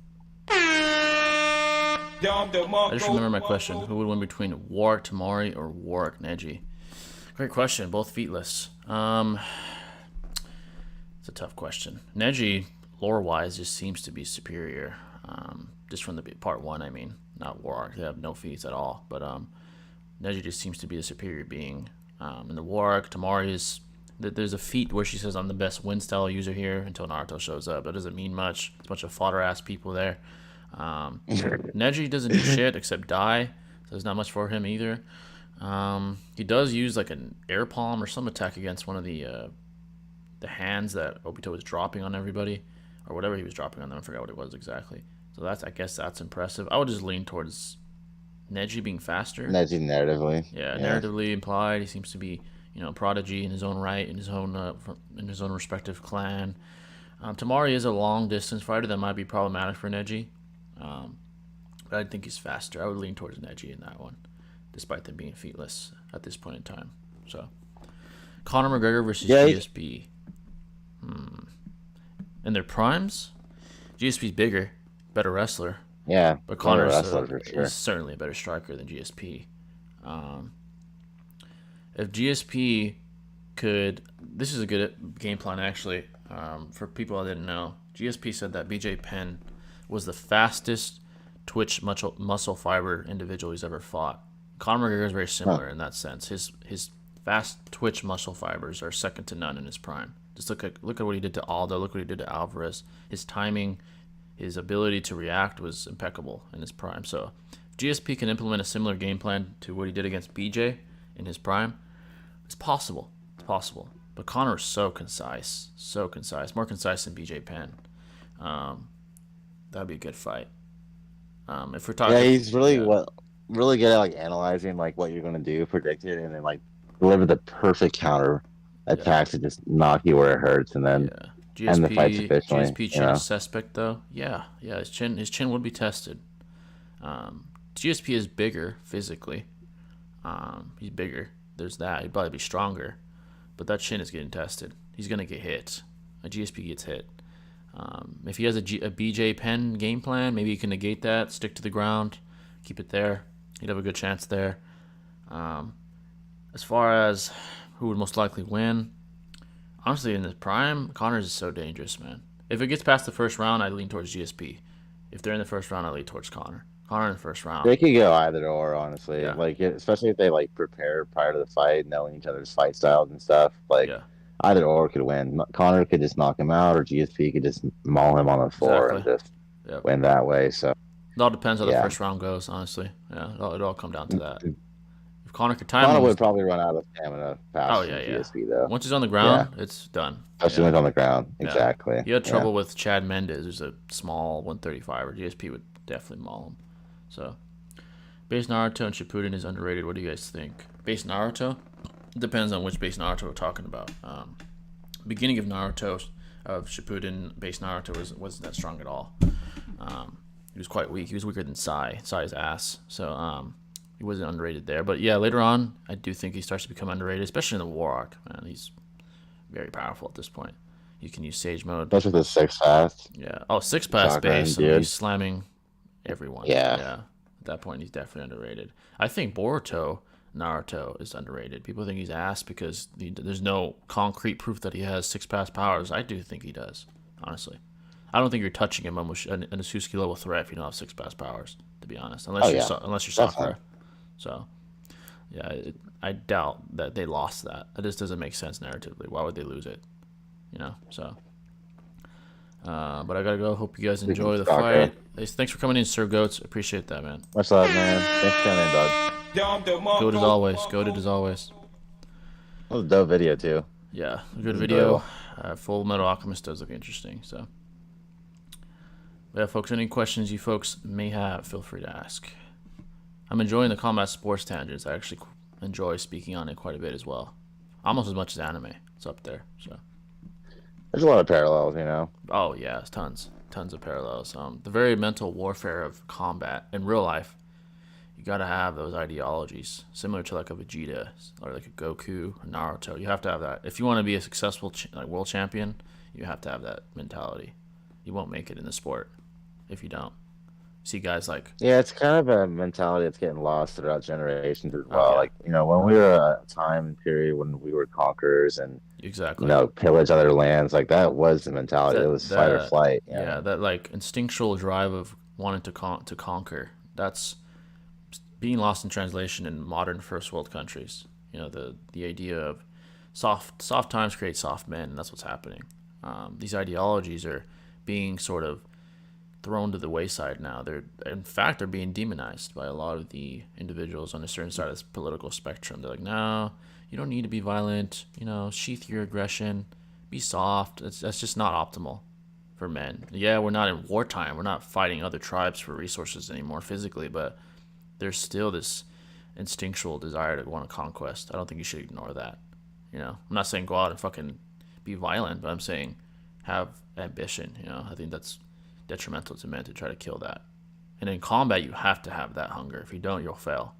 I just remember my question: who would win between Warwick Tamari or Warwick Neji? Great question. Both feetless. It's a tough question. Neji, lore-wise, just seems to be superior. Just from the part one, I mean, not Warwick. They have no feats at all. But Neji just seems to be the superior being. In the Warwick, Tamari is. There's a feat where she says, "I'm the best wind style user here," until Naruto shows up. That doesn't mean much. It's a bunch of fodder-ass people there. Neji doesn't do shit except die, so there's not much for him either. He does use like an air palm or some attack against one of the hands that Obito was dropping on everybody, or whatever he was dropping on them. I forgot what it was exactly. So I guess that's impressive. I would just lean towards Neji being faster. Neji narratively. Yeah, narratively implied. He seems to be, prodigy in his own right, in his own respective clan. Tamari is a long distance fighter that might be problematic for Neji, but I think he's faster. I would lean towards Neji in that one, despite them being featless at this point in time. So, Conor McGregor versus GSP. In their primes, GSP's bigger, better wrestler, Yeah, but better Conor wrestler for sure. is certainly a better striker than GSP. If GSP could, this is a good game plan actually. For people I didn't know, GSP said that BJ Penn was the fastest twitch muscle fiber individual he's ever fought. Conor McGregor is very similar in that sense. His fast twitch muscle fibers are second to none in his prime. Just look at what he did to Aldo. Look what he did to Alvarez. His timing, his ability to react was impeccable in his prime. So, if GSP can implement a similar game plan to what he did against BJ in his prime, it's possible. It's possible. But Conor is so concise, more concise than BJ Penn. That'd be a good fight. If we're talking, Yeah, he's really really good at like analyzing like what you're gonna do, predict it, and then like deliver the perfect counter attack to just knock you where it hurts, and then end the fight sufficiently. GSP chin is suspect though. Yeah, his chin would be tested. GSP is bigger physically. He's bigger. There's that. He'd probably be stronger, but that chin is getting tested. He's gonna get hit. A GSP gets hit. If he has a BJ Penn game plan, maybe he can negate that, stick to the ground, keep it there. He'd have a good chance there. As far as who would most likely win, honestly, in his prime, Connor's is so dangerous, man. If it gets past the first round, I lean towards GSP. If they're in the first round, I lean towards Connor. Connor in the first round. They could go either or, honestly. Yeah. Like, especially if they like prepare prior to the fight, knowing each other's fight styles and stuff. Like, either or could win. Connor could just knock him out, or GSP could just maul him on the floor and just win that way. So it all depends how the first round goes, honestly. Yeah, it all come down to that. If Connor could time Connor him, would probably run out of stamina faster than GSP, though. Once he's on the ground, it's done. Especially when he's on the ground. Exactly. He had trouble with Chad Mendez, who's a small 135, or GSP would definitely maul him. So, base Naruto and Shippuden is underrated. What do you guys think? Base Naruto? Depends on which base Naruto we're talking about. Beginning of Naruto, of Shippuden, base Naruto wasn't that strong at all. He was quite weak. He was weaker than Sai's ass. So, he wasn't underrated there. But yeah, later on, I do think he starts to become underrated, especially in the war arc. Man, he's very powerful at this point. You can use Sage mode. Especially with the six fast Yeah. Oh, six pass shotgun base. I mean, he's dude. slamming everyone. Yeah. Yeah. At that point, he's definitely underrated. I think Boruto, Naruto is underrated. People think he's ass because there's no concrete proof that he has six pass powers. I do think he does, honestly. I don't think you're touching him in a Sasuke level threat if you don't have six pass powers, to be honest. Oh yeah, Unless you're definitely. Sakura. So yeah, I doubt that they lost that. It just doesn't make sense narratively. Why would they lose it? So. But I gotta go. Hope you guys enjoy the Soccer. fight. Hey, thanks for coming in, Sir Goats. Appreciate that, man. Much love, man. Thanks for coming in, dog. Goated as always. Goated as always. That was a dope video too. Yeah, good It was video. enjoyable. Fullmetal Alchemist does look interesting. So, yeah, folks. Any questions you folks may have, feel free to ask. I'm enjoying the combat sports tangents. I actually enjoy speaking on it quite a bit as well. Almost as much as anime. It's up there. So. There's a lot of parallels, you know. Oh yeah, tons of parallels. The very mental warfare of combat in real life. You gotta have those ideologies, similar to like a Vegeta or like a Goku, a Naruto. You have to have that if you want to be a successful world champion. You have to have that mentality. You won't make it in the sport if you don't. See guys like Yeah, it's kind of a mentality that's getting lost throughout generations as oh well. yeah, Like, you know, when we were a time period when we were conquerors and, you exactly. know, pillage other lands, like that was the mentality. It was fight or flight. Yeah, that like instinctual drive of wanting to conquer. That's being lost in translation in modern first world countries. The idea of soft times create soft men, and that's what's happening. These ideologies are being sort of thrown to the wayside now. They're being demonized by a lot of the individuals on a certain side of this political spectrum. They're like, no, you don't need to be violent. Sheath your aggression, be soft. That's just not optimal for men. Yeah, we're not in wartime. We're not fighting other tribes for resources anymore physically, but there's still this instinctual desire to want to conquest. I don't think you should ignore that. I'm not saying go out and fucking be violent, but I'm saying have ambition. I think that's detrimental to men to try to kill that. And in combat, you have to have that hunger. If you don't, you'll fail.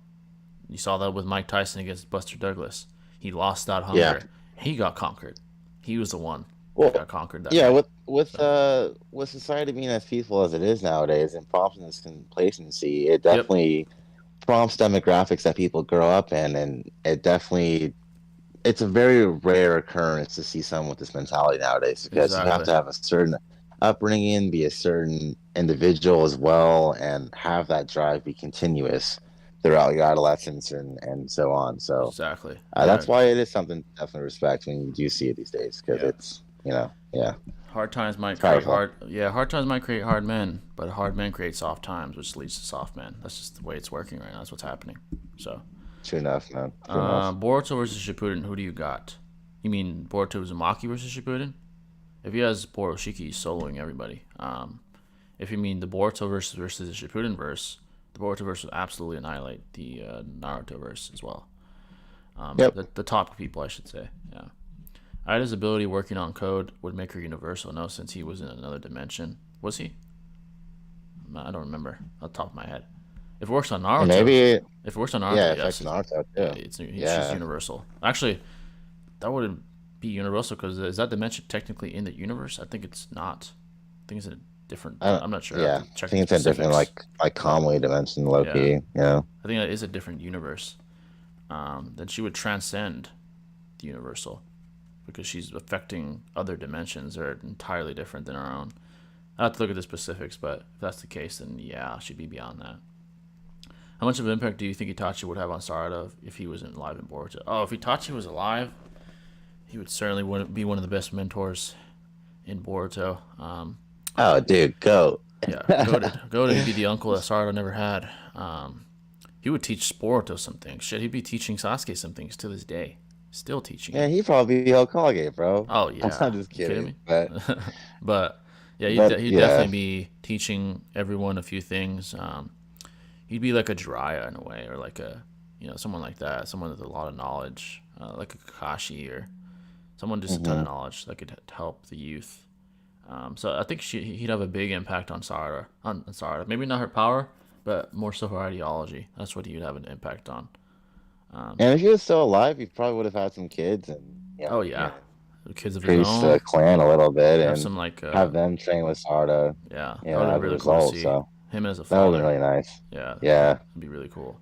You saw that with Mike Tyson against Buster Douglas. He lost that hunger. Yeah. He got conquered. He was the one Well, that got conquered. That yeah, night. with society being as peaceful as it is nowadays and prompting this complacency, it Yep. definitely prompts demographics that people grow up in, and it's a very rare occurrence to see someone with this mentality nowadays because you have Exactly. to have a certain upbringing, be a certain individual as well, and have that drive be continuous throughout your adolescence and so on. So Exactly. that's why it is something to definitely respect when you do see it these days because Yeah. it's, yeah. Hard times might create Powerful. hard times might create hard men, but hard men create soft times, which leads to soft men. That's just the way it's working right now. That's what's happening. So, True enough, man. True enough. Boruto versus Shippuden. Who do you got? You mean Boruto Uzumaki versus Shippuden? If he has Boroshiki, he's soloing everybody. If you mean the Boruto versus the Shippuden verse, the Boruto verse would absolutely annihilate the Naruto verse as well. Yep. The top people, I should say. Yeah. Ida's ability working on code would make her universal. No, since he was in another dimension. Was he? I don't remember off the top of my head. If it works on Naruto, Maybe, if it works on Naruto, yeah, it yes, affects Naruto too. she's Yeah. universal. Actually, that wouldn't be universal because is that dimension technically in the universe? I think it's not. I think it's in a different. I'm not sure. Yeah, have to I check think the it's a different, specifics. like Conway dimension, low key. I think that is a different universe. Then she would transcend the universal because she's affecting other dimensions that are entirely different than our own. I have to look at the specifics, but if that's the case, then yeah, she'd be beyond that. How much of an impact do you think Itachi would have on Sarada if he wasn't alive in Boruto? Oh, if Itachi was alive, he would certainly be one of the best mentors in Boruto. Oh, dude, go. Yeah, go to be the uncle that Sarada never had. He would teach Boruto some things. Shit, he'd be teaching Sasuke some things to this day. Still teaching. Yeah, he'd probably be Hokage, bro. Oh yeah, I'm just You kidding. me? But yeah, he'd definitely be teaching everyone a few things. He'd be like a Jiraiya in a way, or like someone like that, someone with a lot of knowledge, like a Kakashi or someone just a ton of knowledge that could help the youth. So I think he'd have a big impact on Sarada. On Sarada, maybe not her power, but more so her ideology. That's what he would have an impact on. And if he was still alive, he probably would have had some kids and, Oh yeah, the kids of his increase the own. clan a little bit Have and some like have them train with Sarda, yeah, that would have as been a really cool to result. see So him as a that would have been father. really nice. Yeah, Yeah. that'd be really cool.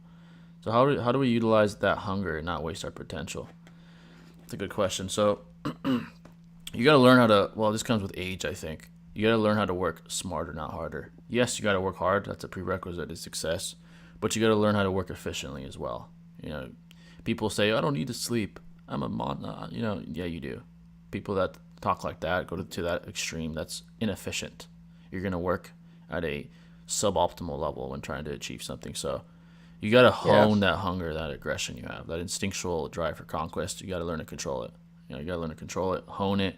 So how do we utilize that hunger and not waste our potential? That's a good question. So you got to learn how to. Well, this comes with age, I think. You got to learn how to work smarter, not harder. Yes, you got to work hard. That's a prerequisite to success. But you got to learn how to work efficiently as well. People say, I don't need to sleep. I'm a mon. Yeah, you do. People that talk like that go to that extreme. That's inefficient. You're gonna work at a suboptimal level when trying to achieve something. So you got to hone that hunger, that aggression you have, that instinctual drive for conquest. You got to learn to control it. You got to learn to control it, hone it.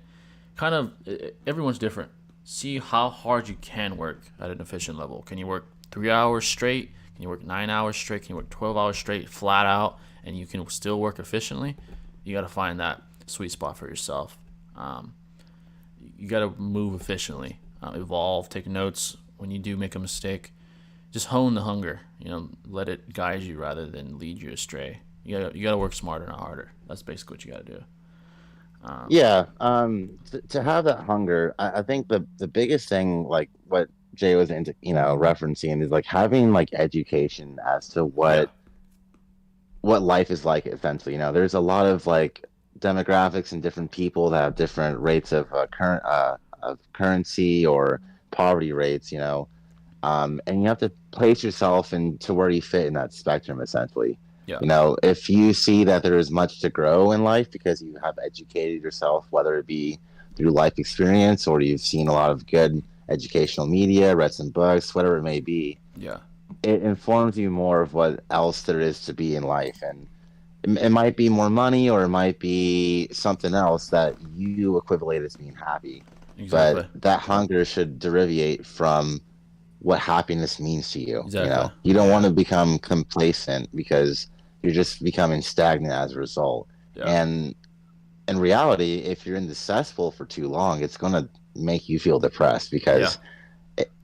Everyone's different. See how hard you can work at an efficient level. Can you work 3 hours straight? Can you work 9 hours straight? Can you work 12 hours straight, flat out, and you can still work efficiently? You got to find that sweet spot for yourself. You got to move efficiently, evolve, take notes when you do make a mistake. Just hone the hunger. Let it guide you rather than lead you astray. You got to work smarter, not harder. That's basically what you got to do. To have that hunger, I think the biggest thing, like what Jay was into, referencing, is like having like education as to Yeah. what life is like. Essentially, there's a lot of like demographics and different people that have different rates of currency or poverty rates, and you have to place yourself into where you fit in that spectrum, essentially. Yeah. If you see that there is much to grow in life because you have educated yourself, whether it be through life experience or you've seen a lot of good educational media, read some books, whatever it may be, Yeah. it informs you more of what else there is to be in life. And it might be more money, or it might be something else that you equivalent as being happy. Exactly. But that hunger should derivate from what happiness means to you. Exactly. You don't want to become complacent because you're just becoming stagnant as a result. Yeah. And in reality, if you're in the cesspool for too long, it's going to make you feel depressed, because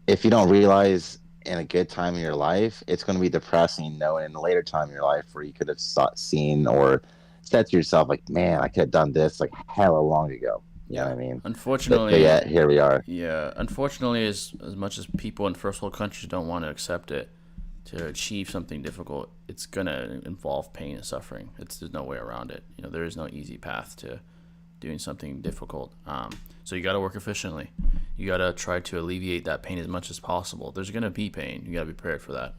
if you don't realize in a good time in your life, it's going to be depressing knowing in a later time in your life where you could have seen or said to yourself, like, man, I could have done this like hella long ago. You know what I mean? Unfortunately, but yet here we are. Yeah. Unfortunately, as much as people in first world countries don't want to accept it, to achieve something difficult, it's gonna involve pain and suffering. There's no way around it. There is no easy path to doing something difficult. So you got to work efficiently. You got to try to alleviate that pain as much as possible. There's gonna be pain. You got to be prepared for that.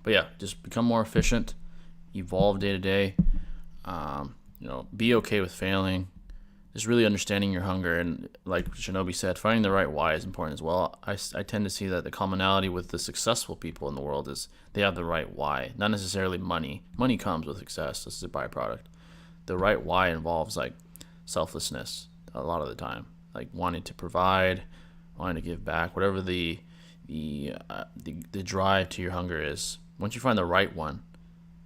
But yeah, just become more efficient. Evolve day to day. Be okay with failing. Just really understanding your hunger, and like Shinobi said, finding the right why is important as well. I tend to see that the commonality with the successful people in the world is they have the right why, not necessarily money. Money comes with success. This is a byproduct. The right why involves like selflessness a lot of the time, like wanting to provide, wanting to give back, whatever the drive to your hunger is. Once you find the right one,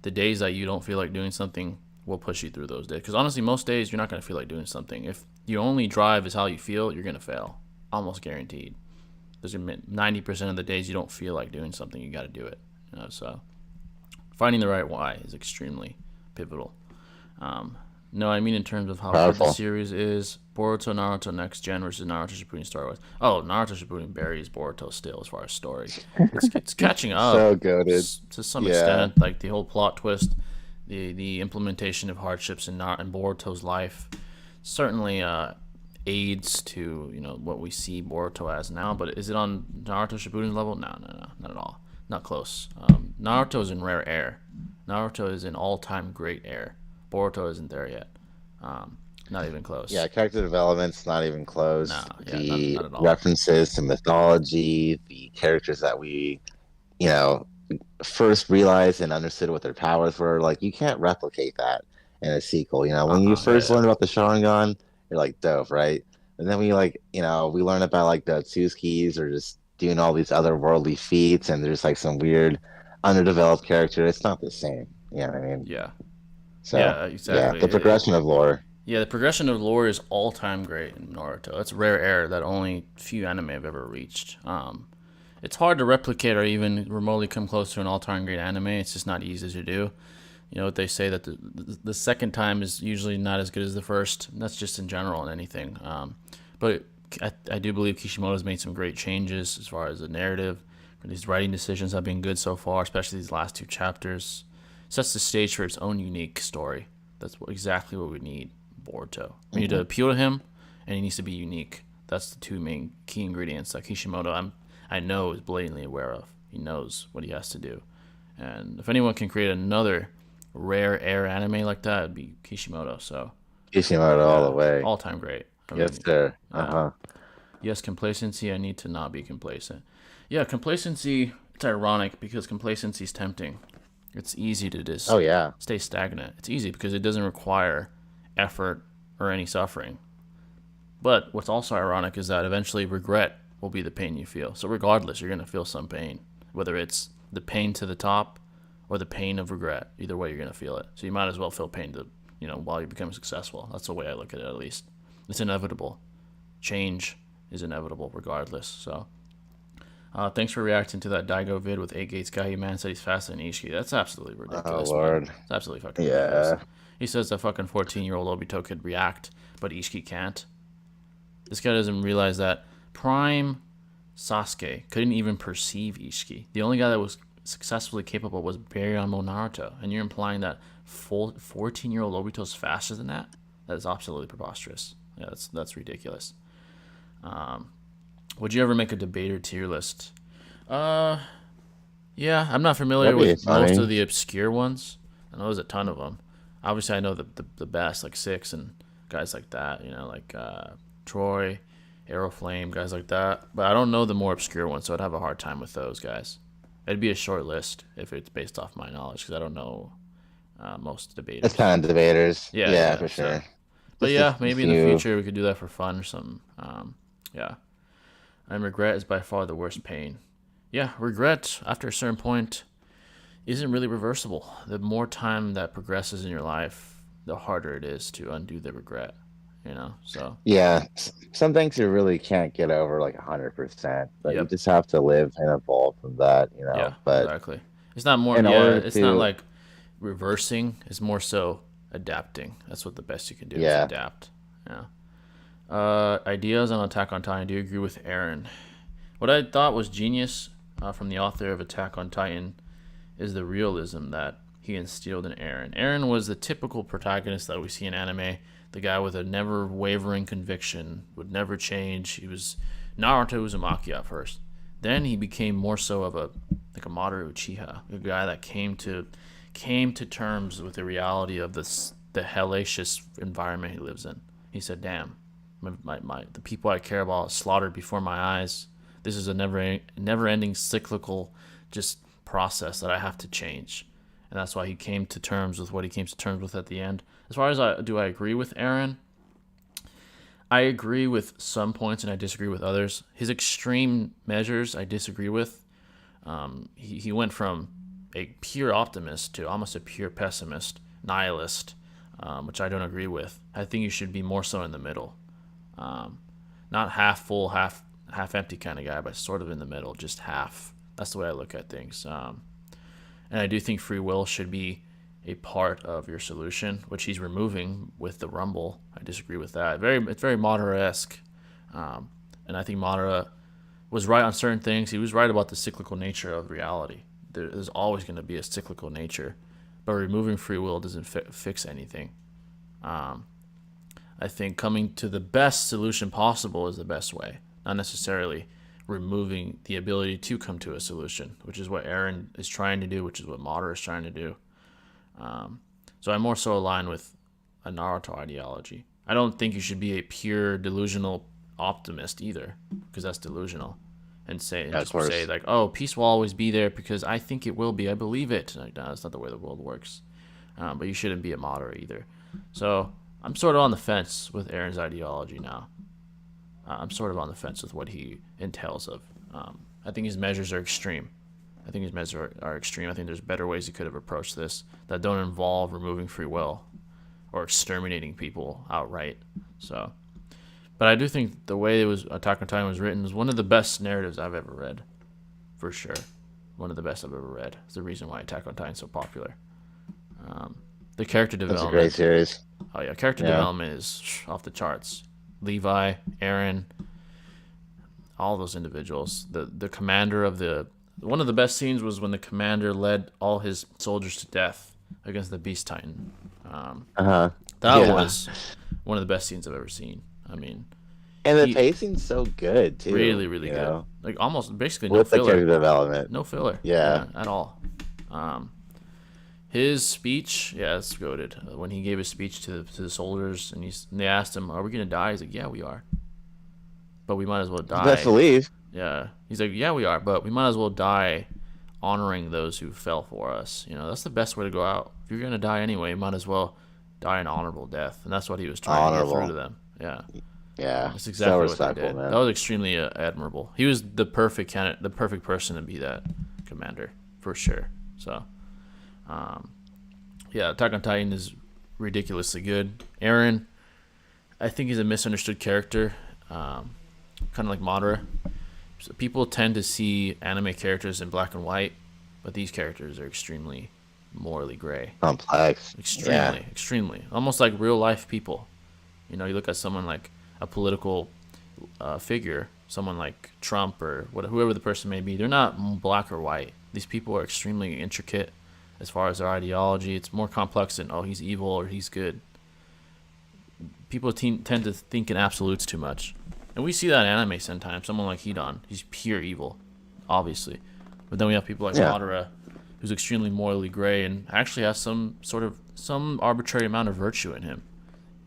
the days that you don't feel like doing something will push you through those days. Because honestly, most days you're not going to feel like doing something. If your only drive is how you feel, you're going to fail. Almost guaranteed. There's 90% of the days you don't feel like doing something, you got to do it. So finding the right why is extremely pivotal. No, I mean in terms of how good the series is. Boruto, Naruto Next Gen versus Naruto Shippuden Star Wars. Oh, Naruto Shippuden buries Boruto still as far as story. It's catching up. So goated. To some extent, like the whole plot twist. The implementation of hardships in Boruto's life certainly aids to what we see Boruto as now. But is it on Naruto Shippuden's level? No, not at all. Not close. Naruto is in rare air. Naruto is in all-time great air. Boruto isn't there yet. Not even close. Yeah, character development's not even close. Not at all. References to mythology, the characters that we, first realized and understood what their powers were, like you can't replicate that in a sequel. When you first learn about the Sharingan, you're like dope, right? And then we we learn about like the Otsutskis or just doing all these otherworldly feats, and there's like some weird underdeveloped character. It's not the same. You know what I mean? Yeah. So exactly. The progression of lore. Yeah, the progression of lore is all time great in Naruto. It's rare air that only few anime have ever reached. it's hard to replicate or even remotely come close to an all-time great anime. It's just not easy to do. You know what they say that the second time is usually not as good as the first. And that's just in general in anything. But I do believe Kishimoto's made some great changes as far as the narrative. These writing decisions have been good so far, especially these last two chapters. Sets the stage for its own unique story. That's exactly what we need. Boruto. We need to appeal to him, and he needs to be unique. That's the two main key ingredients that Kishimoto I know is blatantly aware of. He knows what he has to do, and if anyone can create another rare air anime like that, it'd be Kishimoto. So Kishimoto all the way. all time great. Yes, sir. Uh-huh. Yes, complacency. I need to not be complacent. Yeah, complacency. It's ironic because complacency is tempting. It's easy to just stay stagnant. It's easy because it doesn't require effort or any suffering. But what's also ironic is that eventually regret will be the pain you feel. So regardless, you're going to feel some pain, whether it's the pain to the top or the pain of regret. Either way, you're going to feel it. So you might as well feel pain while you become successful. That's the way I look at it, at least. It's inevitable. Change is inevitable regardless. So thanks for reacting to that Daigo vid with 8 Gates guy. Man said he's faster than Ishiki. That's absolutely ridiculous. Oh, Lord. Man. It's absolutely fucking ridiculous. He says the fucking 14-year-old Obito could react, but Ishiki can't. This guy doesn't realize that Prime Sasuke couldn't even perceive Ishiki. The only guy that was successfully capable was Baryon Naruto. And you're implying that 14-year-old Obito's faster than that? That is absolutely preposterous. Yeah, that's ridiculous. Would you ever make a debater tier list? Yeah, I'm not familiar with most of the obscure ones. I know there's a ton of them. Obviously, I know the best, like Six and guys like that. Like Troy, Aeroflame, guys like that. But I don't know the more obscure ones, so I'd have a hard time with those guys. It'd be a short list if it's based off my knowledge, because I don't know most debaters. It's kind of debaters. Yeah, for sure. So. But yeah, maybe in the future we could do that for fun or something. Yeah. And regret is by far the worst pain. Yeah, regret after a certain point isn't really reversible. The more time that progresses in your life, the harder it is to undo the regret. So yeah, some things you really can't get over like 100%, but you just have to live and evolve from that. Yeah, but exactly. It's not more. It's not like reversing. It's more so adapting. That's what the best you can do is adapt. Yeah. Ideas on Attack on Titan. Do you agree with Aaron? What I thought was genius from the author of Attack on Titan is the realism that he instilled in Aaron. Aaron was the typical protagonist that we see in anime. The guy with a never wavering conviction, would never change. He was Naruto Uzumaki at first. Then he became more so of a moderate Uchiha, a guy that came to terms with the reality of the hellacious environment he lives in. He said, "Damn, the people I care about slaughtered before my eyes. This is a never-ending cyclical just process that I have to change." And that's why he came to terms with what he came to terms with at the end. As far as do I agree with Aaron? I agree with some points and I disagree with others. His extreme measures I disagree with. He went from a pure optimist to almost a pure pessimist, nihilist, which I don't agree with. I think you should be more so in the middle. Not half full, half empty kind of guy, but sort of in the middle, just half. That's the way I look at things. And I do think free will should be a part of your solution, which he's removing with the Rumble. I disagree with that. It's very Madara-esque. And I think Madara was right on certain things. He was right about the cyclical nature of reality. There's always going to be a cyclical nature. But removing free will doesn't fix anything. I think coming to the best solution possible is the best way. Not necessarily removing the ability to come to a solution, which is what Aaron is trying to do, which is what Madara is trying to do. So I more so align with a Naruto ideology. I don't think you should be a pure delusional optimist either, because that's delusional. And say like, oh, peace will always be there because I think it will be. I believe it. Like, no, that's not the way the world works. But you shouldn't be a Madara either. So I'm sort of on the fence with Aaron's ideology now. I'm sort of on the fence with what he entails of. I think his measures are extreme. I think there's better ways he could have approached this that don't involve removing free will or exterminating people outright. So, but I do think the way Attack on Titan was written is one of the best narratives I've ever read. for sure. One of the best I've ever read. It's the reason why Attack on Titan is so popular. The character That's a development. great series. Oh yeah, character development is off the charts. Levi, Aaron, all those individuals. The commander of the one of the best scenes was when the commander led all his soldiers to death against the Beast Titan. That was one of the best scenes I've ever seen. I mean, and the pacing's so good too. Really, really good. Know? Like almost basically with no filler. The character development. No filler. Yeah, at all. His speech, it's goated. When he gave his speech to the soldiers, and they asked him, "Are we gonna die?" He's like, "Yeah, we are, but we might as well die." Best believe. Yeah, he's like, "Yeah, we are, but we might as well die, honoring those who fell for us." You know, that's the best way to go out. If you're gonna die anyway, you might as well die an honorable death, and that's what he was trying to get through to them. Yeah. Yeah, that's exactly what they did. Man. That was extremely admirable. He was the perfect candidate, the perfect person to be that commander for sure. So. Attack on Titan is ridiculously good. Eren, I think he's a misunderstood character, kind of like Madara. So people tend to see anime characters in black and white, but these characters are extremely morally gray. Complex. Extremely. Almost like real life people. You know, you look at someone like a political figure, someone like Trump or whoever the person may be. They're not black or white. These people are extremely intricate. As far as their ideology, it's more complex than, he's evil or he's good. People tend to think in absolutes too much. And we see that in anime sometimes. Someone like Hidan, he's pure evil, obviously. But then we have people like Madara, who's extremely morally gray and actually has some arbitrary amount of virtue in him.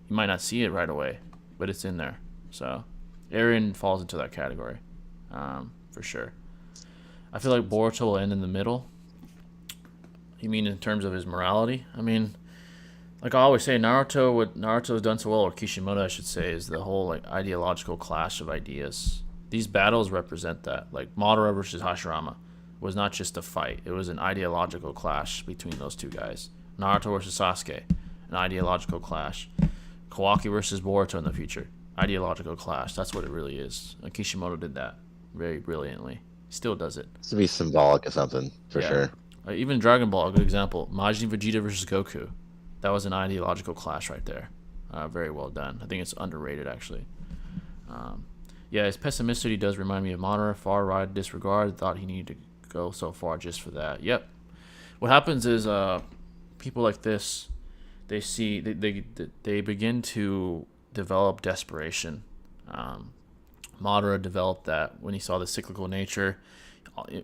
You might not see it right away, but it's in there. So Eren falls into that category, for sure. I feel like Boruto will end in the middle. You mean in terms of his morality? I mean, like I always say, Naruto, what Naruto has done so well, or Kishimoto, I should say, is the whole like ideological clash of ideas. These battles represent that. Like Madara versus Hashirama was not just a fight; it was an ideological clash between those two guys. Naruto versus Sasuke, an ideological clash. Kawaki versus Boruto in the future, ideological clash. That's what it really is. And Kishimoto did that very brilliantly. He still does it. It's to be symbolic of something, for sure. Even Dragon Ball, a good example. Majin Vegeta versus Goku. That was an ideological clash right there. Very well done. I think it's underrated, actually. His pessimisticity does remind me of Madara. Far right disregard. Thought he needed to go so far just for that. Yep. What happens is people like this, they begin to develop desperation. Madara developed that when he saw the cyclical nature.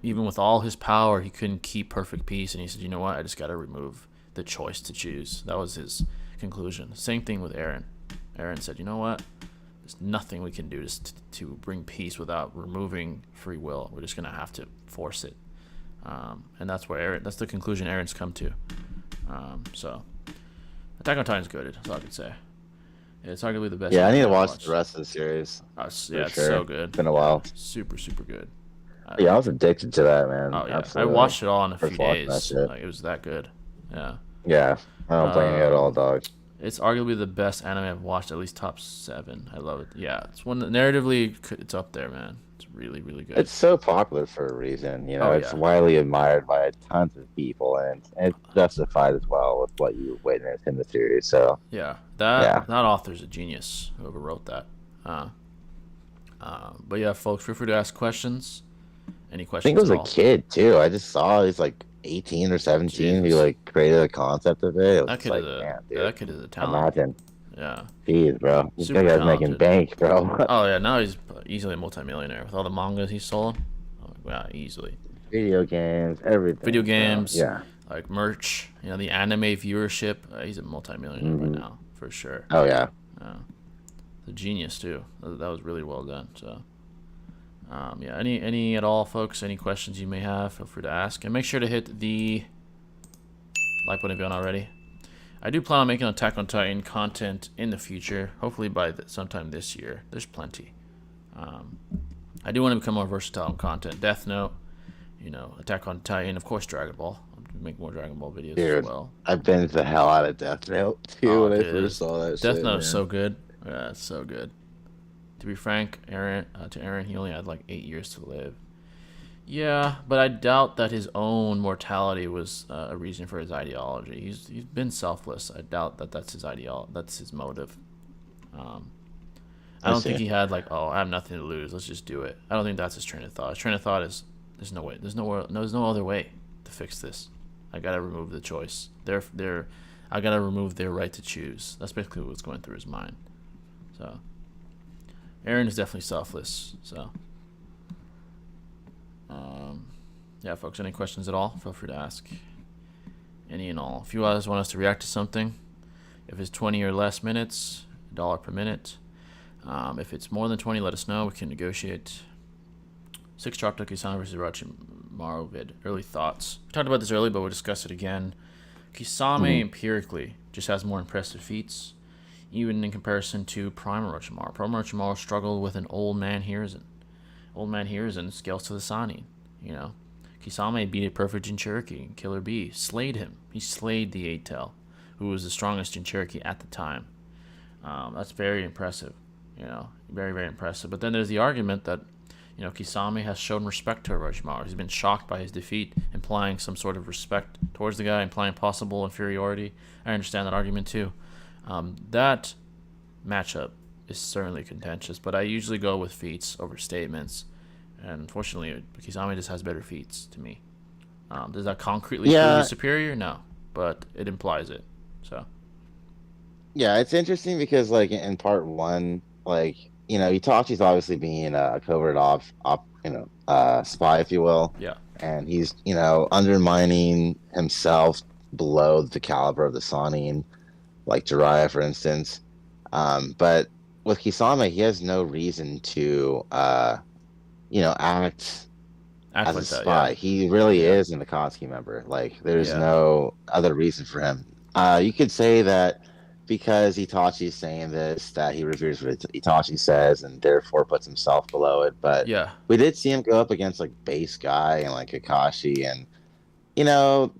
Even with all his power, he couldn't keep perfect peace, and he said, "You know what? I just got to remove the choice to choose." That was his conclusion. Same thing with Eren. Eren said, "You know what? There's nothing we can do to bring peace without removing free will. We're just gonna have to force it." And that's the conclusion Eren's come to. So, Attack on Titan is good. That's all I could say. It's arguably the best. Yeah, I need to watch the rest of the series. It's so good. It's been a while. Super, super good. I was addicted to that, man. Oh yeah, absolutely. I watched it all in a few days. Like, it was that good. Yeah. Yeah, I don't blame you at all, dog. It's arguably the best anime I've watched, at least top 7. I love it. Yeah, it's one that narratively, it's up there, man. It's really, really good. It's so popular for a reason, you know. It's widely admired by tons of people, and it's justified as well with what you witness in the series. So that author's a genius. Whoever wrote that. But yeah, folks, feel free to ask questions. Any questions? I think it was a kid too. I just saw he's like 18 or 17 who like created a concept of it. That kid is a talent. Imagine. Yeah. Jeez, bro. This guy's making bank, bro. Oh yeah, now he's easily a multimillionaire with all the mangas he's sold. Oh, yeah, easily. Video games, everything. Video games. Yeah. Like merch. You know, the anime viewership. He's a multimillionaire right now for sure. Oh yeah. The genius too. That was really well done. So. Any at all, folks? Any questions you may have, feel free to ask, and make sure to hit the like button if you haven't already. I do plan on making Attack on Titan content in the future, hopefully by sometime this year. There's plenty. I do want to become more versatile in content. Death Note, Attack on Titan, of course, Dragon Ball. I'm make more Dragon Ball videos as well. I've been the hell out of Death Note too when I first saw that. Death Note is so good. Yeah, it's so good. To be frank, Eren, he only had like 8 years to live. Yeah, but I doubt that his own mortality was a reason for his ideology. He's been selfless. I doubt that that's his that's his motive. Um, I I don't think see. he had like, oh, I have nothing to lose. Let's just do it. I don't think that's his train of thought. His train of thought is there's no way. There's no other way to fix this. I gotta remove the choice. I gotta remove their right to choose. That's basically what's going through his mind. So Aaron is definitely selfless. So yeah, folks. Any questions at all? Feel free to ask. Any and all. If you guys want us to react to something, if it's 20 or less minutes, $1 per minute. If it's more than 20, let us know. We can negotiate. 6 dropped Kisame versus Orochimaru vid. Early thoughts. We talked about this earlier, but we'll discuss it again. Kisame empirically just has more impressive feats, even in comparison to Prime Orochimaru. Prime Orochimaru struggled with an old man Hiruzen. Old man Hiruzen scales to the Sannin. You know, Kisame beat a perfect Jinchuriki. Killer Bee slayed him. He slayed the Eight Tail, who was the strongest Jinchuriki at the time. That's very impressive. You know, very, very impressive. But then there's the argument that, you know, Kisame has shown respect to Orochimaru. He's been shocked by his defeat, implying some sort of respect towards the guy, implying possible inferiority. I understand that argument too. That matchup is certainly contentious, but I usually go with feats over statements. And unfortunately, Kisame just has better feats to me. Does that concretely prove he's superior? No, but it implies it. So. Yeah, it's interesting because like in part one, like Itachi's obviously being a covert spy, if you will. Yeah. And he's undermining himself below the caliber of the Sannin, like Jiraiya, for instance. But with Kisame, he has no reason to act as like a spy. Yeah. He really is an Akatsuki member. Like, there's Yeah. no other reason for him. You could say that because Itachi's saying this, that he reveres what Itachi says and therefore puts himself below it. But Yeah. we did see him go up against like Base Guy and like Kakashi, and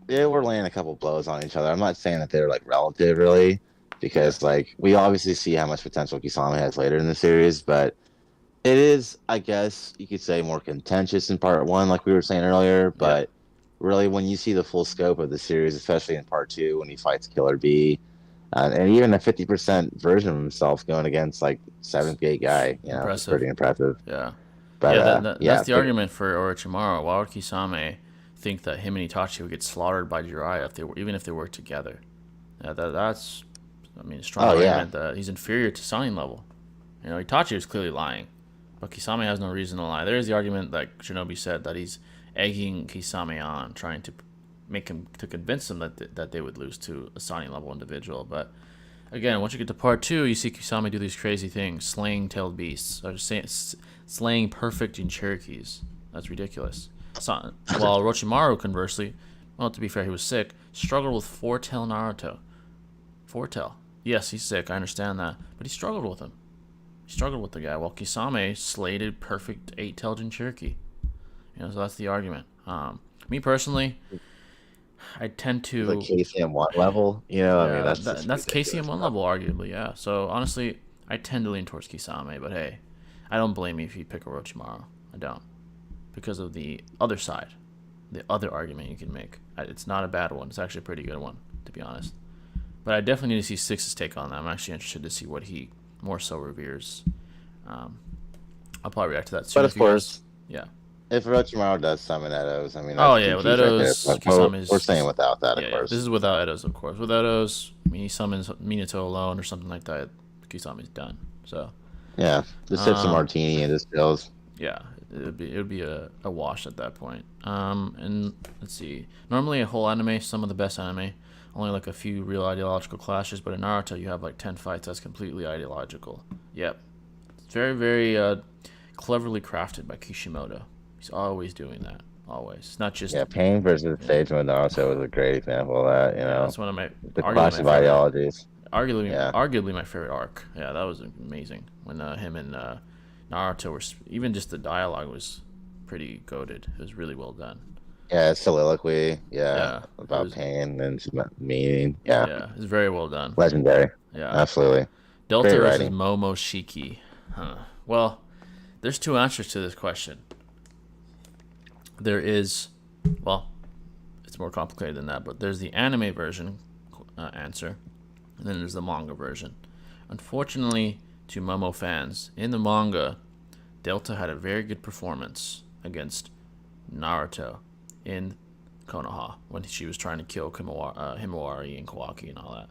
they were laying a couple blows on each other. I'm not saying that they're like relative, really, because like we obviously see how much potential Kisame has later in the series, but it is, I guess you could say, more contentious in part one, like we were saying earlier. But really, when you see the full scope of the series, especially in part two, when he fights Killer Bee, and even a 50% version of himself going against like seventh gate guy, it's pretty impressive. Yeah. But that's the argument for Orochimaru. Why would Kisame think that him and Itachi would get slaughtered by Jiraiya even if they worked together? That's a strong argument that he's inferior to Sannin level. Itachi was clearly lying, but Kisame has no reason to lie. There is the argument that Shinobi said that he's egging Kisame on, trying to convince him that they would lose to a Sannin level individual. But again, once you get to part two, you see Kisame do these crazy things, slaying tailed beasts, or slaying perfect Jinchurikis. That's ridiculous. While Orochimaru, conversely, well, to be fair, he was sick, struggled with four-tail Naruto. Four-tail. Yes, he's sick, I understand that, but he struggled with him. He struggled with the guy, while Kisame slated perfect eight-tailed Jinchuriki. So that's the argument. Me personally, I tend to like KCM1 level, that's KCM1 level, arguably, yeah. So honestly, I tend to lean towards Kisame, but hey, I don't blame you if you pick Orochimaru. I don't, because of the other side, the other argument you can make. It's not a bad one. It's actually a pretty good one, to be honest. But I definitely need to see Six's take on that. I'm actually interested to see what he more so reveres. I'll probably react to that soon. But of course, if Orochimaru does summon Edos, with Edos, Kisame's... We're saying without that, of course. This is without Edos, of course. With Edos, he summons Minato alone or something like that. Kisame's done. So just sips a martini and just chills. Yeah, it would be a wash at that point. And let's see. Normally, a whole anime, some of the best anime, only like a few real ideological clashes. But in Naruto, you have like 10 fights that's completely ideological. Yep, it's very, very cleverly crafted by Kishimoto. He's always doing that. Always. It's not just Pain versus Sage Mode Naruto was a great example of that. That's one of the clash of ideologies. Arguably my favorite arc. Yeah, that was amazing when him and Naruto were. Even just the dialogue was pretty goated. It was really well done. Yeah, soliloquy. About pain and meaning. Yeah, it's very well done. Legendary. Yeah, absolutely. Delta versus Momoshiki. Well, there's two answers to this question. there is, well, it's more complicated than that, but there's the anime version answer, and then there's the manga version. Unfortunately, to Momo fans, in the manga, Delta had a very good performance against Naruto in Konoha when she was trying to kill Himawari and Kawaki and all that.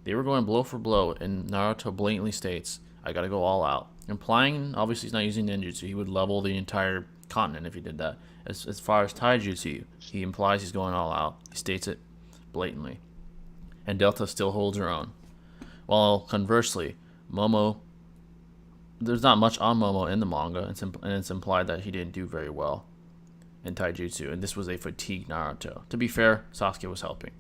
They were going blow for blow, and Naruto blatantly states, I gotta go all out. Implying, obviously, he's not using ninjutsu. He would level the entire continent if he did that. As far as taijutsu, he implies he's going all out. He states it blatantly. And Delta still holds her own. While conversely, Momo, there's not much on Momo in the manga, and it's implied that he didn't do very well in taijutsu, and this was a fatigued Naruto. To be fair, Sasuke was helping.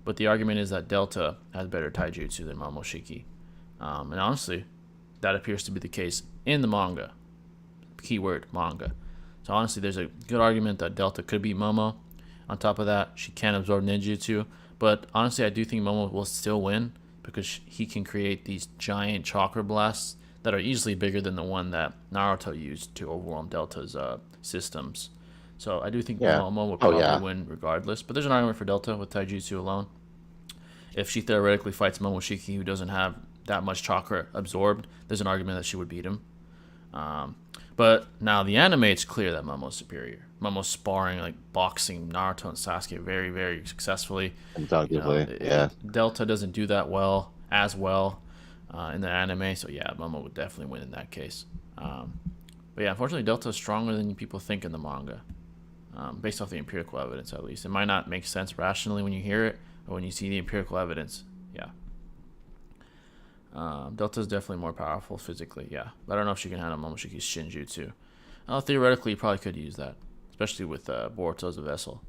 But the argument is that Delta has better taijutsu than Momoshiki. And honestly, that appears to be the case in the manga. Keyword, manga. So honestly, there's a good argument that Delta could beat Momo. On top of that, she can absorb ninjutsu. But honestly, I do think Momo will still win because he can create these giant chakra blasts that are easily bigger than the one that Naruto used to overwhelm Delta's systems. So I do think Momo will probably win regardless. But there's an argument for Delta with taijutsu alone. If she theoretically fights Momoshiki, who doesn't have that much chakra absorbed, there's an argument that she would beat him. But now the anime, it's clear that Momo's superior. Momo's sparring, like boxing Naruto and Sasuke very, very successfully. Delta doesn't do that as well in the anime. So yeah, Momo would definitely win in that case. But yeah, unfortunately, Delta is stronger than people think in the manga. Based off the empirical evidence, at least. It might not make sense rationally when you hear it, but when you see the empirical evidence, yeah. Delta is definitely more powerful physically, yeah. But I don't know if she can handle Momoshiki's Shinjutsu. Theoretically, you probably could use that, especially with Boruto as a vessel.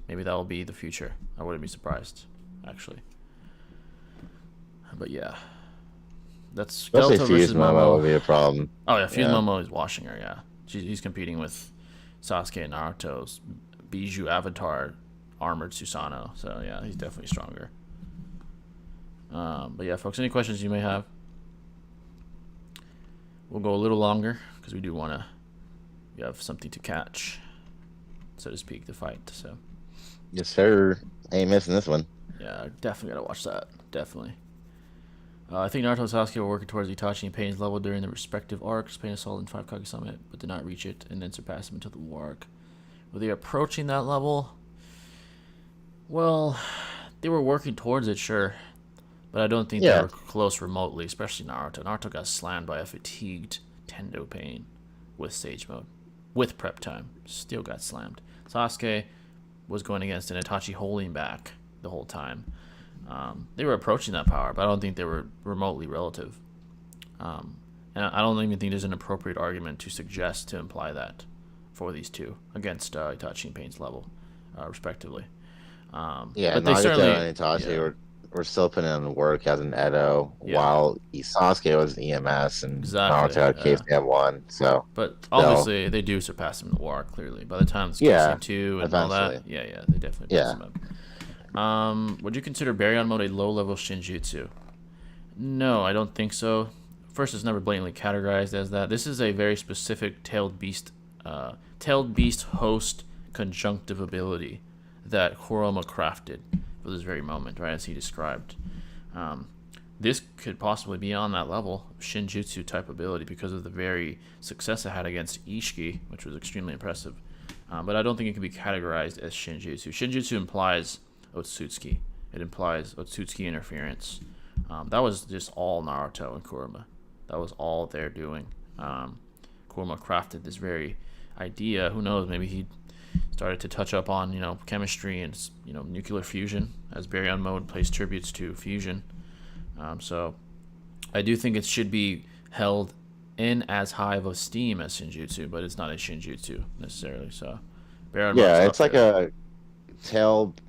Maybe that will be the future. I wouldn't be surprised, actually. But yeah. That's Delta versus Fuse Momo would be a problem. Oh yeah, Fuse Momo is washing her, yeah. He's competing with Sasuke and Naruto's Bijou Avatar armored Susanoo. So yeah, he's definitely stronger. But yeah, folks, any questions you may have? We'll go a little longer because we do want to. We have something to catch, so to speak, to fight. So. Yes, sir. Ain't missing this one. Yeah, definitely gotta watch that. Definitely. I think Naruto and Sasuke were working towards Itachi and Pain's level during their respective arcs. Pain assaulted in 5 Kage Summit, but did not reach it, and then surpassed him until the war arc. Were they approaching that level? Well, they were working towards it, sure. But I don't think they were close remotely, especially Naruto. Naruto got slammed by a fatigued Tendo Pain with Sage Mode. With prep time. Still got slammed. Sasuke was going against an Itachi holding back the whole time. They were approaching that power, but I don't think they were remotely relative. And I don't even think there's an appropriate argument to imply that for these two against Itachi and Pain's level, respectively. But Nagato and Itachi were still putting in the work as an Edo, while Sasuke was an EMS and Naruto had KCM1. So, but obviously they do surpass him in the war, clearly. By the time it's KCM2 and all that, they definitely pass him up. Would you consider Baryon mode a low-level Shinjutsu? No, I don't think so. First, it's never blatantly categorized as that. This is a very specific tailed beast host conjunctive ability that Kurama crafted for this very moment, right, as he described. This could possibly be on that level, Shinjutsu type ability, because of the very success it had against Ishiki, which was extremely impressive. But I don't think it can be categorized as Shinjutsu. Shinjutsu implies Otsutsuki. It implies Otsutsuki interference. That was just all Naruto and Kurama. That was all they're doing. Kurama crafted this very idea. Who knows? Maybe he started to touch up on chemistry and nuclear fusion, as Baryon mode plays tributes to fusion. So I do think it should be held in as high of esteem as Shinjutsu, but it's not a Shinjutsu necessarily. So Baryon mode, it's like a tailed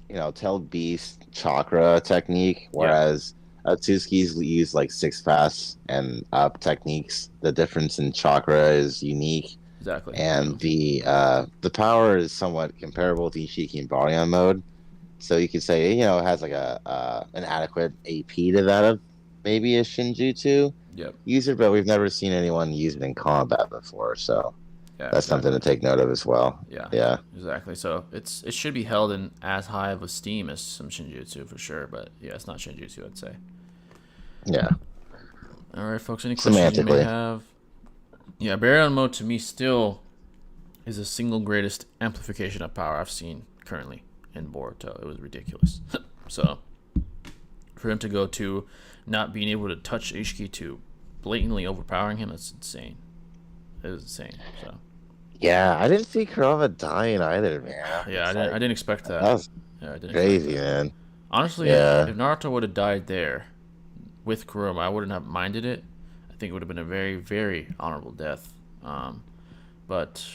beast chakra technique, whereas Otsutsuki's use like 6 pass and up techniques. The difference in chakra is unique. Exactly. And the power is somewhat comparable to Ishiki and Baryon mode. So you could say, it has like an adequate AP to that of maybe a Shinjutsu user, but we've never seen anyone use it in combat before. So Yeah, that's something exactly. to take note of as well. Yeah, Yeah. exactly. So it should be held in as high of esteem as some Shinjutsu for sure. But yeah, it's not Shinjutsu, I'd say. Yeah. All right, folks. Any questions you may Semantically. have? Yeah, Baryon mode to me still is the single greatest amplification of power I've seen currently in Boruto. It was ridiculous. So for him to go to not being able to touch Ishiki to blatantly overpowering him, that's insane. It was insane. So Yeah, I didn't see Kurama dying either, man. yeah, It's like I didn't expect that that. was Yeah, I didn't expect crazy, that. man. Honestly, Yeah. if Naruto would have died there with Kurama, I wouldn't have minded it. I think it would have been a very, very honorable death. But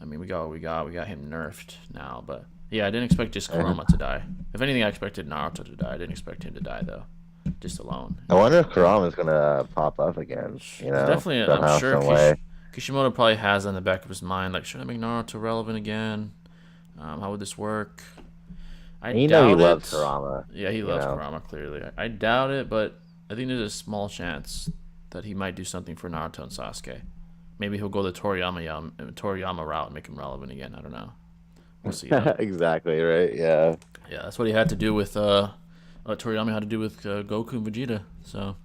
I mean, we got him nerfed now. But yeah, I didn't expect just Kurama to die. If anything, I expected Naruto to die. I didn't expect him to die though, just alone. I wonder if Kurama's gonna pop up again, It's definitely, I'm somehow, sure some way. Kishimoto probably has that in the back of his mind, like, should I make Naruto relevant again? How would this work? I And he doubt loves it. Kurama, Yeah, he you loves know. Kurama, clearly. I doubt it, but I think there's a small chance that he might do something for Naruto and Sasuke. Maybe he'll go the Toriyama route and make him relevant again. I don't know. We'll see, though. Exactly, right? Yeah. Yeah, that's what he had to do with, Toriyama had to do with Goku and Vegeta, so...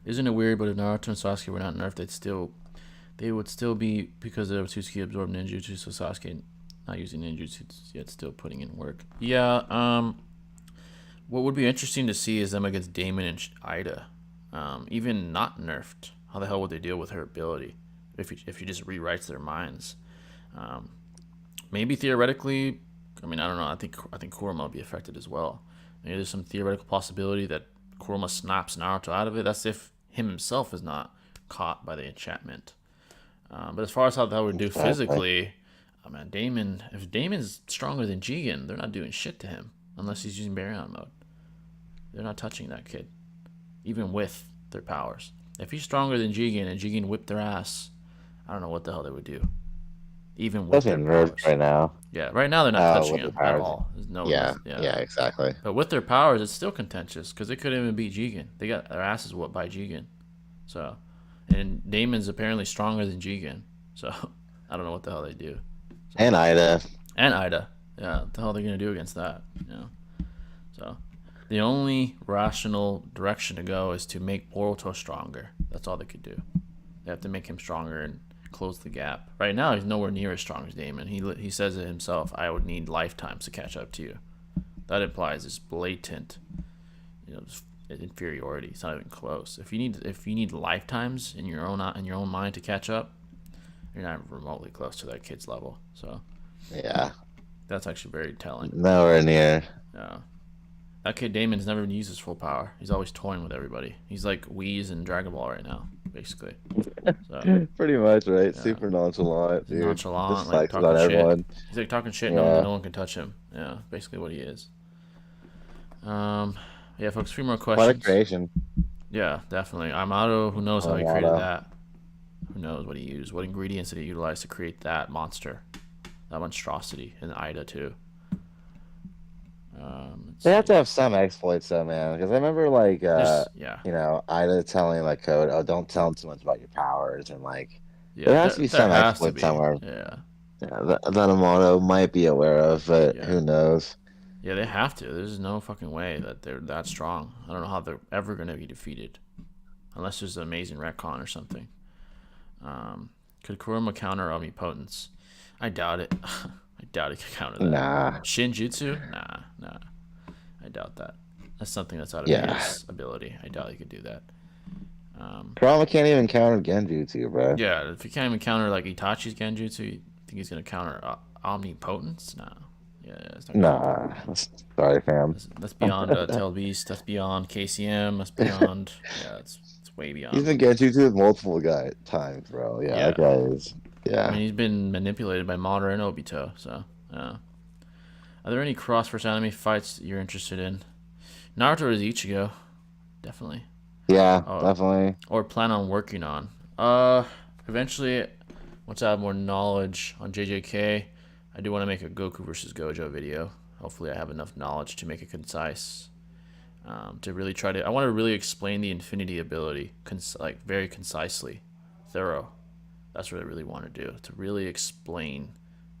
Isn't it weird, but if Naruto and Sasuke were not nerfed, they would still be, because of Sasuke absorbed ninjutsu, so Sasuke not using ninjutsu yet still putting in work. Yeah, what would be interesting to see is them against Damon and Ida. Even not nerfed, how the hell would they deal with her ability if she just rewrites their minds? Maybe theoretically, I mean, I don't know. I think Kurama will be affected as well. Maybe there's some theoretical possibility that Kurama snaps Naruto out of it. That's if him himself is not caught by the enchantment. But as far as how that would do Exactly. physically, I mean, if Damon's stronger than Jigen, they're not doing shit to him unless he's using Baryon mode. They're not touching that kid, even with their powers. If he's stronger than Jigen and Jigen whipped their ass, I don't know what the hell they would do, even with Especially their in nerds powers. right now. Yeah, right now they're not touching With the him at powers. all. There's no, Yeah, yeah. yeah, exactly. But with their powers, it's still contentious because they couldn't even beat Jigen. They got their asses whooped by Jigen. So, and Damon's apparently stronger than Jigen. So, I don't know what the hell they do. And Ida. And Ida. Yeah, what the hell are they going to do against that? You know? So, the only rational direction to go is to make Boruto stronger. That's all they could do. They have to make him stronger and close the gap. Right now, he's nowhere near as strong as Damon. He says it himself. I would need lifetimes to catch up to you. That implies this blatant, inferiority. It's not even close. If you need lifetimes in your own mind to catch up, you're not remotely close to that kid's level. So Yeah. that's actually very telling. Nowhere near. Yeah. That kid Damon's never even used his full power. He's always toying with everybody. He's like Whis in Dragon Ball right now, basically. So Pretty much, right? yeah. Super nonchalant, He's dude. nonchalant, Just like flexes on talking shit. everyone. He's like talking shit, Yeah. no one can touch him. Yeah, basically what he is. Yeah, folks, a few more questions. What a creation. Yeah, definitely. Amato, who knows how he Amato. created that? Who knows what he used? What ingredients did he utilize to create that monster? That monstrosity. And Ida, too. They have to have some exploits, though, man. Because I remember, like, Yeah. Ida telling, like, Code, oh, don't tell him too much about your powers. And, like, Yeah, there has to be there some has to exploit be. somewhere. Yeah. Yeah, that Amato might be aware of, but Yeah. who knows? Yeah, they have to. There's no fucking way that they're that strong. I don't know how they're ever going to be defeated. Unless there's an amazing retcon or something. Could Kurama counter omnipotence? I doubt it. I doubt he could counter that. Nah. Shinjutsu? Nah. I doubt that. That's something that's out of his ability. I doubt he could do that. Kurama can't even counter Genjutsu, bro. Yeah, if he can't even counter like Itachi's Genjutsu, you think he's gonna counter omnipotence? No. Yeah, it's not gonna Nah. Sorry, fam. That's beyond Tail Beast. That's beyond KCM. That's beyond. Yeah, it's way beyond. He's been Genjutsu multiple times, bro. Yeah, that guy is. Yeah. I mean, he's been manipulated by Madara and Obito. So, yeah. Are there any cross versus anime fights you're interested in? Naruto or Ichigo, definitely. Yeah, definitely. Or plan on working on. Eventually, once I have more knowledge on JJK, I do want to make a Goku versus Gojo video. Hopefully, I have enough knowledge to make it concise. To really I want to really explain the Infinity ability, very concisely, thorough. That's what I really want to do, to really explain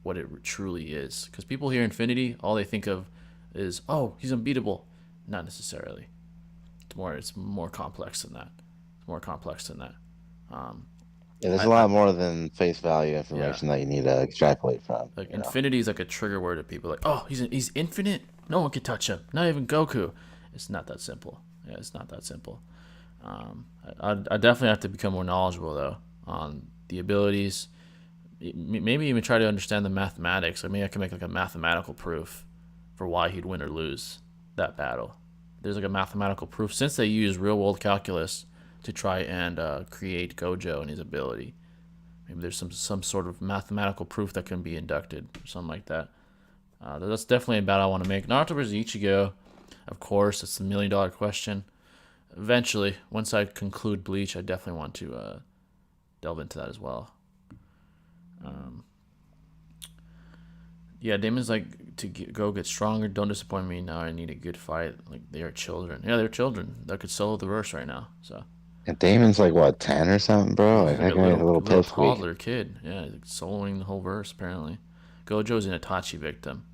what it truly is. Because people hear Infinity, all they think of is, oh, he's unbeatable. Not necessarily. It's more complex than that. It's more complex than that. Um, Yeah, there's I, a I lot more than face value yeah, information that you need to extrapolate from. like You know, Infinity is like a trigger word to people. Like, oh, he's infinite. No one can touch him. Not even Goku. It's not that simple. Yeah, it's not that simple. I definitely have to become more knowledgeable though on the abilities. Maybe even try to understand the mathematics. Like maybe I can make like a mathematical proof for why he'd win or lose that battle. There's like a mathematical proof since they use real world calculus to try and create Gojo and his ability. Maybe there's some sort of mathematical proof that can be inducted or something like that. That's definitely a battle I want to make. Naruto versus Ichigo, of course, it's the $1 million question. Eventually, once I conclude Bleach, I definitely want to delve into that as well. Yeah, Damon's like go get stronger. Don't disappoint me. Now I need a good fight. Like they are children. Yeah, they're children that could solo the verse right now. So and Damon's like what 10 or something, bro. he's Like like that a guy's a little little pipsqueak. toddler kid. Yeah, he's like soloing the whole verse apparently. Gojo's an Itachi victim.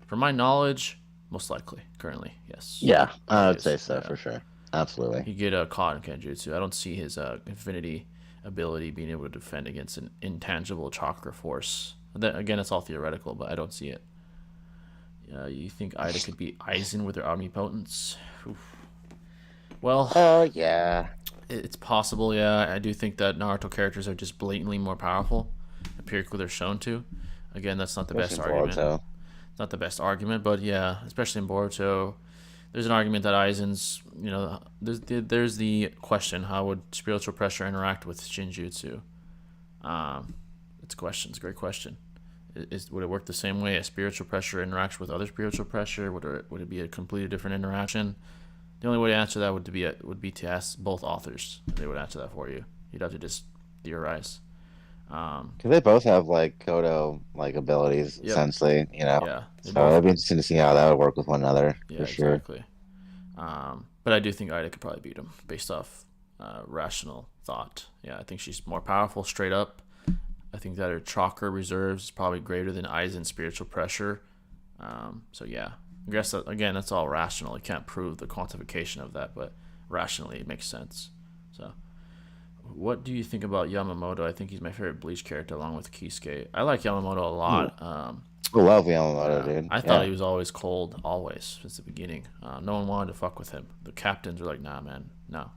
From my knowledge, most likely currently, yes. Yeah, Yeah, I he would say is. so Yeah, for sure. Absolutely. he get caught in Kenjutsu. I don't see his Infinity ability being able to defend against an intangible chakra force. That, again, it's all theoretical, but I don't see it. You think Ida could beat Aizen with her omnipotence? Oof. Well, Oh yeah. it's possible, yeah. I do think that Naruto characters are just blatantly more powerful, empirically they're shown to. Again, that's not the best Especially argument. Boruto. It's not the best argument, but yeah, especially in Boruto, there's an argument that Aizen's, there's the question: how would spiritual pressure interact with Shinjutsu? It's a question. It's a great question. Would it work the same way as spiritual pressure interacts with other spiritual pressure? Would it be a completely different interaction? The only way to answer that would be to ask both authors. They would answer that for you. You'd have to just theorize. Because they both have like Kodo like abilities Yep. essentially, you know. Yeah. They So both. it'd be interesting to see how that would work with one another Yeah. for sure. Exactly. But I do think Ida could probably beat him based off rational thought. Yeah, I think she's more powerful straight up. I think that her chakra reserves is probably greater than Aizen's spiritual pressure. So yeah, I guess again that's all rational. You can't prove the quantification of that, but rationally it makes sense. So, what do you think about Yamamoto? I think he's my favorite Bleach character along with Kisuke. I like Yamamoto a lot. I love Yamamoto, Yeah, dude. I thought Yeah. he was always cold, always since the beginning. No one wanted to fuck with him. The captains were like, "Nah, man, no."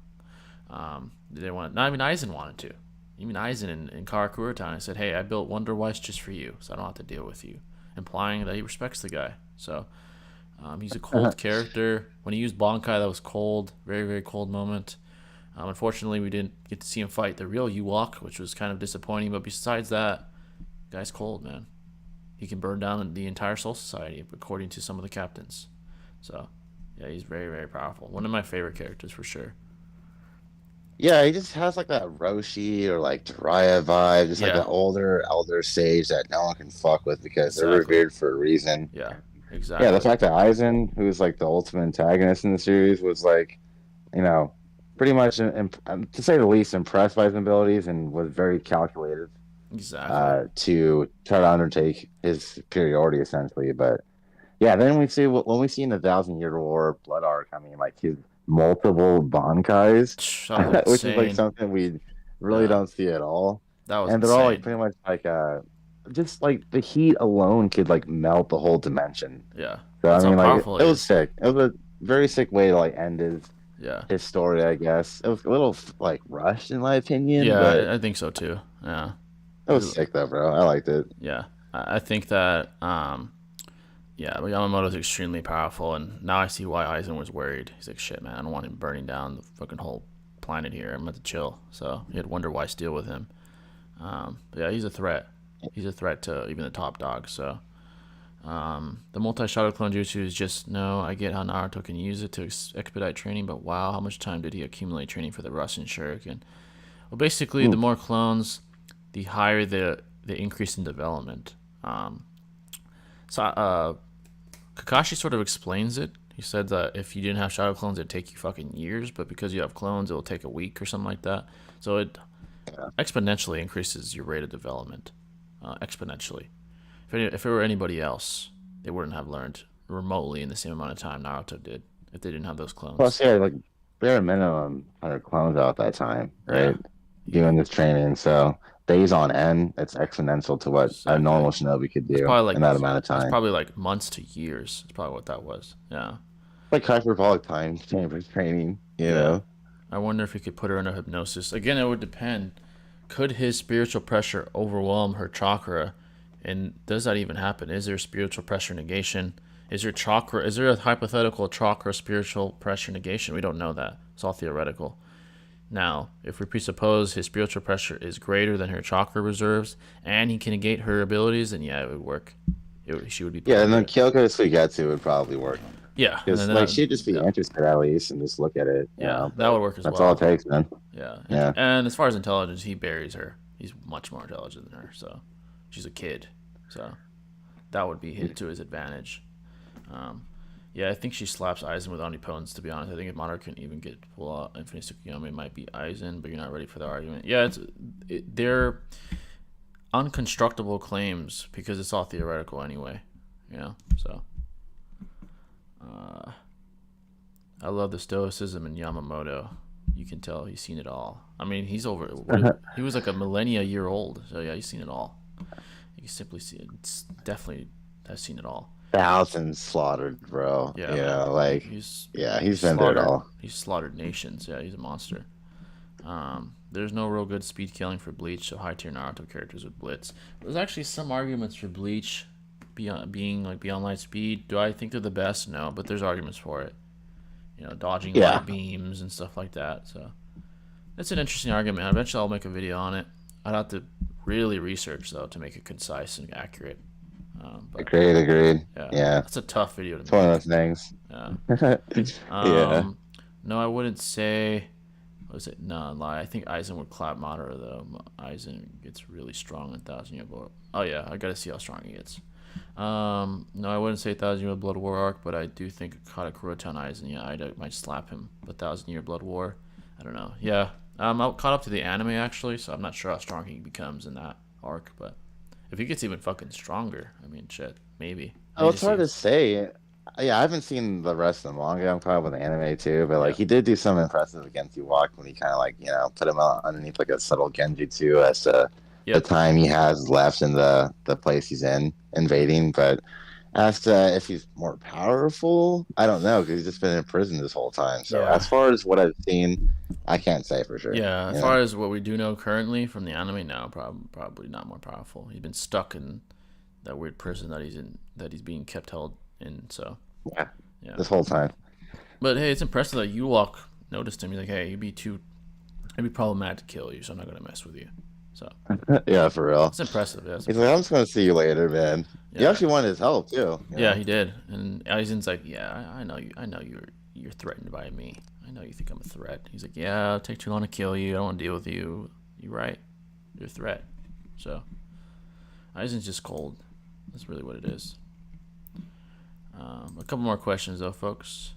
They didn't want. Not even Aizen wanted to. Even Aizen in Karakura Town, I said, "Hey, I built Wonder Weiss just for you, so I don't have to deal with you," implying that he respects the guy. So he's a cold character. When he used Bankai, that was cold, very very cold moment. Unfortunately, we didn't get to see him fight the real Ewok, which was kind of disappointing. But besides that, guy's cold, man. He can burn down the entire Soul Society, according to some of the captains. So, yeah, he's very, very powerful. One of my favorite characters for sure. Yeah, he just has like that Roshi or like Jiraiya vibe, just like Yeah, an older elder sage that no one can fuck with because they're exactly. revered for a reason. Yeah, Yeah, the exactly. fact that Aizen, who's like the ultimate antagonist in the series, was like, you know, pretty much, to say the least, impressed by his abilities and was very calculated Exactly. to try to undertake his superiority, essentially. But yeah, then we see when we see in the Thousand Year War Blood Arc, I mean, like his multiple Bankais, That was which is like insane. something we really Yeah, don't see at all. that was And they're all like insane. pretty much like just like the heat alone could like melt the whole dimension. Yeah, So I that's how mean, like powerful it he was is. sick. It was a very sick way to like end Yeah, his story, I guess. It was a little like rushed in my opinion, yeah, but I think so too. Yeah, it was sick though, bro. I liked it. yeah. I think that yeah, but Yamamoto's extremely powerful, and now I see why Aizen was worried. He's like, shit, man, I don't want him burning down the fucking whole planet here. I'm about to chill. So he had Wonder Why deal with him. But yeah, he's a threat. He's a threat to even the top dog. So the multi-shadow clone jutsu is just, no, I get how Naruto can use it to expedite training, but wow, how much time did he accumulate training for the Rasen Shuriken? Well, basically, the Oof. more clones, the higher the increase in development. So Kakashi sort of explains it. He said that if you didn't have shadow clones, it'd take you fucking years, but because you have clones, it'll take a week or something like that. So exponentially increases your rate of development. Exponentially. If it were anybody else, they wouldn't have learned remotely in the same amount of time Naruto did if they didn't have those clones. Plus, yeah, like bare minimum 100 clones out that time, Yeah, right? Doing this training. So days on end, it's exponential to what a exactly. normal shinobi could It's do probably in like that amount of it's time. probably like months to years. It's probably what that was. Yeah, Like hyperbolic time chamber training, you yeah. know? I wonder if he could put her into hypnosis. Again, it would depend. Could his spiritual pressure overwhelm her chakra? And does that even happen? Is there spiritual pressure negation? Is there chakra? Is there a hypothetical chakra spiritual pressure negation? We don't know that. It's all theoretical. Now, if we presuppose his spiritual pressure is greater than her chakra reserves, and he can negate her abilities, then yeah, it would work. She would be put Yeah, and into then it. Kyoko Suigetsu would probably work. Yeah, and Because then like she'd just be yeah, interested at least and just look at it, yeah, that but would work as that's all it well. takes, man. Yeah, Yeah. and as far as intelligence, he buries her. He's much more intelligent than her, so she's a kid. So that would be to his advantage. Um, yeah, I think she slaps Aizen with omnipotence. To be honest, I think if Madara can even get full out Infinite Tsukuyomi, it might be Aizen, but you're not ready for the argument. Yeah, they're unconstructable claims because it's all theoretical anyway. You know, so I love the stoicism in Yamamoto. You can tell he's seen it all. I mean, he's over. He was like a millennia year old, so yeah, he's seen it all. You can simply see it. It's definitely has seen it all. Thousands slaughtered, bro. Yeah, You man. know, like He's yeah, he's he's been through it slaughtered. all. He's slaughtered nations. Yeah, he's a monster. There's no real good speed killing for Bleach, so high tier Naruto characters with Blitz. There's actually some arguments for Bleach being like beyond light speed. Do I think they're the best? No, but there's arguments for it. You know, dodging Yeah. light beams and stuff like that. So it's an interesting argument. Eventually, I'll make a video on it. I'd have to really research though to make it concise and accurate. But Agreed. yeah, Yeah. that's a tough video It's to one of make. those things. Yeah. Yeah. No, I wouldn't say. What is it? No, lie. I think Aizen would clap Madara though. Aizen gets really strong in Thousand Year Blood. Oh yeah, I gotta see how strong he gets. No, I wouldn't say Thousand Year Blood War arc, but I do think Katakura Town Aizen. Yeah, I might slap him. But Thousand Year Blood War, I don't know. Yeah, I'm caught up to the anime actually, so I'm not sure how strong he becomes in that arc. But if he gets even fucking stronger, I mean, shit, maybe. I Oh, need to it's hard see. to say. Yeah, I haven't seen the rest of the manga. I'm talking about the anime too, but like Yeah, he did do some impressive against Ewok when he kind of like put him underneath like a subtle genjutsu as to the yep, time he has left in the place he's in invading. But as to if he's more powerful, I don't know because he's just been in prison this whole time. So yeah. as far as what I've seen, I can't say for sure. Yeah, as You far know? as what we do know currently from the anime, now probably not more powerful. He's been stuck in that weird prison that he's in, that he's being kept held in. So Yeah, yeah, this whole time. but hey, it's impressive that Yulok noticed him. He's like, hey, it'd be problematic to kill you, so I'm not gonna mess with you. So Yeah, for real. it's impressive. Yeah, it's He's like, I'm impressive. just gonna see you later, man. He Yeah, actually wanted his help too. yeah, he did. And Aizen's like, yeah, I know you. I know you're threatened by me. I know you think I'm a threat. He's like, yeah, it'll take too long to kill you. I don't want to deal with you. You're right. You're a threat. So Aizen's just cold. That's really what it is. A couple more questions though, folks.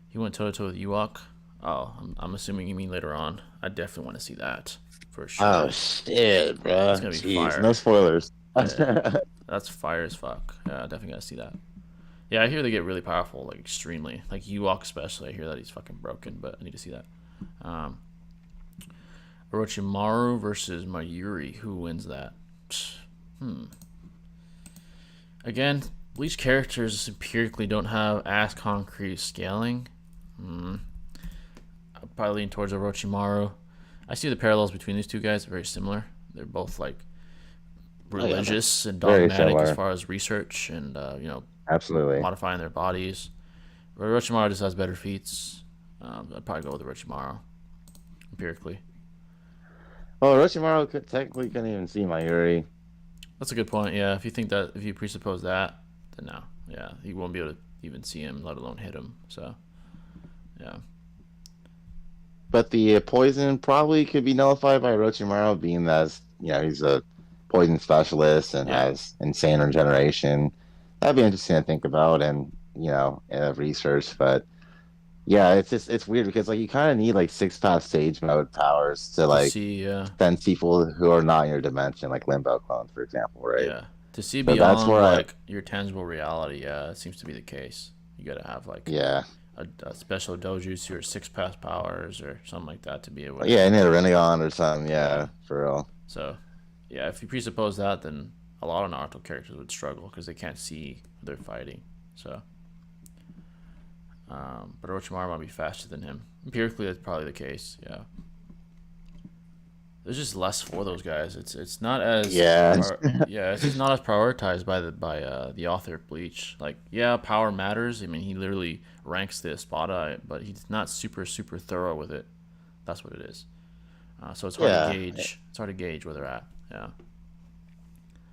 He went toe to toe with Ewok. Oh, I'm assuming you mean later on. I definitely want to see that for sure. Oh shit, bro. It's gonna be Jeez, fire. no spoilers. Yeah, that's fire as fuck. Yeah, I definitely gotta see that. Yeah, I hear they get really powerful, like extremely. Like Ewok especially. I hear that he's fucking broken, but I need to see that. Um, Orochimaru versus Mayuri. Who wins that? Again, Bleach characters empirically don't have as concrete scaling. I'd probably lean towards Orochimaru. I see the parallels between these two guys are very similar. They're both like religious and Very dogmatic as similar. far as research and Absolutely. modifying their bodies. Orochimaru just has better feats. I'd probably go with Orochimaru empirically. Well, Orochimaru technically couldn't even see Mayuri. That's a good point. Yeah, if you presuppose that, then no. Yeah, he won't be able to even see him, let alone hit him. So, yeah. But the poison probably could be nullified by Orochimaru, being that he's a poison specialist and Yeah. has insane regeneration. That'd be interesting to think about and research. But Yeah, it's weird because like you kind of need like six path stage mode powers to To like see, sense people who are not in your dimension, like limbo clones, for example, right? yeah, to see So that's beyond where I like your tangible reality. Yeah, it seems to be the case. You gotta have like yeah a special dojutsu or six path powers or something like that to be able to. yeah I need a Rinnegan or something. Yeah. Yeah, for real. So, yeah, if you presuppose that, then a lot of Naruto characters would struggle because they can't see who they're fighting. So, but Orochimaru might be faster than him. Empirically, that's probably the case. Yeah. There's just less for those guys. It's not as Yeah, yeah, it's just not as prioritized by the author of Bleach. Like, yeah, power matters. I mean, he literally ranks the Espada, but he's not super thorough with it. That's what it is. So it's hard to yeah, gauge. It's hard to gauge where they're at. Yeah.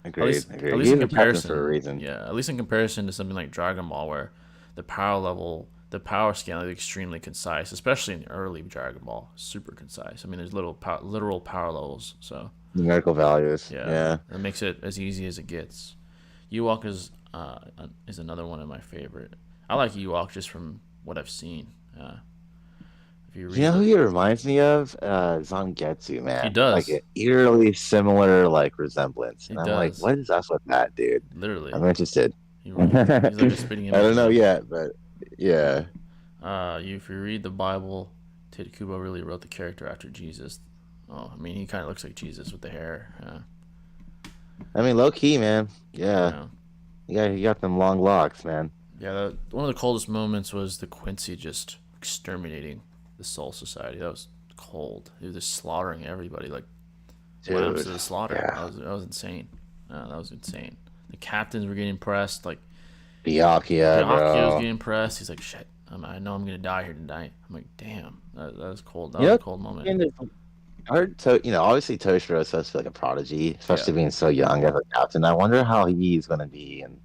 agreed, At agreed. least He's in the captain for a comparison, reason. yeah. At least in comparison to something like Dragon Ball, where the power level, the power scale is extremely concise, especially in early Dragon Ball, super concise. I mean, there's literal power levels, so Numerical values. yeah, Yeah, that makes it as easy as it gets. Ewok is another one of my favorite. I like Ewok just from what I've seen. If you you read know who the, he reminds me of? Zangetsu, he man. Like does, an eerily similar like resemblance, he and I'm like, does, what is up with that, dude? literally. I'm interested. He's like a spitting I image don't of know him. yet, but yeah. If you read the Bible, Tetsubasa really wrote the character after Jesus. Oh, I mean, he kind of looks like Jesus with the hair. I mean, low key, man. Yeah, Yeah, you got them long locks, man. yeah. One of the coldest moments was the Quincy just exterminating the Soul Society. That was cold. He was just slaughtering everybody like lambs Dude. to the slaughter. Yeah. That was insane. That was insane. The captains were getting pressed. Like Byakuya, Akio was bro. getting pressed. He's like, "Shit, I know I'm gonna die here tonight." I'm like, "Damn, that was cold. That You was a know, cold moment." and I heard obviously Toshiro is supposed to be like a prodigy, Yeah, especially being so young as a captain. I wonder how he's gonna be in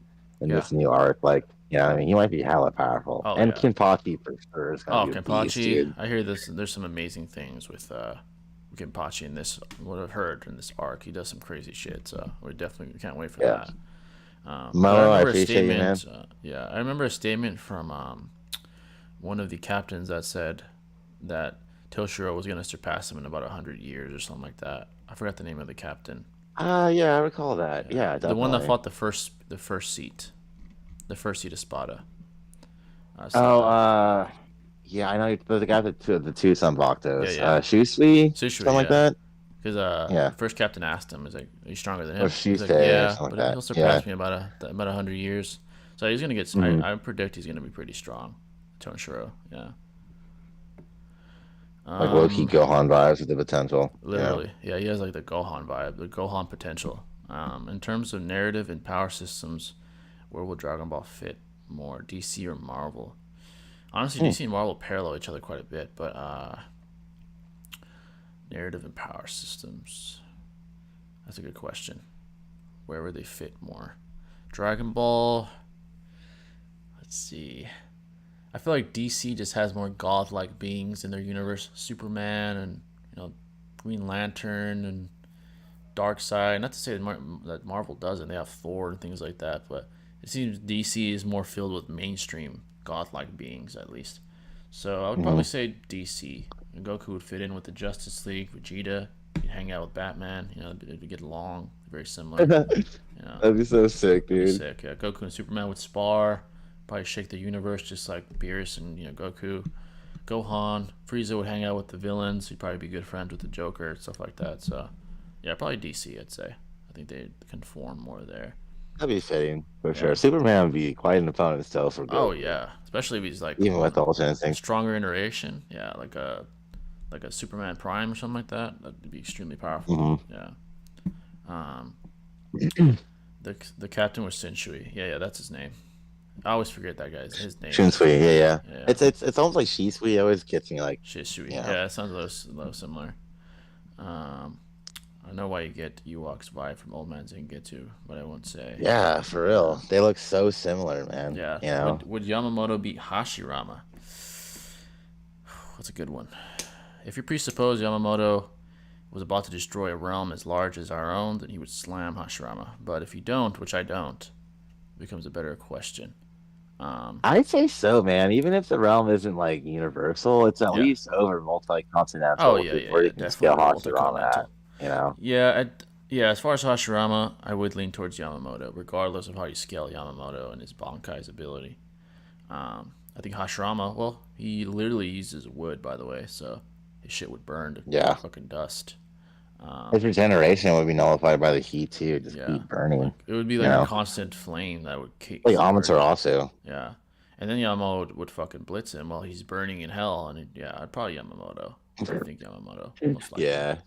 yeah. this new arc. Like, I mean, he might be hella powerful. Oh And yeah. Kinpachi for sure is gonna Oh, be a beast, Kenpachi. dude. I hear this. There's some amazing things with Kenpachi in this. What I've heard in this arc, he does some crazy shit. So we can't wait for Yeah. that. But I Momo, I remember a appreciate you, man. statement. Yeah, I remember a statement from one of the captains that said that Toshiro was gonna surpass him in about 100 years or something like that. I forgot the name of the captain. Yeah, I recall that. Yeah, Yeah, the one that definitely. fought the first seat of Spada. Oh, So yeah, I know the guy that the two yeah, Sanbaktos. yeah, Shusui, Sushri, something like yeah. that. Because Yeah. the first captain asked him, "Is like, are you stronger than Or him?" He's like, Shusei or "Yeah, something but like that. he'll Yeah. surpass me about 100 years." So he's gonna get. Hmm. I predict he's gonna be pretty strong. Tonshiro, yeah. Like low key Um, Gohan vibes with the potential. literally, yeah. He has like the Gohan vibe, the Gohan potential. In terms of narrative and power systems, where will Dragon Ball fit more, DC or Marvel? Honestly, Hmm. DC and Marvel parallel each other quite a bit, but narrative and power systems. That's a good question. Where would they fit more? Dragon Ball. Let's see. I feel like DC just has more godlike beings in their universe. Superman and Green Lantern and Darkseid. Not to say that Marvel doesn't. They have Thor and things like that, but it seems DC is more filled with mainstream godlike beings at least. So I would Hmm. probably say DC. Goku would fit in with the Justice League. Vegeta, he'd hang out with Batman. They'd get along. Very similar. You know, That'd be so sick, Pretty dude. sick. Yeah, Goku and Superman would spar, probably shake the universe just like Beerus and Goku. Gohan, Frieza would hang out with the villains. He'd probably be good friends with the Joker, stuff like that. So, yeah, probably DC. I'd say. I think they'd conform more there. That'd be fitting for Yeah. sure. Superman would be quite an opponent still for Oh Goku, yeah, especially if he's like even with the alternate instincts. stronger iteration. Yeah, like a Superman Prime or something like that. That'd be extremely powerful. Hmm. Yeah. Um, the captain was Senshui. Yeah, that's his name. I always forget that guy's his name. Shunsui, yeah. Yeah, It's almost like Shisui. It always gets me like, Shisui. you know, Yeah, it sounds a little similar. Um, I know why you get Ewok's vibe from Old Man Zangetsu, but I won't say. yeah, for real. They look so similar, man. Yeah. You know, Would Yamamoto beat Hashirama? That's a good one. If you presuppose Yamamoto was about to destroy a realm as large as our own, then he would slam Hashirama. But if you don't, which I don't, it becomes a better question. I'd say so, man. Even if the realm isn't like universal, it's at Yeah. least over Oh multi-continental, which yeah, is yeah, where yeah. you can scale Definitely over Hashirama at. multi-continental. You know? Yeah, yeah. As far as Hashirama, I would lean towards Yamamoto, regardless of how you scale Yamamoto and his Bankai's ability. I think Hashirama, well, he literally uses wood, by the way, so his shit would burn to Yeah. fucking dust. His regeneration would be nullified by the heat too. Just Yeah, keep burning. like it would be You like a know? constant flame that would Like keep Amateur burning. also. Yeah, and then Yamamoto would fucking blitz him while he's burning in hell, and yeah, I'd probably Yamamoto. I think Yamamoto most likely, Yeah.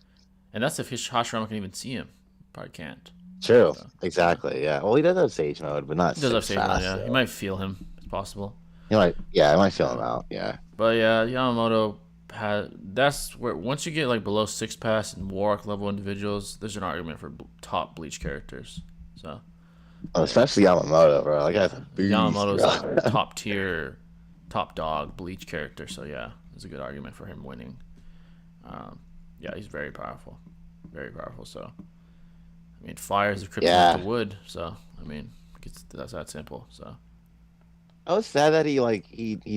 and that's if his Hashirama can even see him. Probably can't. True. So, yeah. Exactly. Yeah. Well, he does have Sage mode, but not He does so have stage mode, fast. yeah. He So might feel him. It's possible. he might. Yeah, I might feel Yeah. him out. Yeah. But yeah, Yamamoto has. That's where once you get like below 6 pass and war arc level individuals, there's an argument for top Bleach characters. So Especially Yamamoto, bro. Like that's yeah, a beast, Yamamoto's like bro. top tier, top dog Bleach character. So yeah, there's a good argument for him winning. Yeah, he's very powerful, very powerful. So I mean, fire is a kryptonite to Yeah. wood. So I mean, that's that simple. So I was sad that he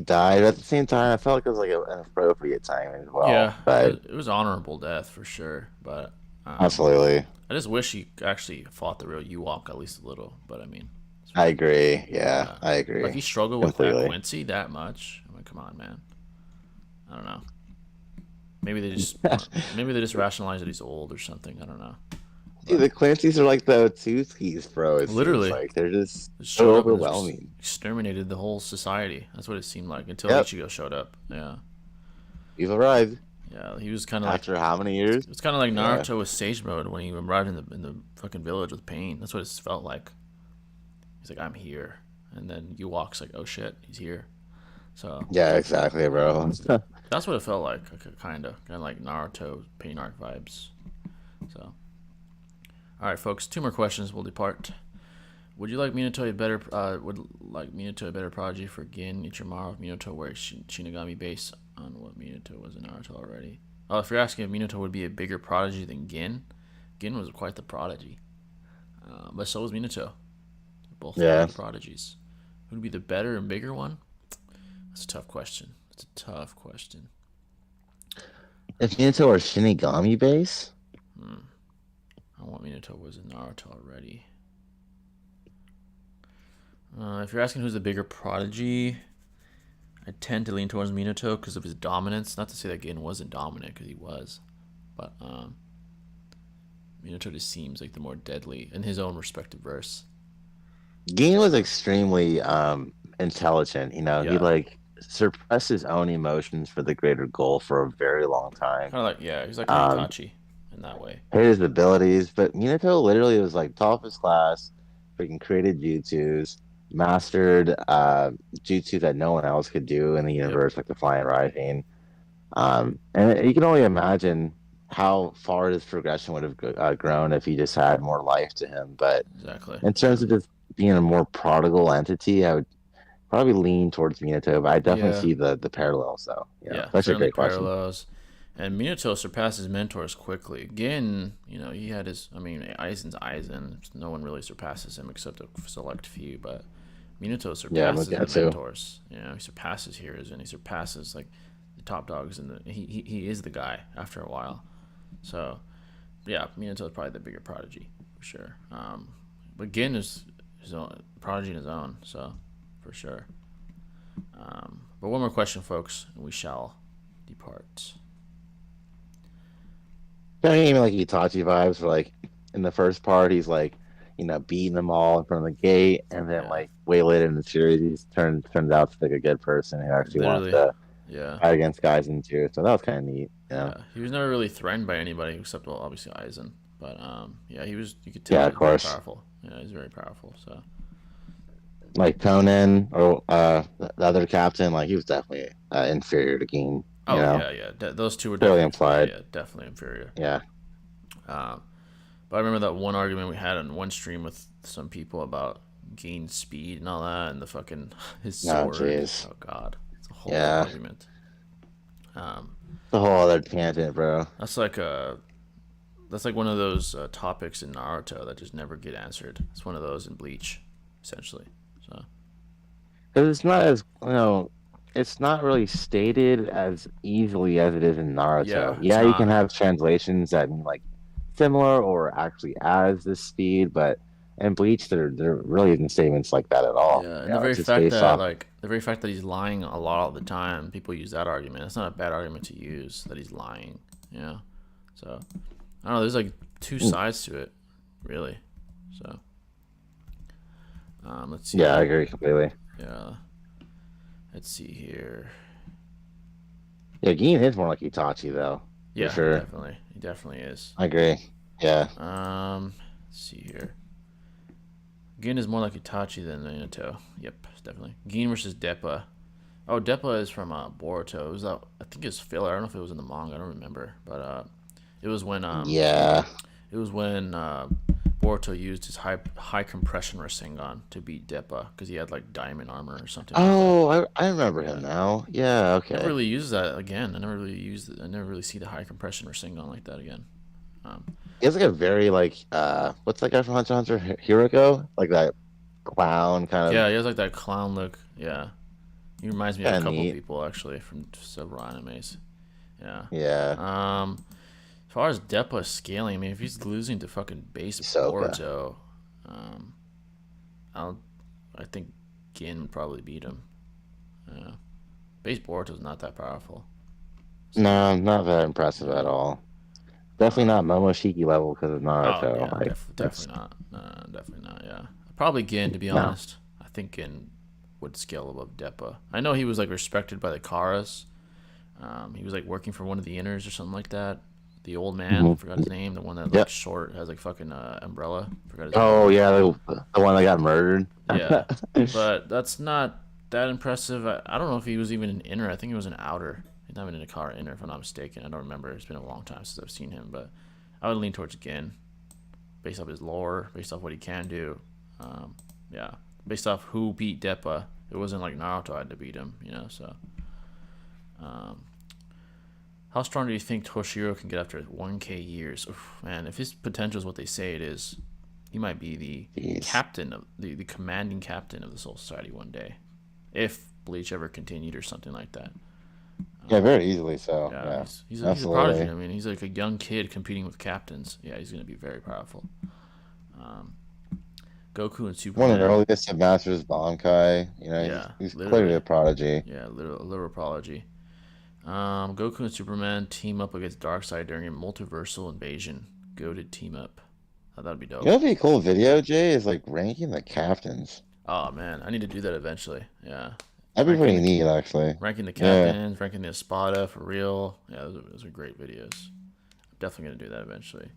died. But at the same time, I felt like it was like an appropriate time as well. yeah, But it was honorable death for sure. But absolutely, I just wish he actually fought the real Ewok at least a little. But I mean, I agree. Yeah, yeah, I like agree he struggled with that completely. Quincy that much. I mean, come on, man. I don't know. Maybe maybe they just rationalize that he's old or something. I don't know. Dude, But the Clancy's are like the Toothkeys, bro. It seems literally, like they're just just so showed up and just overwhelming. exterminated the whole society. That's what it seemed like until Yep, Ichigo showed up. Yeah, you've arrived yeah. He was kind of like after how many years? it's kind of like Yeah, Naruto with Sage Mode when he arrived in the fucking village with pain. That's what it felt like. He's like, I'm here, and then Ewok's like, oh shit, he's here. So yeah, exactly, bro. that's what it felt like, kind of like Naruto pain arc vibes. So, all right, folks, two more questions. We'll depart. Would you like Minato a better? Would like Minato a better prodigy for Gin Ichimaru if Minato were Shinigami based on what Minato was in Naruto already? Oh, if you're asking if Minato would be a bigger prodigy than Gin, Gin was quite the prodigy, but so was Minato. Both Yeah, big prodigies. Who'd be the better and bigger one? That's a tough question. It's a tough question. if Minato or Shinigami base, I want Minato was in Naruto already. If you're asking who's the bigger prodigy, I tend to lean towards Minato because of his dominance. Not to say that Gin wasn't dominant, because he was, but Minato just seems like the more deadly in his own respective verse. Gin was So extremely intelligent. You know, he yeah, like suppressed his own emotions for the greater goal for a very long time. kind of like yeah, he's like an Um, Itachi in that way. hit his abilities, but Minato literally was like top of his class, freaking created jutsus, mastered jutsu that no one else could do in the Yep, universe, like the Flying Rising. And you can only imagine how far his progression would have grown if he just had more life to him. But exactly. in terms of just being a more prodigal entity, I would probably lean towards Minato, but I definitely Yeah, see the parallels though. Yeah, yeah, that's a certainly great question. parallels. And Minato surpasses mentors quickly. Again, he had his. I mean, Aizen's Aizen. No one really surpasses him except a select few. But Minato Yeah, surpasses the Mugetsu. mentors. He surpasses heroes and he surpasses like the top dogs. And he is the guy after a while. So yeah, Minato is probably the bigger prodigy for sure. But Gin is his own prodigy in his own. So for sure. But one more question, folks, and we shall depart. Kind of gave me like Itachi vibes for like in the first part he's like, beating them all in front of the gate, and then Yeah, like way later in the series turns out to be like a good person who actually wants literally. to Yeah, fight against guys in too. So that was kind of neat. yeah. He was never really threatened by anybody except, well, obviously Aizen. But yeah, he was. You could tell Yeah, he of was very course. powerful. Yeah, he's very powerful. So Like Conan or the other captain, like he was definitely inferior to Gin. oh yeah, yeah. Those two were Clearly definitely yeah, implied. yeah, definitely inferior. Yeah. Um, but I remember that one argument we had on one stream with some people about gain speed and all that, and the fucking his Oh, sword. jeez. Oh god, it's a whole other Yeah. argument. Um, The whole other tangent, bro. that's like a that's like one of those topics in Naruto that just never get answered. It's one of those in Bleach, essentially. So It's not as it's not really stated as easily as it is in Naruto. Yeah, it's Yeah, you can not. have translations that mean like similar or actually as this speed, but in Bleach, there really isn't statements like that at all. Yeah, You and the know, very it's just fact based that off. like the very fact that he's lying a lot of the time, people use that argument. It's not a bad argument to use that he's lying. Yeah. So I don't know. There's like two Mm, sides to it, really. So let's yeah, I see. agree completely. Yeah, let's see here. Yeah, Gin is more like Itachi though, for Yeah, sure. definitely. He definitely is. I agree. Yeah, Let's see here. Gin is more like Itachi than Minato. Yep, definitely. Gin versus Deppa. Oh, Deppa is from Boruto. It was I think it was filler. I don't know if it was in the manga. I don't remember, but it was when yeah. it was when Boruto used his high compression Rasengan to beat Deppa because he had like diamond armor or something like that. Oh, I remember him Yeah. now. Yeah, Never okay. really used that again. I never really used it. I never really see the high compression Rasengan like that again. Um, He has like a very like what's that guy from Hunter x Hunter? Hiroko? Like that clown kind yeah, of he has like that clown look. Yeah, he reminds me of a kind of couple neat. people actually from several animes. Yeah. Yeah. As far as Deppa scaling, I mean, if he's losing to fucking base Hisoka. Boruto, um, I'll, I think Gin would probably beat him. Yeah. Base Boruto's not that powerful. So, No, not that impressive yeah. at all. Definitely not Um, Momoshiki level because of oh, Naruto. yeah, Like that's definitely not. Definitely not, yeah. Probably Gin, to be no. honest. I think Gin would scale above Deppa. I know he was, like, respected by the Karas. He was, like, working for one of the inners or something like that. The old man, Hmm. forgot his name. The one that, like, Yep. short, has, like, fucking umbrella. Forgot his name. Oh yeah, the one that got murdered. Yeah, but that's not that impressive. I don't know if he was even an inner. I think he was an outer. He's not even in a car inner, if I'm not mistaken. I don't remember. It's been a long time since I've seen him, but I would lean towards Gin, based off his lore, based off what he can do. Yeah, based off who beat Deppa. It wasn't like Naruto had to beat him, you know. So, um, how strong do you think Toshiro can get after 1K years? Oof, man, if his potential is what they say it is, he might be the Jeez. captain of the commanding captain of the Soul Society one day, if Bleach ever continued or something like that. Yeah, Um, very easily so. yeah, Yeah, he's a prodigy. absolutely. I mean, he's like a young kid competing with captains. Yeah, he's gonna be very powerful. Um, Goku and One of the Superman. earliest of Masters Bankai. You know, Yeah, he's clearly literally. a prodigy. Yeah, literal prodigy. Goku and Superman team up against Darkseid during a multiversal invasion. Goated team up. Oh, that'd be You know, dope. what'd be a cool video, Jay, is like ranking the captains. Oh man, I need to do that eventually. Yeah, That'd be ranking pretty the neat, actually. ranking the Yeah, captains, ranking the Espada for real. Yeah, those are great videos. I'm definitely gonna do that eventually.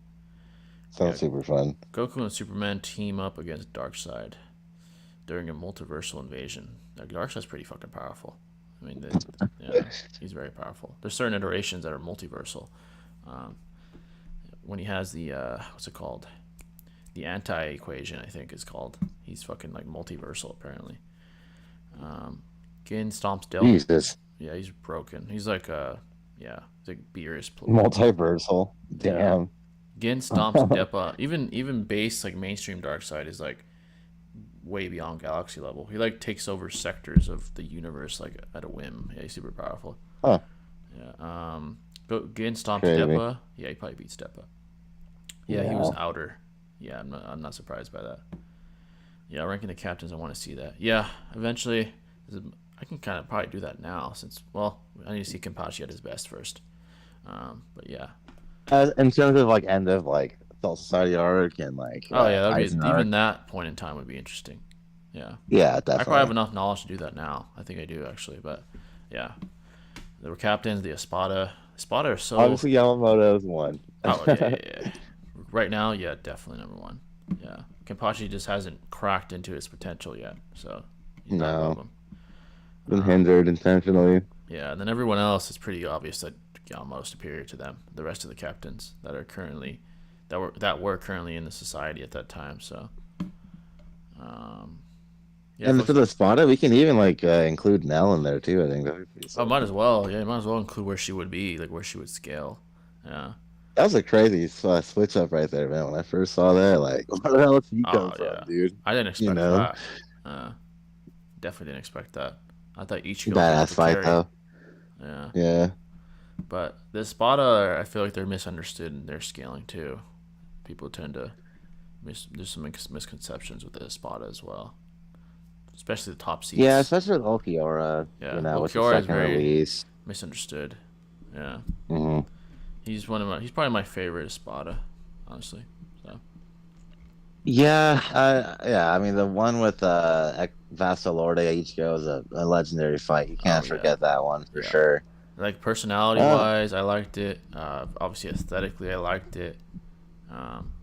Yeah, sounds super fun. Goku and Superman team up against Darkseid during a multiversal invasion. Like, Darkseid's pretty fucking powerful. I mean, yeah, he's very powerful. There's certain iterations that are multiversal. Um, when he has the what's it called? The anti-equation, I think is called. He's fucking like multiversal apparently. Um, Gin stomps Del. Jesus, Yeah, he's broken. He's like yeah, he's like Beerus. multiversal. Yeah, Damn. Gin stomps Deppa. Even base like mainstream Darkseid is like way beyond galaxy level. He like takes over sectors of the universe like at a whim. Yeah, he's super powerful. Huh? Yeah. Gin stomps Crazy. Deppa. Yeah, he probably beats Deppa. Yeah, he was Wow. outer. Yeah, I'm not surprised by that. Yeah, ranking the captains, I want to see that. Yeah, eventually, I can kind of probably do that now since, well, I need to see Kenpachi at his best first. But yeah. As in terms of like end of like Soul Society arc and like Oh yeah, that would Aizen be arc. even that point in time would be interesting. Yeah, Yeah, I probably have definitely. enough knowledge to do that now. I think I do actually, but yeah, there were captains, the Espada. Espada are so. Obviously, Yamamoto's one. Oh yeah. Right now, yeah, definitely number one. Yeah, Kenpachi just hasn't cracked into his potential yet, so he's not above No, him. been Um, hindered intentionally. Yeah, and then everyone else, it's pretty obvious that Yamamoto's superior to them. The rest of the captains that were currently in the society at that time. So, um, yeah, And folks. for the Spada, we can even like include Nell in there too. I think that'd be pretty Oh, sick. might as well. Yeah, you might as well include where she would be, like where she would scale. Yeah. That was a crazy switch up right there, man. When I first saw that, like, where the hell did he come Oh from, yeah. dude? I didn't You expect know? that. Uh, Definitely didn't expect that. I thought Ichigo was gonna have Badass to fight carry. though. Yeah, Yeah. but the Espada, I feel like they're misunderstood in their scaling too. People tend to there's some misconceptions with the Espada as well, especially the top Yeah, seats. especially with Ulquiorra, Yeah, with the Ulquiorra is second very release. misunderstood. Yeah, Hmm. he's probably my favorite Espada, honestly. So Yeah, yeah. I mean, the one with Vasto Lorde Ichigo is a legendary fight. You oh can't yeah, forget that one for yeah. sure. Like personality Uh, wise, I liked it. Obviously aesthetically, I liked it.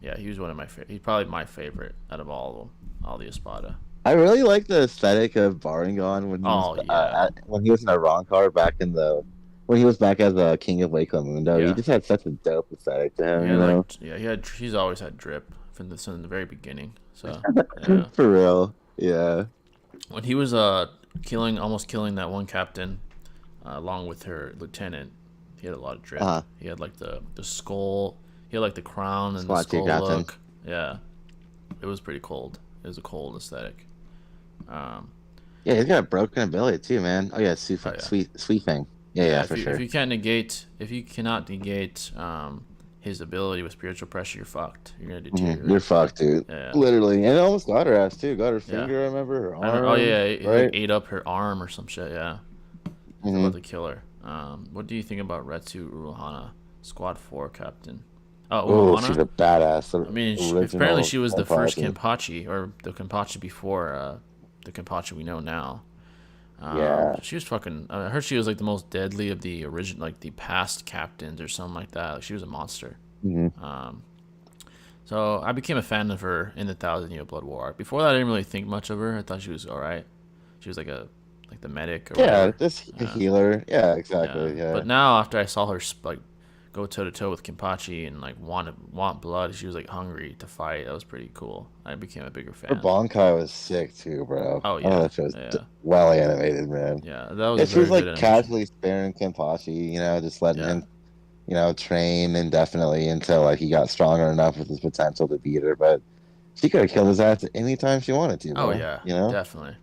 Yeah, he was one of my favorite. He's probably my favorite out of all of them, all the Espada. I really like the aesthetic of Baringon Oh yeah, when he was in Arrancar back in the when he was back as the King of Lake Lamundo. He yeah. just had such a dope aesthetic to He him, had like he's always had drip from the very beginning. So yeah, For real. Yeah. when he was almost killing that one captain, along with her lieutenant, he had a lot of drip. Uh-huh. He had like the skull. He had like the crown and the Squad 2 skull captain. look. Yeah, it was pretty cold. It was a cold aesthetic. Um, Yeah, he's got a broken ability too, man. Oh yeah, oh yeah, sweet thing. Yeah, yeah. yeah, If for you sure. if you cannot negate his ability with spiritual pressure, you're fucked. You're gonna You're deteriorate. fucked, dude. Yeah. Literally. And it almost got her ass too. Got her Yeah. finger, I remember, her Oh arm. yeah, he like Right? ate up her arm or some shit. Yeah, he's Hmm. about to kill her. What do you think about Retsu Uruhana, Squad 4 captain? Oh, Oh, she's Uruhana. a badass. The I mean, apparently original she was the first Kenpachi. Kenpachi, or the Kenpachi before the Kenpachi we know now. Yeah. She was fucking. I heard she was like the most deadly of the original, like the past captains or something like that. Like she was a monster. Hmm. So I became a fan of her in the Thousand Year Blood War. Before that, I didn't really think much of her. I thought she was all right. She was like the medic or Yeah, whatever. just a Yeah, healer. Yeah, yeah. exactly. Yeah. But now after I saw her like go toe to toe with Kenpachi and like want blood, she was like hungry to fight. That was pretty cool. I became a bigger Her fan. Bankai was sick too, bro. Oh Oh, yeah, that shit was yeah, well animated, man. yeah. That was Yeah, a she was very good like animation. casually sparing Kenpachi, just letting Yeah. him, train indefinitely until like he got stronger enough with his potential to beat her. But she could have killed his ass at any time she wanted to, Oh bro. yeah, definitely.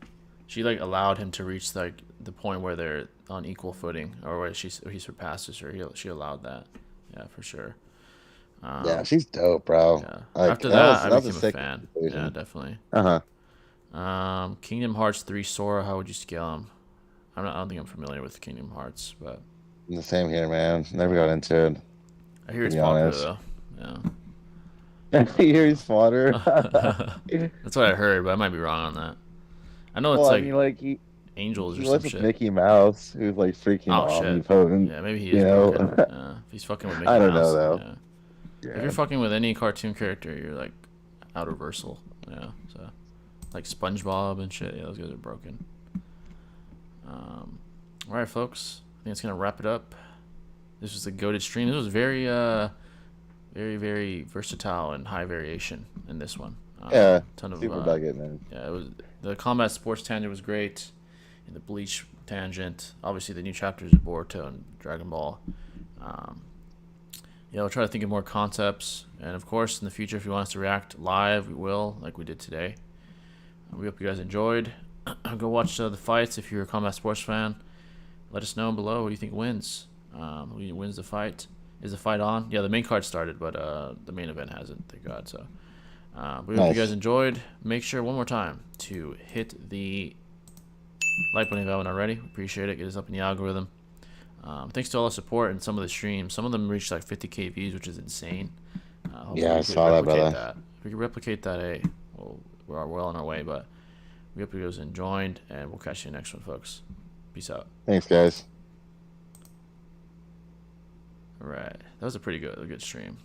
She like allowed him to reach like the point where they're on equal footing, or where he surpasses her. She allowed that. Yeah, for sure. Yeah, Um, she's dope, bro. yeah. Like After that, I that was a became a sick fan. Yeah, conclusion. definitely. Uh huh. Kingdom Hearts 3 Sora. How would you scale him? I don't think I'm familiar with Kingdom Hearts, but The same here, man. Never got into it, I hear to it's be popular honest. though. Yeah. Here he's fodder. That's what I heard, but I might be wrong on that. I know it's Well, I like mean, like angels or he some was with shit. Mickey Mouse, who's like freaking Oh shit. omnipotent. Yeah, maybe he You is broken. know, Yeah. If he's fucking with I Mickey don't know Mouse, though. yeah. If Yeah. you're fucking with any cartoon character, you're like out of versal. Yeah. So like SpongeBob and shit. Yeah, those guys are broken. All right, folks. I think it's gonna wrap it up. This was a goated stream. This was very very versatile and high variation in this one. Yeah. Ton of Super dug it, man. yeah, it was the combat sports tangent was great, and the Bleach tangent. Obviously, the new chapters of Boruto and Dragon Ball. We'll try to think of more concepts, and of course, in the future, if you want us to react live, we will, like we did today. We hope you guys enjoyed. Go watch the fights if you're a combat sports fan. Let us know below who you think wins. Who wins the fight? Is the fight on? Yeah, the main card started, but the main event hasn't. Thank God. So, we hope you guys enjoyed. Make sure one more time to hit the like button if you haven't already. Appreciate it. Get us up in the algorithm. Thanks to all the support and some of the streams. Some of them reached like 50K views, which is insane. Yeah, I saw that, brother. If we can replicate that, hey, we're well on our way. But we hope you guys enjoyed, and we'll catch you in the next one, folks. Peace out. Thanks, guys. All right, that was a good stream.